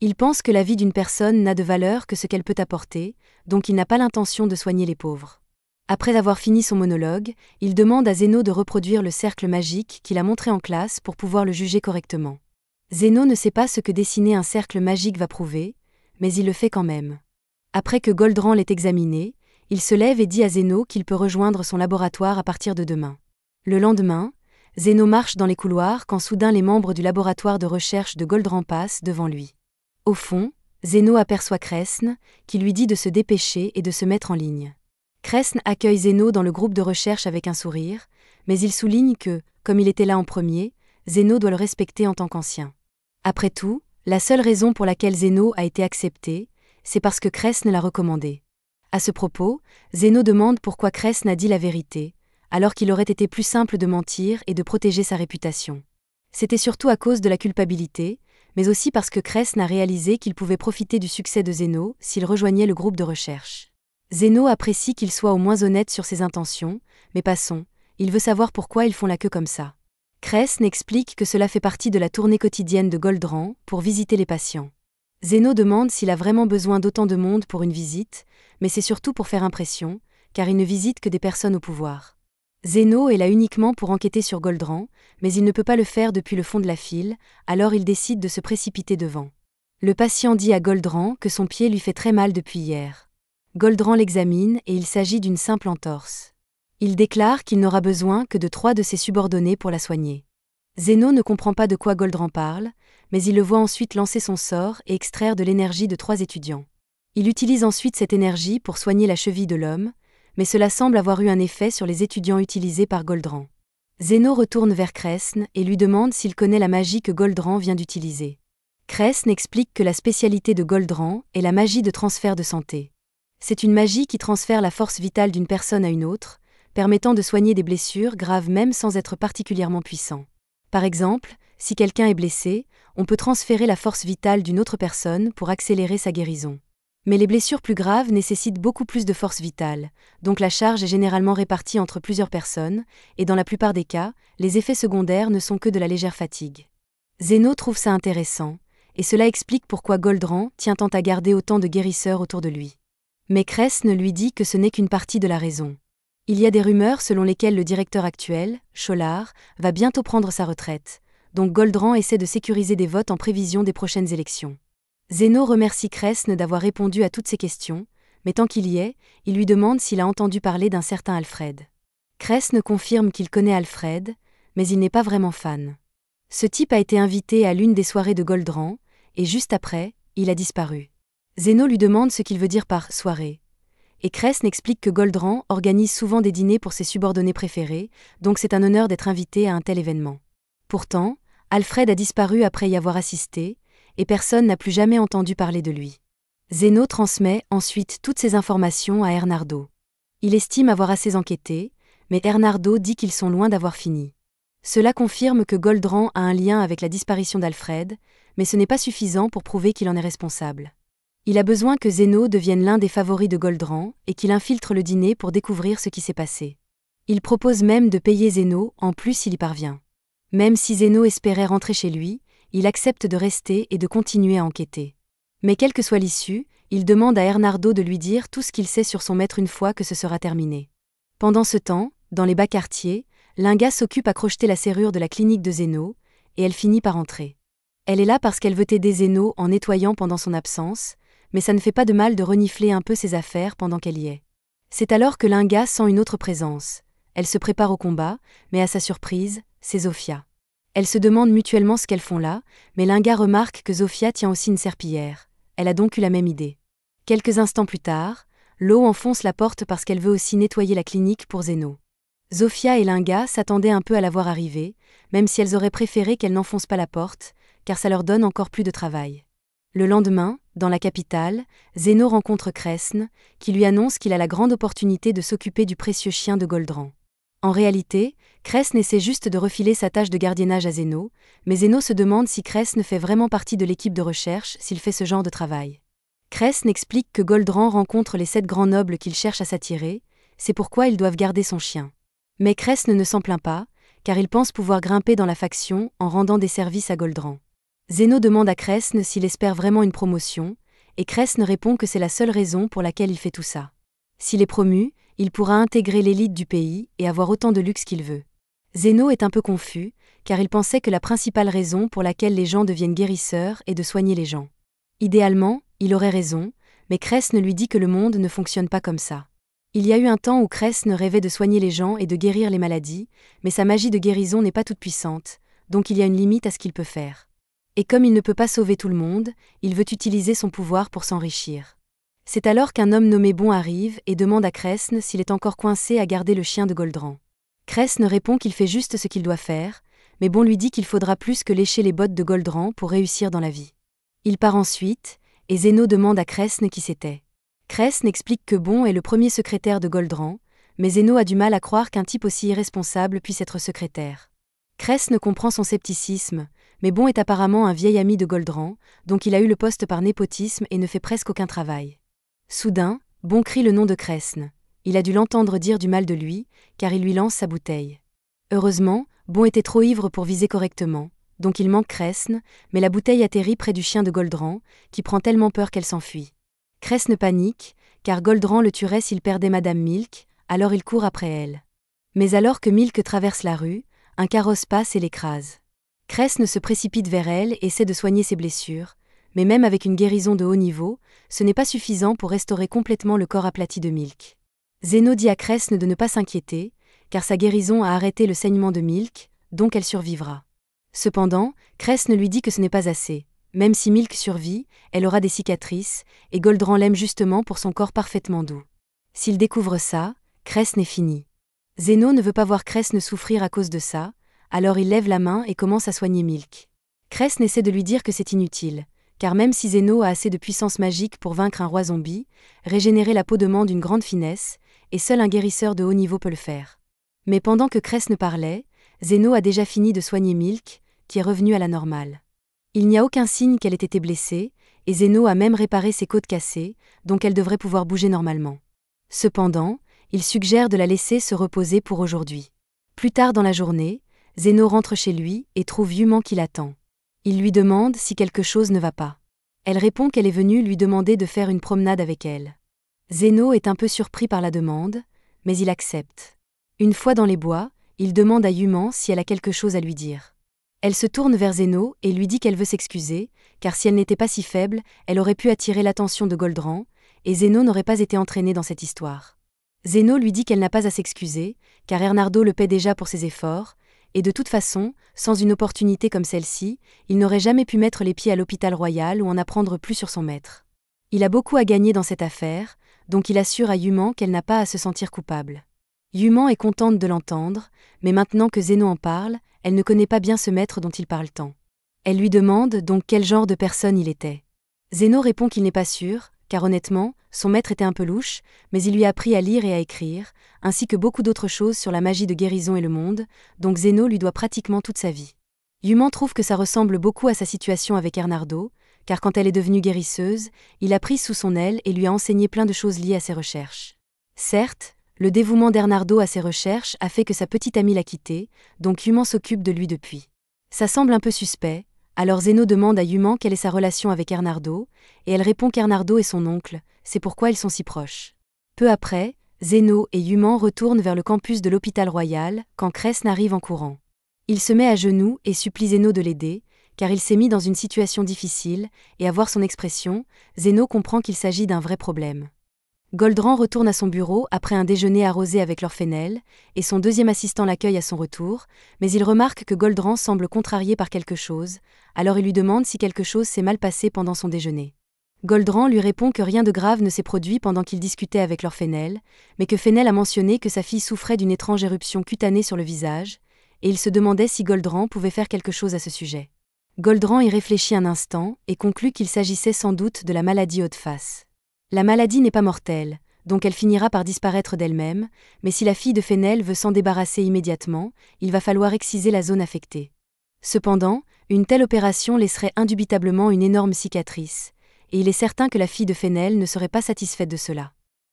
S1: Il pense que la vie d'une personne n'a de valeur que ce qu'elle peut apporter, donc il n'a pas l'intention de soigner les pauvres. Après avoir fini son monologue, il demande à Zeno de reproduire le cercle magique qu'il a montré en classe pour pouvoir le juger correctement. Zeno ne sait pas ce que dessiner un cercle magique va prouver, mais il le fait quand même. Après que Goldran l'ait examiné, il se lève et dit à Zeno qu'il peut rejoindre son laboratoire à partir de demain. Le lendemain, Zeno marche dans les couloirs quand soudain les membres du laboratoire de recherche de Goldran passent devant lui. Au fond, Zeno aperçoit Kresn, qui lui dit de se dépêcher et de se mettre en ligne. Kresn accueille Zeno dans le groupe de recherche avec un sourire, mais il souligne que, comme il était là en premier, Zeno doit le respecter en tant qu'ancien. Après tout, la seule raison pour laquelle Zeno a été accepté, c'est parce que Kresn l'a recommandé. À ce propos, Zeno demande pourquoi Kresn a dit la vérité, alors qu'il aurait été plus simple de mentir et de protéger sa réputation. C'était surtout à cause de la culpabilité, mais aussi parce que Kresn a réalisé qu'il pouvait profiter du succès de Zeno s'il rejoignait le groupe de recherche. Zeno apprécie qu'il soit au moins honnête sur ses intentions, mais passons, il veut savoir pourquoi ils font la queue comme ça. Kresn explique que cela fait partie de la tournée quotidienne de Goldran pour visiter les patients. Zeno demande s'il a vraiment besoin d'autant de monde pour une visite, mais c'est surtout pour faire impression, car il ne visite que des personnes au pouvoir. Zeno est là uniquement pour enquêter sur Goldran, mais il ne peut pas le faire depuis le fond de la file, alors il décide de se précipiter devant. Le patient dit à Goldran que son pied lui fait très mal depuis hier. Goldran l'examine et il s'agit d'une simple entorse. Il déclare qu'il n'aura besoin que de 3 de ses subordonnés pour la soigner. Zeno ne comprend pas de quoi Goldran parle, mais il le voit ensuite lancer son sort et extraire de l'énergie de 3 étudiants. Il utilise ensuite cette énergie pour soigner la cheville de l'homme, mais cela semble avoir eu un effet sur les étudiants utilisés par Goldran. Zeno retourne vers Kresn et lui demande s'il connaît la magie que Goldran vient d'utiliser. Kresn explique que la spécialité de Goldran est la magie de transfert de santé. C'est une magie qui transfère la force vitale d'une personne à une autre, permettant de soigner des blessures graves même sans être particulièrement puissant. Par exemple, Si quelqu'un est blessé, on peut transférer la force vitale d'une autre personne pour accélérer sa guérison. Mais les blessures plus graves nécessitent beaucoup plus de force vitale, donc la charge est généralement répartie entre plusieurs personnes, et dans la plupart des cas, les effets secondaires ne sont que de la légère fatigue. Zeno trouve ça intéressant, et cela explique pourquoi Goldrant tient tant à garder autant de guérisseurs autour de lui. Mais Kresne lui dit que ce n'est qu'une partie de la raison. Il y a des rumeurs selon lesquelles le directeur actuel, Scholar, va bientôt prendre sa retraite, donc Goldrant essaie de sécuriser des votes en prévision des prochaines élections. Zeno remercie Kresne d'avoir répondu à toutes ces questions, mais tant qu'il y est, il lui demande s'il a entendu parler d'un certain Alfred. Kresne confirme qu'il connaît Alfred, mais il n'est pas vraiment fan. Ce type a été invité à l'une des soirées de Goldrant, et juste après, il a disparu. Zeno lui demande ce qu'il veut dire par « soirée ». Et Kresne explique que Goldrant organise souvent des dîners pour ses subordonnés préférés, donc c'est un honneur d'être invité à un tel événement. Pourtant, Alfred a disparu après y avoir assisté, et personne n'a plus jamais entendu parler de lui. Zeno transmet ensuite toutes ces informations à Ernardo. Il estime avoir assez enquêté, mais Ernardo dit qu'ils sont loin d'avoir fini. Cela confirme que Goldrant a un lien avec la disparition d'Alfred, mais ce n'est pas suffisant pour prouver qu'il en est responsable. Il a besoin que Zeno devienne l'un des favoris de Goldrant et qu'il infiltre le dîner pour découvrir ce qui s'est passé. Il propose même de payer Zeno, en plus s'il y parvient. Même si Zeno espérait rentrer chez lui, il accepte de rester et de continuer à enquêter. Mais quelle que soit l'issue, il demande à Ernardo de lui dire tout ce qu'il sait sur son maître une fois que ce sera terminé. Pendant ce temps, dans les bas quartiers, Linga s'occupe à crocheter la serrure de la clinique de Zeno, et elle finit par entrer. Elle est là parce qu'elle veut aider Zeno en nettoyant pendant son absence, mais ça ne fait pas de mal de renifler un peu ses affaires pendant qu'elle y est. C'est alors que Linga sent une autre présence. Elle se prépare au combat, mais à sa surprise, c'est Zofia. Elles se demandent mutuellement ce qu'elles font là, mais Linga remarque que Zofia tient aussi une serpillière. Elle a donc eu la même idée. Quelques instants plus tard, Lo enfonce la porte parce qu'elle veut aussi nettoyer la clinique pour Zeno. Zofia et Linga s'attendaient un peu à la voir arriver, même si elles auraient préféré qu'elle n'enfonce pas la porte, car ça leur donne encore plus de travail. Le lendemain, dans la capitale, Zeno rencontre Kresne, qui lui annonce qu'il a la grande opportunité de s'occuper du précieux chien de Goldrant. En réalité, Kresne essaie juste de refiler sa tâche de gardiennage à Zeno, mais Zeno se demande si Kresne fait vraiment partie de l'équipe de recherche s'il fait ce genre de travail. Kresne explique que Goldrant rencontre les 7 grands nobles qu'il cherche à s'attirer, c'est pourquoi ils doivent garder son chien. Mais Kresne ne s'en plaint pas, car il pense pouvoir grimper dans la faction en rendant des services à Goldrant. Zeno demande à Kresne s'il espère vraiment une promotion, et Kresne répond que c'est la seule raison pour laquelle il fait tout ça. S'il est promu, il pourra intégrer l'élite du pays et avoir autant de luxe qu'il veut. Zeno est un peu confus, car il pensait que la principale raison pour laquelle les gens deviennent guérisseurs est de soigner les gens. Idéalement, il aurait raison, mais Kresne lui dit que le monde ne fonctionne pas comme ça. Il y a eu un temps où Kresne rêvait de soigner les gens et de guérir les maladies, mais sa magie de guérison n'est pas toute puissante, donc il y a une limite à ce qu'il peut faire. Et comme il ne peut pas sauver tout le monde, il veut utiliser son pouvoir pour s'enrichir. C'est alors qu'un homme nommé Bon arrive et demande à Kresne s'il est encore coincé à garder le chien de Goldrant. Kresne répond qu'il fait juste ce qu'il doit faire, mais Bon lui dit qu'il faudra plus que lécher les bottes de Goldrant pour réussir dans la vie. Il part ensuite, et Zeno demande à Kresne qui c'était. Kresne explique que Bon est le premier secrétaire de Goldrant, mais Zeno a du mal à croire qu'un type aussi irresponsable puisse être secrétaire. Kresne comprend son scepticisme, mais Bon est apparemment un vieil ami de Goldrant, donc il a eu le poste par népotisme et ne fait presque aucun travail. Soudain, Bon crie le nom de Kresne. Il a dû l'entendre dire du mal de lui, car il lui lance sa bouteille. Heureusement, Bon était trop ivre pour viser correctement, donc il manque Kresne, mais la bouteille atterrit près du chien de Goldrant, qui prend tellement peur qu'elle s'enfuit. Kresne panique, car Goldrant le tuerait s'il perdait Madame Milk, alors il court après elle. Mais alors que Milk traverse la rue, un carrosse passe et l'écrase. Kresne se précipite vers elle et essaie de soigner ses blessures, mais même avec une guérison de haut niveau, ce n'est pas suffisant pour restaurer complètement le corps aplati de Milk. Zeno dit à Kresne de ne pas s'inquiéter, car sa guérison a arrêté le saignement de Milk, donc elle survivra. Cependant, Kresne lui dit que ce n'est pas assez. Même si Milk survit, elle aura des cicatrices, et Goldrant l'aime justement pour son corps parfaitement doux. S'il découvre ça, Kresne est fini. Zeno ne veut pas voir Kresne souffrir à cause de ça, alors il lève la main et commence à soigner Milk. Kresne essaie de lui dire que c'est inutile, car même si Zeno a assez de puissance magique pour vaincre un roi zombie, régénérer la peau demande une grande finesse, et seul un guérisseur de haut niveau peut le faire. Mais pendant que Kresne parlait, Zeno a déjà fini de soigner Milk, qui est revenue à la normale. Il n'y a aucun signe qu'elle ait été blessée, et Zeno a même réparé ses côtes cassées, donc elle devrait pouvoir bouger normalement. Cependant, il suggère de la laisser se reposer pour aujourd'hui. Plus tard dans la journée, Zeno rentre chez lui et trouve Yuman qui l'attend. Il lui demande si quelque chose ne va pas. Elle répond qu'elle est venue lui demander de faire une promenade avec elle. Zeno est un peu surpris par la demande, mais il accepte. Une fois dans les bois, il demande à Yuman si elle a quelque chose à lui dire. Elle se tourne vers Zeno et lui dit qu'elle veut s'excuser, car si elle n'était pas si faible, elle aurait pu attirer l'attention de Goldrand, et Zeno n'aurait pas été entraîné dans cette histoire. Zeno lui dit qu'elle n'a pas à s'excuser, car Ernardo le paie déjà pour ses efforts, et de toute façon, sans une opportunité comme celle-ci, il n'aurait jamais pu mettre les pieds à l'hôpital royal ou en apprendre plus sur son maître. Il a beaucoup à gagner dans cette affaire, donc il assure à Yuman qu'elle n'a pas à se sentir coupable. Yuman est contente de l'entendre, mais maintenant que Zeno en parle, elle ne connaît pas bien ce maître dont il parle tant. Elle lui demande donc quel genre de personne il était. Zeno répond qu'il n'est pas sûr, car honnêtement, son maître était un peu louche, mais il lui a appris à lire et à écrire, ainsi que beaucoup d'autres choses sur la magie de guérison et le monde, donc Zeno lui doit pratiquement toute sa vie. Yuman trouve que ça ressemble beaucoup à sa situation avec Ernardo, car quand elle est devenue guérisseuse, il a pris sous son aile et lui a enseigné plein de choses liées à ses recherches. Certes, le dévouement d'Ernardo à ses recherches a fait que sa petite amie l'a quitté, donc Yuman s'occupe de lui depuis. Ça semble un peu suspect, alors Zeno demande à Yuman quelle est sa relation avec Ernardo, et elle répond qu'Ernardo est son oncle, c'est pourquoi ils sont si proches. Peu après, Zeno et Yuman retournent vers le campus de l'hôpital royal, quand Kresn arrive en courant. Il se met à genoux et supplie Zeno de l'aider, car il s'est mis dans une situation difficile, et à voir son expression, Zeno comprend qu'il s'agit d'un vrai problème. Goldrand retourne à son bureau après un déjeuner arrosé avec l'Orphénelle, et son deuxième assistant l'accueille à son retour, mais il remarque que Goldrand semble contrarié par quelque chose, alors il lui demande si quelque chose s'est mal passé pendant son déjeuner. Goldrand lui répond que rien de grave ne s'est produit pendant qu'il discutait avec l'Orphénelle, mais que Fenel a mentionné que sa fille souffrait d'une étrange éruption cutanée sur le visage, et il se demandait si Goldrand pouvait faire quelque chose à ce sujet. Goldrand y réfléchit un instant et conclut qu'il s'agissait sans doute de la maladie Haute-Face. La maladie n'est pas mortelle, donc elle finira par disparaître d'elle-même, mais si la fille de Fenel veut s'en débarrasser immédiatement, il va falloir exciser la zone affectée. Cependant, une telle opération laisserait indubitablement une énorme cicatrice, et il est certain que la fille de Fenel ne serait pas satisfaite de cela.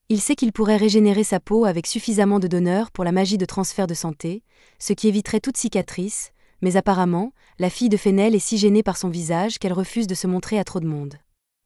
S1: Il sait qu'il pourrait régénérer sa peau avec suffisamment de donneurs pour la magie de transfert de santé, ce qui éviterait toute cicatrice, mais apparemment, la fille de Fenel est si gênée par son visage qu'elle refuse de se montrer à trop de monde.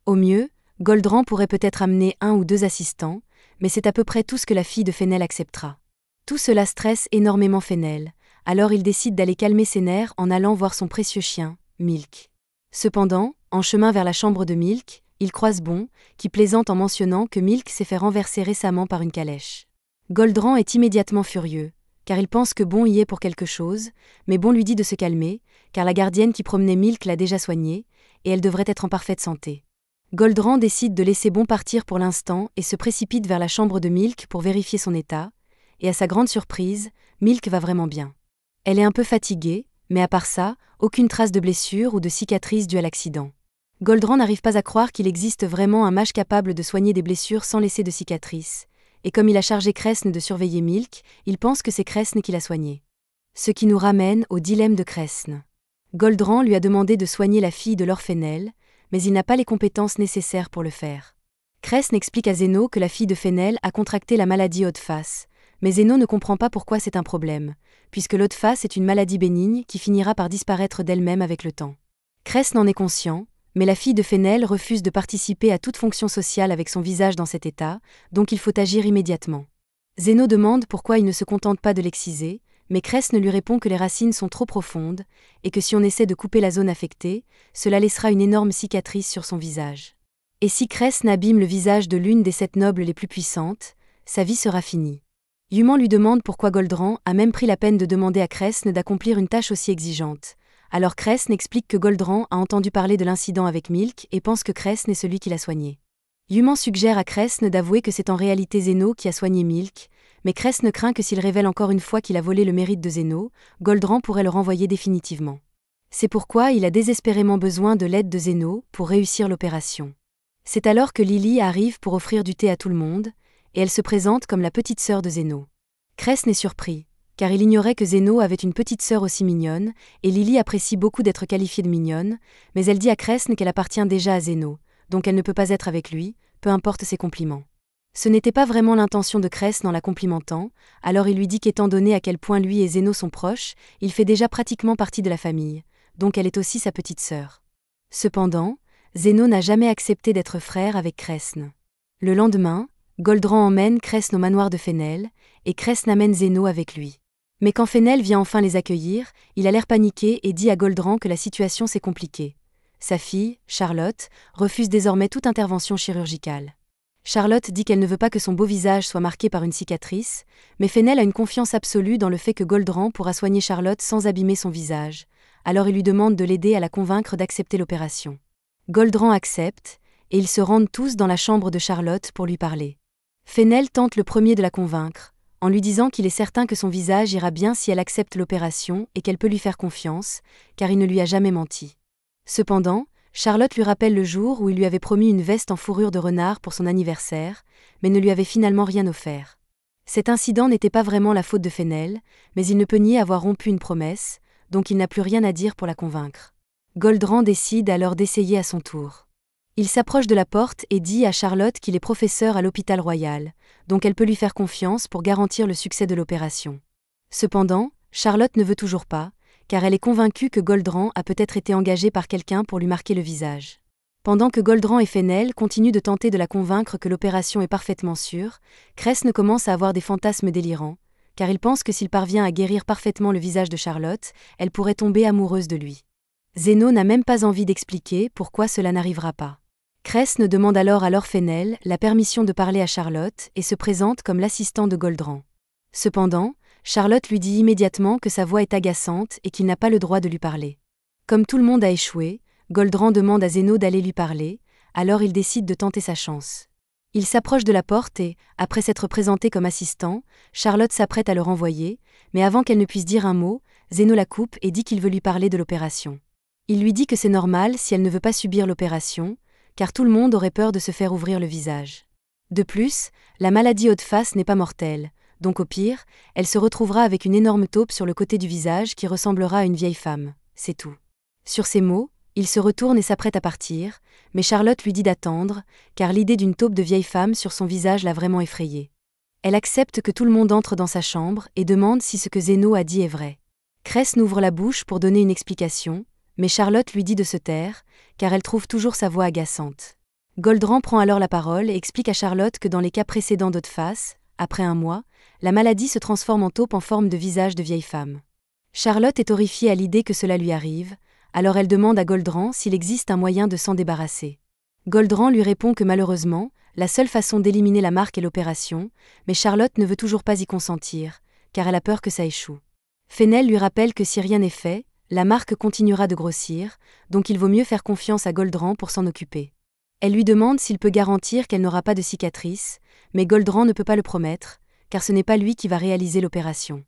S1: Au mieux, Goldrand pourrait peut-être amener 1 ou 2 assistants, mais c'est à peu près tout ce que la fille de Fenel acceptera. Tout cela stresse énormément Fenel, alors il décide d'aller calmer ses nerfs en allant voir son précieux chien, Milk. Cependant, en chemin vers la chambre de Milk, il croise Bon, qui plaisante en mentionnant que Milk s'est fait renverser récemment par une calèche. Goldrand est immédiatement furieux, car il pense que Bon y est pour quelque chose, mais Bon lui dit de se calmer, car la gardienne qui promenait Milk l'a déjà soignée, et elle devrait être en parfaite santé. Goldrand décide de laisser Bon partir pour l'instant et se précipite vers la chambre de Milk pour vérifier son état, et à sa grande surprise, Milk va vraiment bien. Elle est un peu fatiguée, mais à part ça, aucune trace de blessure ou de cicatrice due à l'accident. Goldrand n'arrive pas à croire qu'il existe vraiment un mage capable de soigner des blessures sans laisser de cicatrices, et comme il a chargé Kresn de surveiller Milk, il pense que c'est Kresn qui l'a soigné. Ce qui nous ramène au dilemme de Kresn. Goldrand lui a demandé de soigner la fille de l'Orphénelle, mais il n'a pas les compétences nécessaires pour le faire. Kresn explique à Zeno que la fille de Fenel a contracté la maladie Haute-Face, mais Zeno ne comprend pas pourquoi c'est un problème, puisque l'Haute-Face est une maladie bénigne qui finira par disparaître d'elle-même avec le temps. Kresn en est conscient, mais la fille de Fenel refuse de participer à toute fonction sociale avec son visage dans cet état, donc il faut agir immédiatement. Zeno demande pourquoi il ne se contente pas de l'exciser, mais Kresn lui répond que les racines sont trop profondes, et que si on essaie de couper la zone affectée, cela laissera une énorme cicatrice sur son visage. Et si Kresn abîme le visage de l'une des 7 nobles les plus puissantes, sa vie sera finie. Yuman lui demande pourquoi Goldrand a même pris la peine de demander à Kresn d'accomplir une tâche aussi exigeante. Alors Kresn explique que Goldrand a entendu parler de l'incident avec Milk et pense que Kresn est celui qui l'a soigné. Yuman suggère à Kresn d'avouer que c'est en réalité Zeno qui a soigné Milk, mais Kresn craint que s'il révèle encore une fois qu'il a volé le mérite de Zeno, Goldrand pourrait le renvoyer définitivement. C'est pourquoi il a désespérément besoin de l'aide de Zeno pour réussir l'opération. C'est alors que Lily arrive pour offrir du thé à tout le monde, et elle se présente comme la petite sœur de Zeno. Kresn est surpris, car il ignorait que Zéno avait une petite sœur aussi mignonne, et Lily apprécie beaucoup d'être qualifiée de mignonne, mais elle dit à Cresne qu'elle appartient déjà à Zéno, donc elle ne peut pas être avec lui, peu importe ses compliments. Ce n'était pas vraiment l'intention de Cresne en la complimentant, alors il lui dit qu'étant donné à quel point lui et Zéno sont proches, il fait déjà pratiquement partie de la famille, donc elle est aussi sa petite sœur. Cependant, Zéno n'a jamais accepté d'être frère avec Cresne. Le lendemain, Goldrand emmène Cresne au manoir de Fennel, et Cresne amène Zéno avec lui. Mais quand Fennel vient enfin les accueillir, il a l'air paniqué et dit à Goldrand que la situation s'est compliquée. Sa fille, Charlotte, refuse désormais toute intervention chirurgicale. Charlotte dit qu'elle ne veut pas que son beau visage soit marqué par une cicatrice, mais Fennel a une confiance absolue dans le fait que Goldrand pourra soigner Charlotte sans abîmer son visage, alors il lui demande de l'aider à la convaincre d'accepter l'opération. Goldrand accepte, et ils se rendent tous dans la chambre de Charlotte pour lui parler. Fennel tente le premier de la convaincre, en lui disant qu'il est certain que son visage ira bien si elle accepte l'opération et qu'elle peut lui faire confiance, car il ne lui a jamais menti. Cependant, Charlotte lui rappelle le jour où il lui avait promis une veste en fourrure de renard pour son anniversaire, mais ne lui avait finalement rien offert. Cet incident n'était pas vraiment la faute de Fennel, mais il ne peut nier avoir rompu une promesse, donc il n'a plus rien à dire pour la convaincre. Goldrand décide alors d'essayer à son tour. Il s'approche de la porte et dit à Charlotte qu'il est professeur à l'hôpital royal, donc elle peut lui faire confiance pour garantir le succès de l'opération. Cependant, Charlotte ne veut toujours pas, car elle est convaincue que Goldrand a peut-être été engagé par quelqu'un pour lui marquer le visage. Pendant que Goldrand et Fennel continuent de tenter de la convaincre que l'opération est parfaitement sûre, Cresne commence à avoir des fantasmes délirants, car il pense que s'il parvient à guérir parfaitement le visage de Charlotte, elle pourrait tomber amoureuse de lui. Zéno n'a même pas envie d'expliquer pourquoi cela n'arrivera pas. Cresne demande alors à Lord Fennel la permission de parler à Charlotte et se présente comme l'assistant de Goldrand. Cependant, Charlotte lui dit immédiatement que sa voix est agaçante et qu'il n'a pas le droit de lui parler. Comme tout le monde a échoué, Goldrand demande à Zéno d'aller lui parler, alors il décide de tenter sa chance. Il s'approche de la porte et, après s'être présenté comme assistant, Charlotte s'apprête à le renvoyer, mais avant qu'elle ne puisse dire un mot, Zéno la coupe et dit qu'il veut lui parler de l'opération. Il lui dit que c'est normal si elle ne veut pas subir l'opération, car tout le monde aurait peur de se faire ouvrir le visage. De plus, la maladie haute face n'est pas mortelle, donc au pire, elle se retrouvera avec une énorme taupe sur le côté du visage qui ressemblera à une vieille femme, c'est tout. Sur ces mots, il se retourne et s'apprête à partir, mais Charlotte lui dit d'attendre, car l'idée d'une taupe de vieille femme sur son visage l'a vraiment effrayée. Elle accepte que tout le monde entre dans sa chambre et demande si ce que Zéno a dit est vrai. Cresne ouvre la bouche pour donner une explication, mais Charlotte lui dit de se taire, car elle trouve toujours sa voix agaçante. Goldrand prend alors la parole et explique à Charlotte que dans les cas précédents d'haute face, après un mois, la maladie se transforme en taupe en forme de visage de vieille femme. Charlotte est horrifiée à l'idée que cela lui arrive, alors elle demande à Goldrand s'il existe un moyen de s'en débarrasser. Goldrand lui répond que malheureusement, la seule façon d'éliminer la marque est l'opération, mais Charlotte ne veut toujours pas y consentir, car elle a peur que ça échoue. Fennel lui rappelle que si rien n'est fait, la marque continuera de grossir, donc il vaut mieux faire confiance à Goldrand pour s'en occuper. Elle lui demande s'il peut garantir qu'elle n'aura pas de cicatrice, mais Goldrand ne peut pas le promettre, car ce n'est pas lui qui va réaliser l'opération.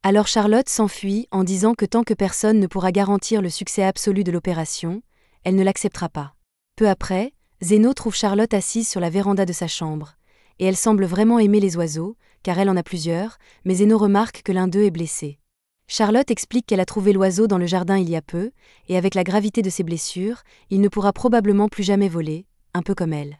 S1: Alors Charlotte s'enfuit en disant que tant que personne ne pourra garantir le succès absolu de l'opération, elle ne l'acceptera pas. Peu après, Zéno trouve Charlotte assise sur la véranda de sa chambre, et elle semble vraiment aimer les oiseaux, car elle en a plusieurs, mais Zéno remarque que l'un d'eux est blessé. Charlotte explique qu'elle a trouvé l'oiseau dans le jardin il y a peu, et avec la gravité de ses blessures, il ne pourra probablement plus jamais voler, un peu comme elle.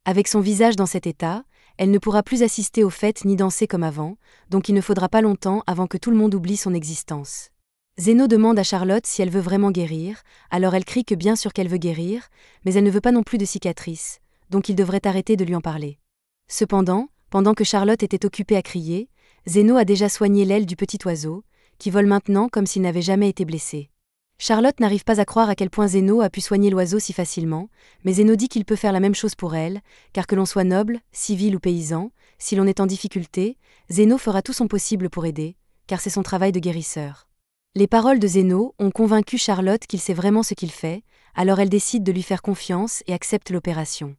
S1: Avec son visage dans cet état, elle ne pourra plus assister aux fêtes ni danser comme avant, donc il ne faudra pas longtemps avant que tout le monde oublie son existence. Zéno demande à Charlotte si elle veut vraiment guérir, alors elle crie que bien sûr qu'elle veut guérir, mais elle ne veut pas non plus de cicatrices, donc il devrait arrêter de lui en parler. Cependant, pendant que Charlotte était occupée à crier, Zéno a déjà soigné l'aile du petit oiseau, qui vole maintenant comme s'il n'avait jamais été blessé. Charlotte n'arrive pas à croire à quel point Zéno a pu soigner l'oiseau si facilement, mais Zéno dit qu'il peut faire la même chose pour elle, car que l'on soit noble, civil ou paysan, si l'on est en difficulté, Zéno fera tout son possible pour aider, car c'est son travail de guérisseur. Les paroles de Zéno ont convaincu Charlotte qu'il sait vraiment ce qu'il fait, alors elle décide de lui faire confiance et accepte l'opération.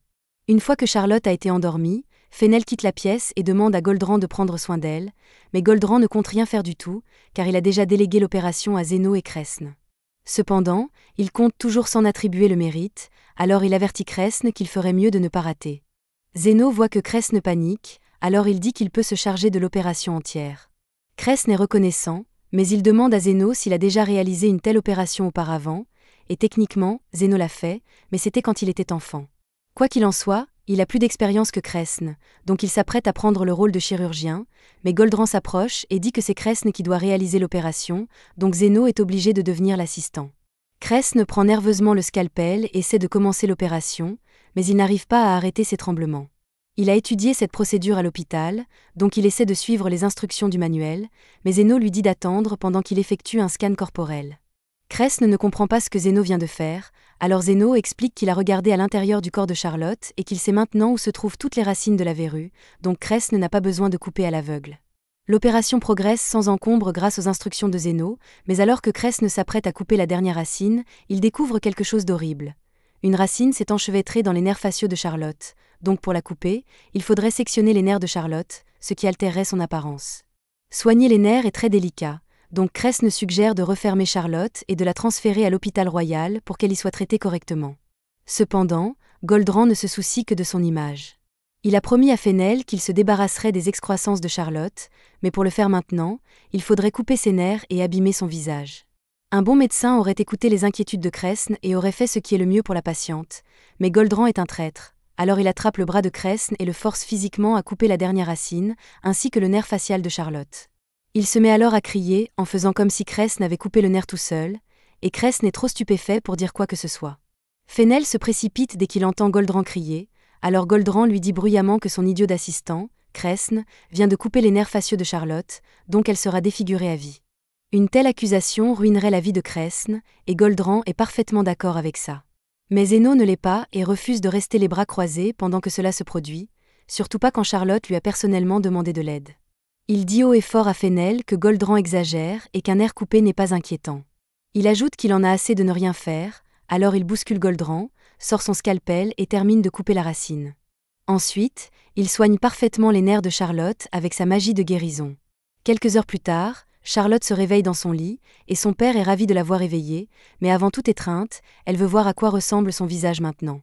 S1: Une fois que Charlotte a été endormie, Fennel quitte la pièce et demande à Goldrand de prendre soin d'elle, mais Goldrand ne compte rien faire du tout, car il a déjà délégué l'opération à Zéno et Cresne. Cependant, il compte toujours s'en attribuer le mérite, alors il avertit Cresne qu'il ferait mieux de ne pas rater. Zéno voit que Cresne panique, alors il dit qu'il peut se charger de l'opération entière. Kresn est reconnaissant, mais il demande à Zeno s'il a déjà réalisé une telle opération auparavant, et techniquement, Zeno l'a fait, mais c'était quand il était enfant. Quoi qu'il en soit, il a plus d'expérience que Kresn, donc il s'apprête à prendre le rôle de chirurgien, mais Goldran s'approche et dit que c'est Kresn qui doit réaliser l'opération, donc Zeno est obligé de devenir l'assistant. Kresn prend nerveusement le scalpel et essaie de commencer l'opération, mais il n'arrive pas à arrêter ses tremblements. Il a étudié cette procédure à l'hôpital, donc il essaie de suivre les instructions du manuel, mais Zeno lui dit d'attendre pendant qu'il effectue un scan corporel. Kresn ne comprend pas ce que Zeno vient de faire, alors Zeno explique qu'il a regardé à l'intérieur du corps de Charlotte et qu'il sait maintenant où se trouvent toutes les racines de la verrue, donc Kresn n'a pas besoin de couper à l'aveugle. L'opération progresse sans encombre grâce aux instructions de Zeno, mais alors que Kresn s'apprête à couper la dernière racine, il découvre quelque chose d'horrible. Une racine s'est enchevêtrée dans les nerfs faciaux de Charlotte, donc pour la couper, il faudrait sectionner les nerfs de Charlotte, ce qui altérerait son apparence. Soigner les nerfs est très délicat, donc Kresn suggère de refermer Charlotte et de la transférer à l'hôpital royal pour qu'elle y soit traitée correctement. Cependant, Goldran ne se soucie que de son image. Il a promis à Fennel qu'il se débarrasserait des excroissances de Charlotte, mais pour le faire maintenant, il faudrait couper ses nerfs et abîmer son visage. Un bon médecin aurait écouté les inquiétudes de Kresn et aurait fait ce qui est le mieux pour la patiente, mais Goldran est un traître, alors il attrape le bras de Kresn et le force physiquement à couper la dernière racine, ainsi que le nerf facial de Charlotte. Il se met alors à crier, en faisant comme si Kresn avait coupé le nerf tout seul, et Kresn est trop stupéfait pour dire quoi que ce soit. Fennel se précipite dès qu'il entend Goldran crier, alors Goldran lui dit bruyamment que son idiot d'assistant, Kresn, vient de couper les nerfs faciaux de Charlotte, donc elle sera défigurée à vie. Une telle accusation ruinerait la vie de Kresn, et Goldran est parfaitement d'accord avec ça. Mais Zeno ne l'est pas et refuse de rester les bras croisés pendant que cela se produit, surtout pas quand Charlotte lui a personnellement demandé de l'aide. Il dit haut et fort à Fennel que Goldran exagère et qu'un nerf coupé n'est pas inquiétant. Il ajoute qu'il en a assez de ne rien faire, alors il bouscule Goldran, sort son scalpel et termine de couper la racine. Ensuite, il soigne parfaitement les nerfs de Charlotte avec sa magie de guérison. Quelques heures plus tard, Charlotte se réveille dans son lit, et son père est ravi de la voir éveillée, mais avant toute étreinte, elle veut voir à quoi ressemble son visage maintenant.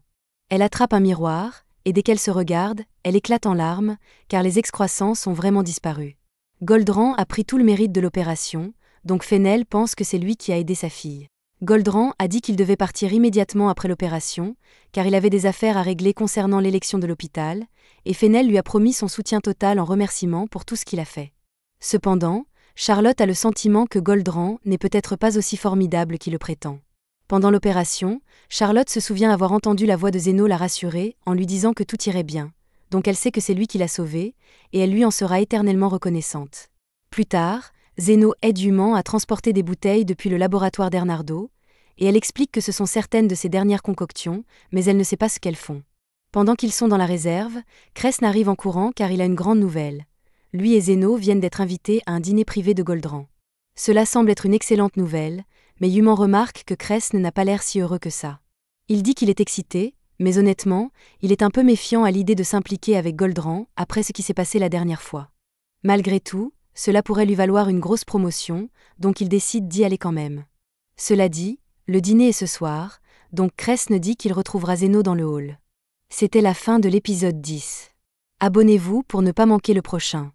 S1: Elle attrape un miroir, et dès qu'elle se regarde, elle éclate en larmes, car les excroissances ont vraiment disparu. Goldran a pris tout le mérite de l'opération, donc Fennel pense que c'est lui qui a aidé sa fille. Goldran a dit qu'il devait partir immédiatement après l'opération, car il avait des affaires à régler concernant l'élection de l'hôpital, et Fennel lui a promis son soutien total en remerciement pour tout ce qu'il a fait. Cependant, Charlotte a le sentiment que Goldran n'est peut-être pas aussi formidable qu'il le prétend. Pendant l'opération, Charlotte se souvient avoir entendu la voix de Zeno la rassurer en lui disant que tout irait bien, donc elle sait que c'est lui qui l'a sauvée, et elle lui en sera éternellement reconnaissante. Plus tard, Zeno aide Human à transporter des bouteilles depuis le laboratoire d'Hernardo, et elle explique que ce sont certaines de ses dernières concoctions, mais elle ne sait pas ce qu'elles font. Pendant qu'ils sont dans la réserve, Kresn arrive en courant car il a une grande nouvelle. Lui et Zeno viennent d'être invités à un dîner privé de Goldran. Cela semble être une excellente nouvelle, mais Human remarque que Kresn n'a pas l'air si heureux que ça. Il dit qu'il est excité, mais honnêtement, il est un peu méfiant à l'idée de s'impliquer avec Goldran après ce qui s'est passé la dernière fois. Malgré tout, cela pourrait lui valoir une grosse promotion, donc il décide d'y aller quand même. Cela dit, le dîner est ce soir, donc Kresn dit qu'il retrouvera Zeno dans le hall. C'était la fin de l'épisode 10. Abonnez-vous pour ne pas manquer le prochain.